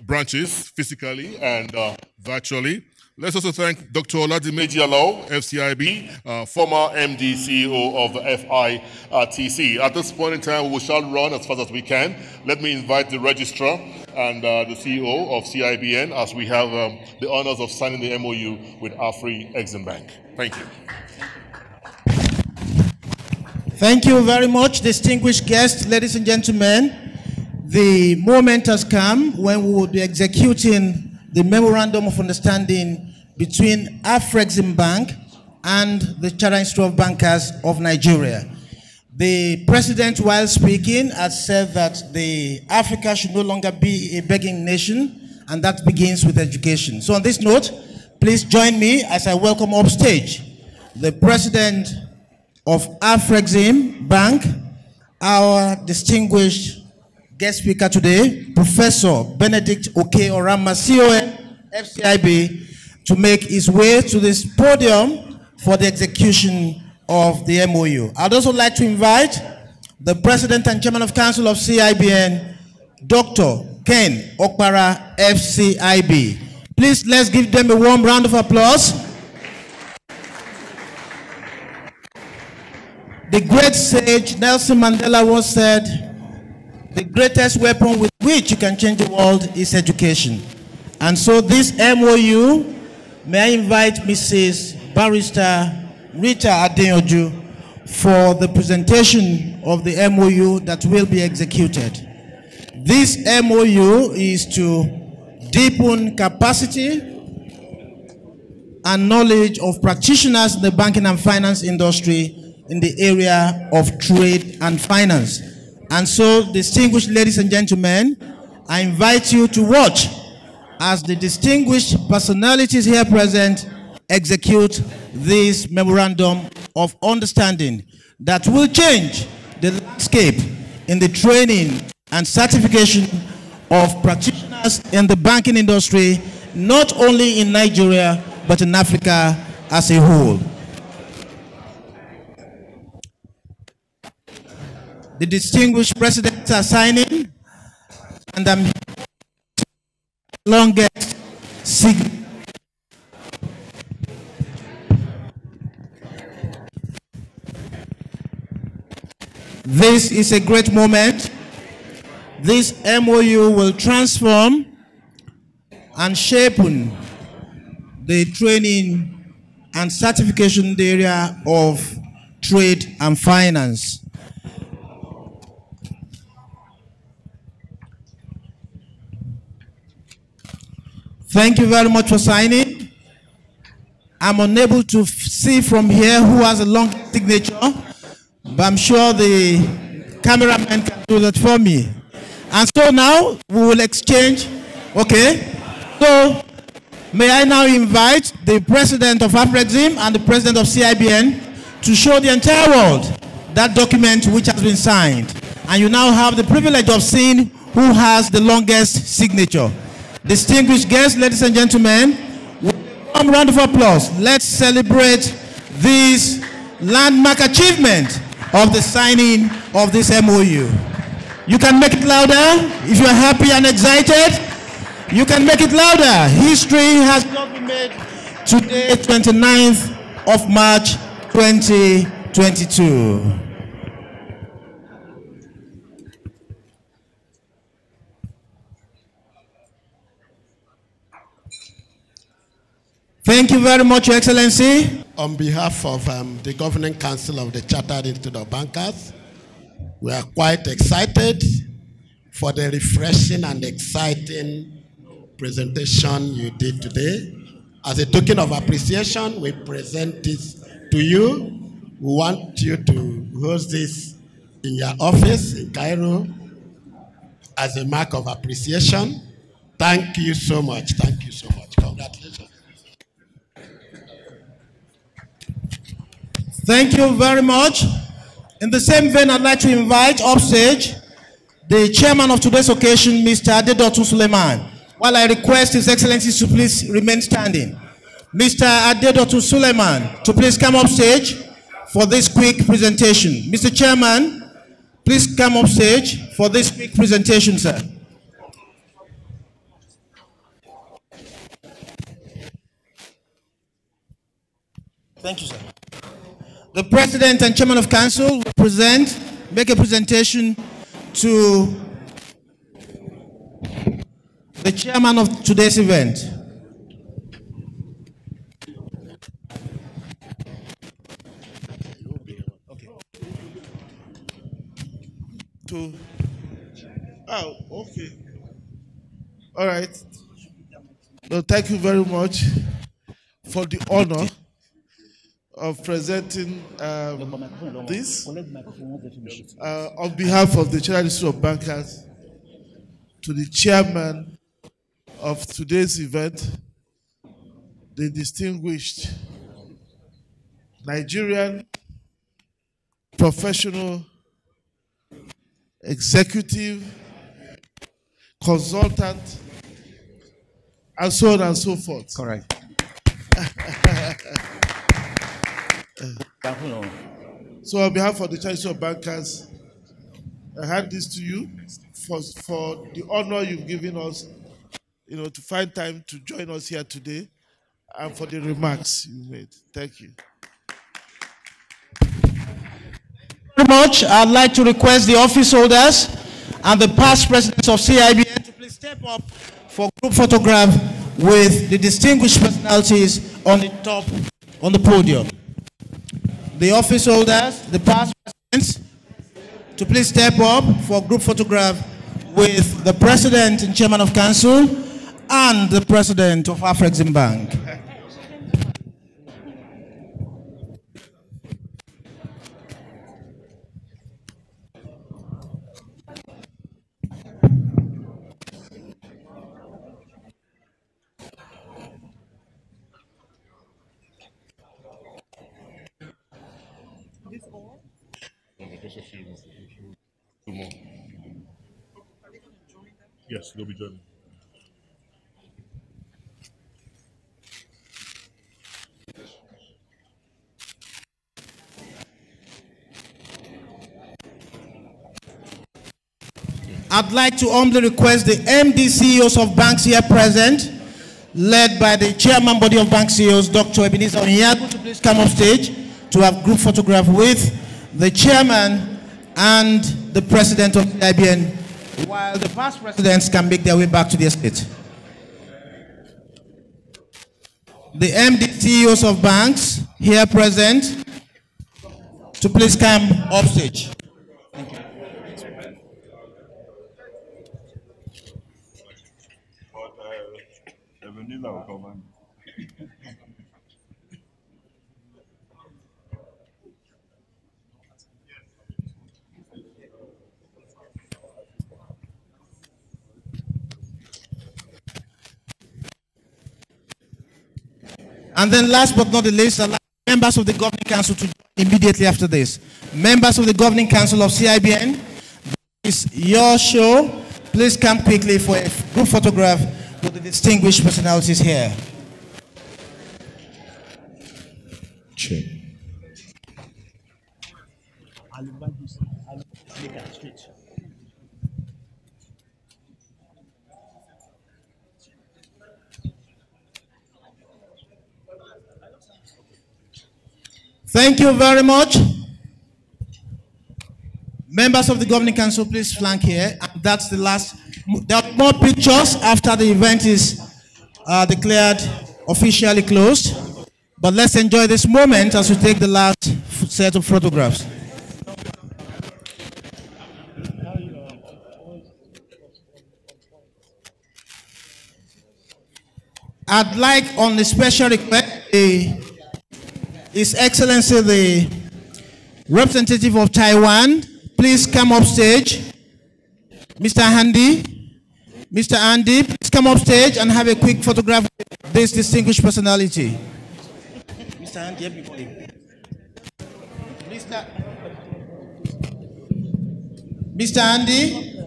Speaker 1: branches physically and virtually. Let's also thank Dr. Oladimeji Alao, FCIB, former MD CEO of the FITC. At this point in time, we shall run as fast as we can. Let me invite the registrar and the CEO of CIBN as we have the honors of signing the MOU with Afri-Exim Bank. Thank you.
Speaker 11: Thank you very much, distinguished guests, ladies and gentlemen. The moment has come when we will be executing the Memorandum of Understanding between Afri-Exim Bank and the Chartered Institute of Bankers of Nigeria. The President, while speaking, has said that Africa should no longer be a begging nation, and that begins with education. So on this note, please join me as I welcome upstage the President of Afri-Exim Bank, our distinguished guest speaker today, Professor Benedict Oke-Orama, CON, FCIB, to make his way to this podium for the execution of the MOU. I'd also like to invite the President and Chairman of Council of CIBN, Dr. Ken Okpara, FCIB. Please, let's give them a warm round of applause. The great sage Nelson Mandela once said, the greatest weapon with which you can change the world is education. And so this MOU, may I invite Mrs. Barrister Rita Adeoju for the presentation of the MOU that will be executed. This MOU is to deepen capacity and knowledge of practitioners in the banking and finance industry in the area of trade and finance. And so, distinguished ladies and gentlemen, I invite you to watch as the distinguished personalities here present execute this Memorandum of Understanding that will change the landscape in the training and certification of practitioners in the banking industry, not only in Nigeria, but in Africa as a whole. The distinguished presidents are signing, and I'm longest signature. This is a great moment. This MOU will transform and shape the training and certification in the area of trade and finance. Thank you very much for signing. I'm unable to see from here who has a long signature, but I'm sure the cameraman can do that for me. And so now we will exchange. Okay. So may I now invite the President of Afri-Exim and the President of CIBN to show the entire world that document which has been signed. And you now have the privilege of seeing who has the longest signature. Distinguished guests, ladies and gentlemen, with a warm round of applause, let's celebrate this landmark achievement of the signing of this MOU. You can make it louder if you're happy and excited. You can make it louder. History has not been made today, 29th of March, 2022. Thank you very much, Your Excellency.
Speaker 2: On behalf of the Governing Council of the Chartered Institute of Bankers, We are quite excited for the refreshing and exciting presentation you did today. As a token of appreciation, we present this to you. We want you to host this in your office in Cairo as a mark of appreciation. Thank you so much. Thank you so much. Congratulations.
Speaker 11: Thank you very much. In the same vein, I'd like to invite upstage the chairman of today's occasion, Mr. Adedotun Suleiman. While I request His Excellency to please remain standing. Mr. Adedotun Suleiman, to please come upstage for this quick presentation. Mr. Chairman, please come upstage for this quick presentation, sir. Thank you, sir. The President and Chairman of Council will make a presentation to the Chairman of today's event.
Speaker 5: Okay. All right. No, thank you very much for the honor of presenting this on behalf of the General Institute of Bankers to the chairman of today's event, the distinguished Nigerian professional executive, consultant, and so on and so forth.
Speaker 11: Correct.
Speaker 5: So on behalf of the Church of Bankers, I hand this to you for the honor you've given us, to find time to join us here today, and for the remarks you made. Thank you.
Speaker 11: Very much. I'd like to request the office holders and the past presidents of CIBN to please step up for group photograph with the distinguished personalities on the podium. The office holders, the past presidents, to please step up for group photograph with the President and Chairman of Council and the President of Afrexim Bank.
Speaker 1: Two more. Yes, they'll be joining.
Speaker 11: I'd like to humbly request the MD CEOs of banks here present, led by the chairman body of bank CEOs, Dr. Ebenezer Onyago, to please come up stage to have group photograph with the chairman and the president of the IBN, while the past presidents can make their way back to the estate. The MD CEOs of banks here present to please come up stage. And then last but not the least, I'd like members of the Governing Council to join immediately after this. Members of the Governing Council of CIBN, this is your show. Please come quickly for a group photograph with the distinguished personalities here.
Speaker 2: Sure.
Speaker 11: Thank you very much. Members of the Governing Council, please flank here. And that's the last. There are more pictures after the event is declared officially closed. But let's enjoy this moment as we take the last set of photographs. I'd like, on the special request, His Excellency the representative of Taiwan, please come up stage. Mr. Andy, please come up stage and have a quick photograph with this distinguished personality. Mr. Andy, everybody. Mr. Andy,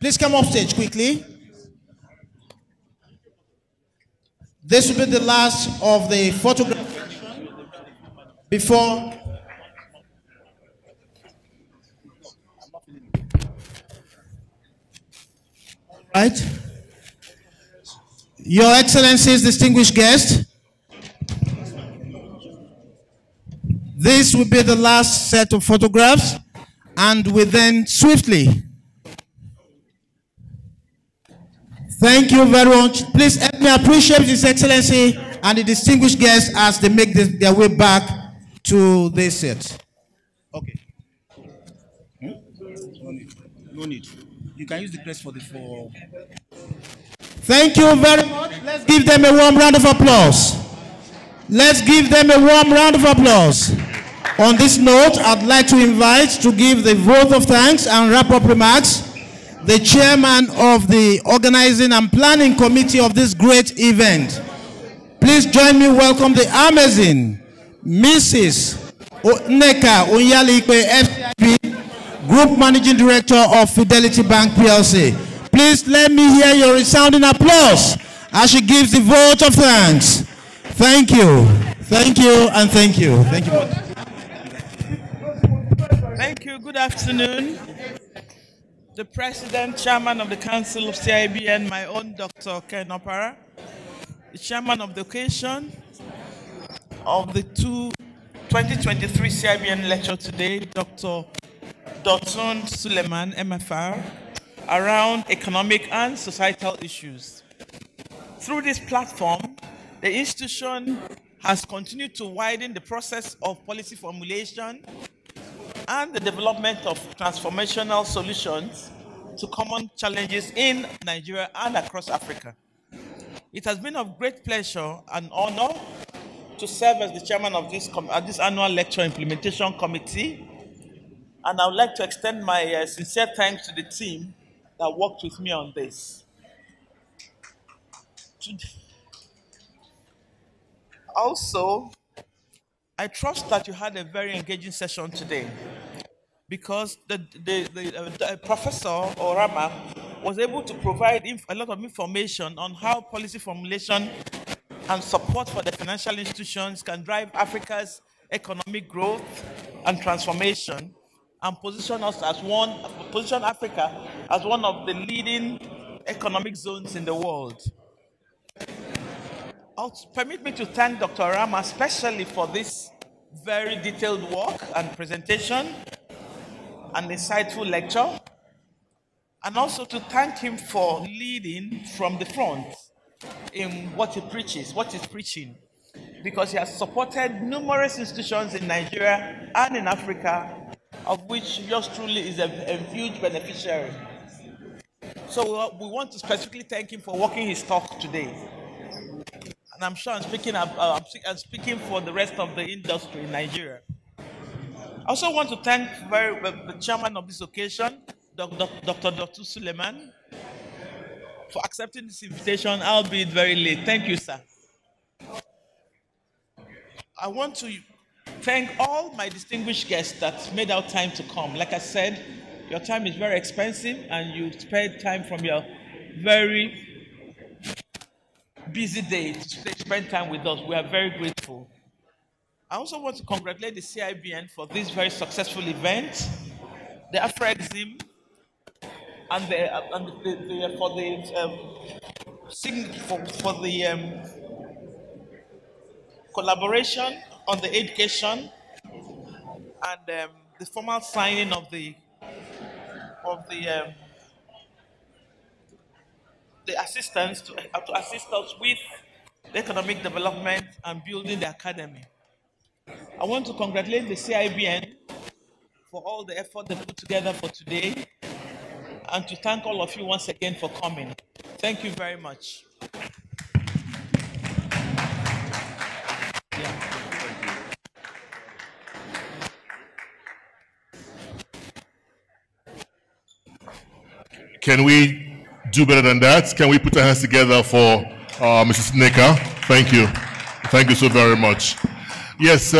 Speaker 11: please come up stage quickly. This will be the last of the photograph before. Right. Your Excellencies, distinguished guests, this will be the last set of photographs, and we then swiftly. Thank you very much. Please help me appreciate His Excellency and the distinguished guests as they make their way back to this set. Okay. No need. You can use the crest for the four. Thank you very much. Let's give them a warm round of applause. Let's give them a warm round of applause. On this note, I'd like to invite to give the vote of thanks and wrap-up remarks the chairman of the organizing and planning committee of this great event. Please join me welcome the amazing Mrs. Neka Onyalikwe, FCIB, Group Managing Director of Fidelity Bank PLC. Please let me hear your resounding applause as she gives the vote of thanks. Thank you. Thank you and thank you. Thank you.
Speaker 12: Thank you. Good afternoon. The President, Chairman of the Council of CIBN, my own Dr. Ken Opara, the Chairman of the occasion of the 2023 CIBN lecture today, Dr. Dotun Suleiman, MFR, around economic and societal issues. Through this platform, the institution has continued to widen the process of policy formulation and the development of transformational solutions to common challenges in Nigeria and across Africa. It has been of great pleasure and honor to serve as the chairman of this annual lecture implementation committee. And I would like to extend my sincere thanks to the team that worked with me on this. Also, I trust that you had a very engaging session today because the Professor Orama was able to provide a lot of information on how policy formulation and support for the financial institutions can drive Africa's economic growth and transformation, and position Africa as one of the leading economic zones in the world. Permit me to thank Dr. Rama especially for this very detailed work and presentation and insightful lecture, and also to thank him for leading from the front in what he preaches, what he's preaching, because he has supported numerous institutions in Nigeria and in Africa, of which yours truly is a huge beneficiary. So we want to specifically thank him for walking his talk today. And I'm sure I'm speaking for the rest of the industry in Nigeria. I also want to thank the chairman of this occasion, Dr. Dotun Suleiman, for accepting this invitation, albeit very late. Thank you, sir. I want to thank all my distinguished guests that made out time to come. Like I said, your time is very expensive and you spared time from your very busy day to spend time with us. We are very grateful. I also want to congratulate the CIBN for this very successful event, the Afrexim, and for the collaboration on the education and the formal signing of the assistance to assist us with the economic development and building the academy. I want to congratulate the CIBN for all the effort they put together for today, and to thank all of you once again for coming. Thank you very much.
Speaker 1: Can we do better than that? Can we put our hands together for Mrs. Neka? Thank you. Thank you so very much. Yes,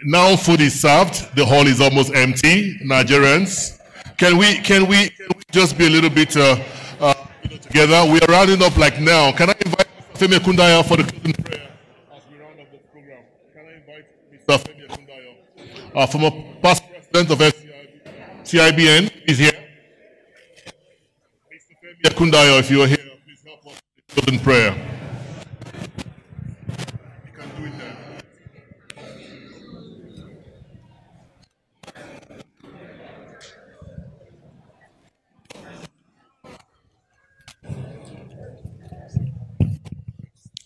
Speaker 1: now food is served. The hall is almost empty. Nigerians, can we just be a little bit together? We are rounding up like now. Can I invite Mr. Femi Kundaya for the closing prayer as we round up the program? Can I invite Mr. Femi Kundaya, former past president of CIBN, is here. Mr. Femi Kundaya, if you are here, please help us with the closing prayer. You can do it there.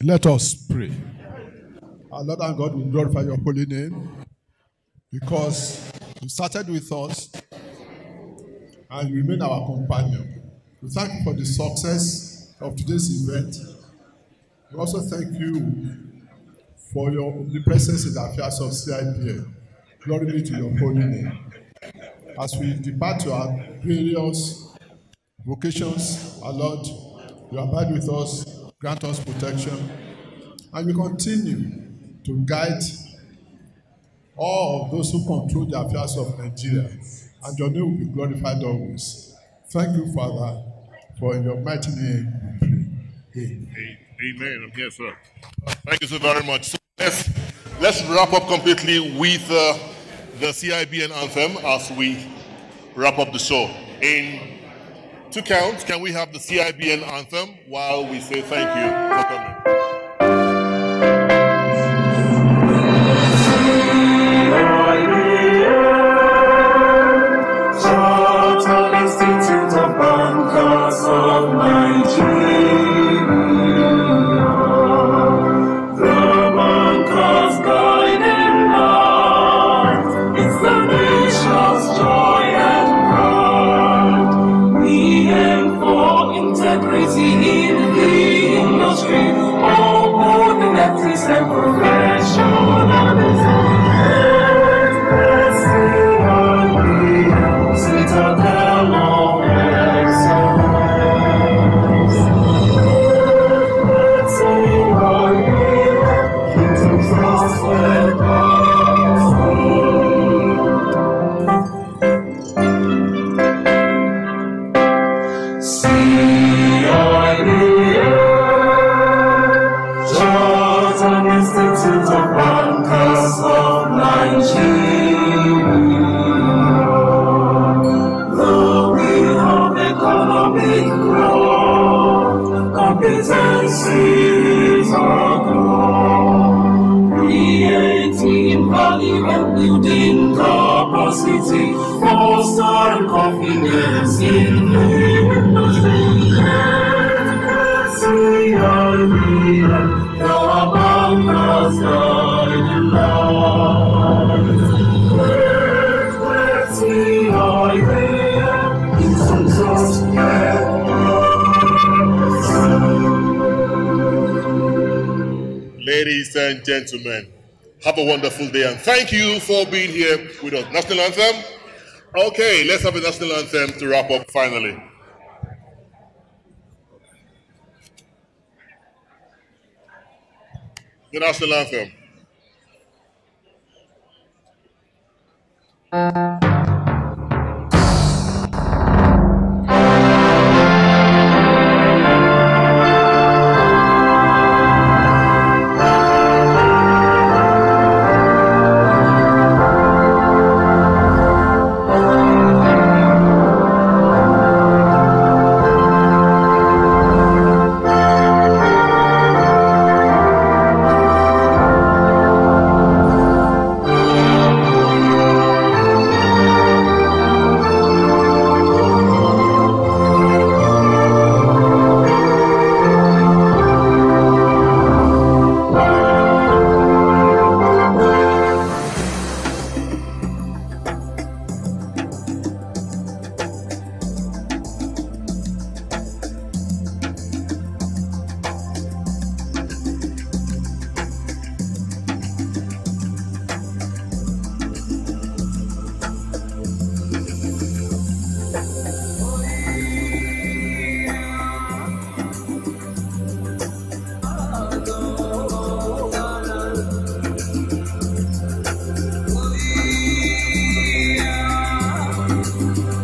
Speaker 8: Let us pray. Our Lord and God, we glorify your holy name because you started with us and you remain our companion. We thank you for the success of today's event. We also thank you for your omnipresence in the affairs of CIPN. Glory be to your holy name. As we depart to our various vocations, our Lord, you abide with us, grant us protection, and we continue to guide all of those who control the affairs of Nigeria, and your name will be glorified always. Thank you, Father, for in your mighty name we pray.
Speaker 1: Amen. Yes, sir. Thank you so very much. So let's wrap up completely with the CIBN anthem as we wrap up the show. In 2 counts, can we have the CIBN anthem while we say thank you for coming?
Speaker 13: Chartered Institute of Bankers of Nigeria, the bankers guiding light, it's the nation's joy and pride. We aim for integrity in the industry, all both in ethics and professionalism. Citadel of excellence. Let's sing our name, kings of trust and Chartered Institute of Bankers of Nigeria. Economic growth, competencies are grown, creating value and building capacity, fostering confidence in the industry. The bankers guiding light. Let's see our
Speaker 1: Ladies and gentlemen, have a wonderful day and thank you for being here with us. National anthem? Okay, let's have a national anthem to wrap up finally. The national anthem.
Speaker 13: you.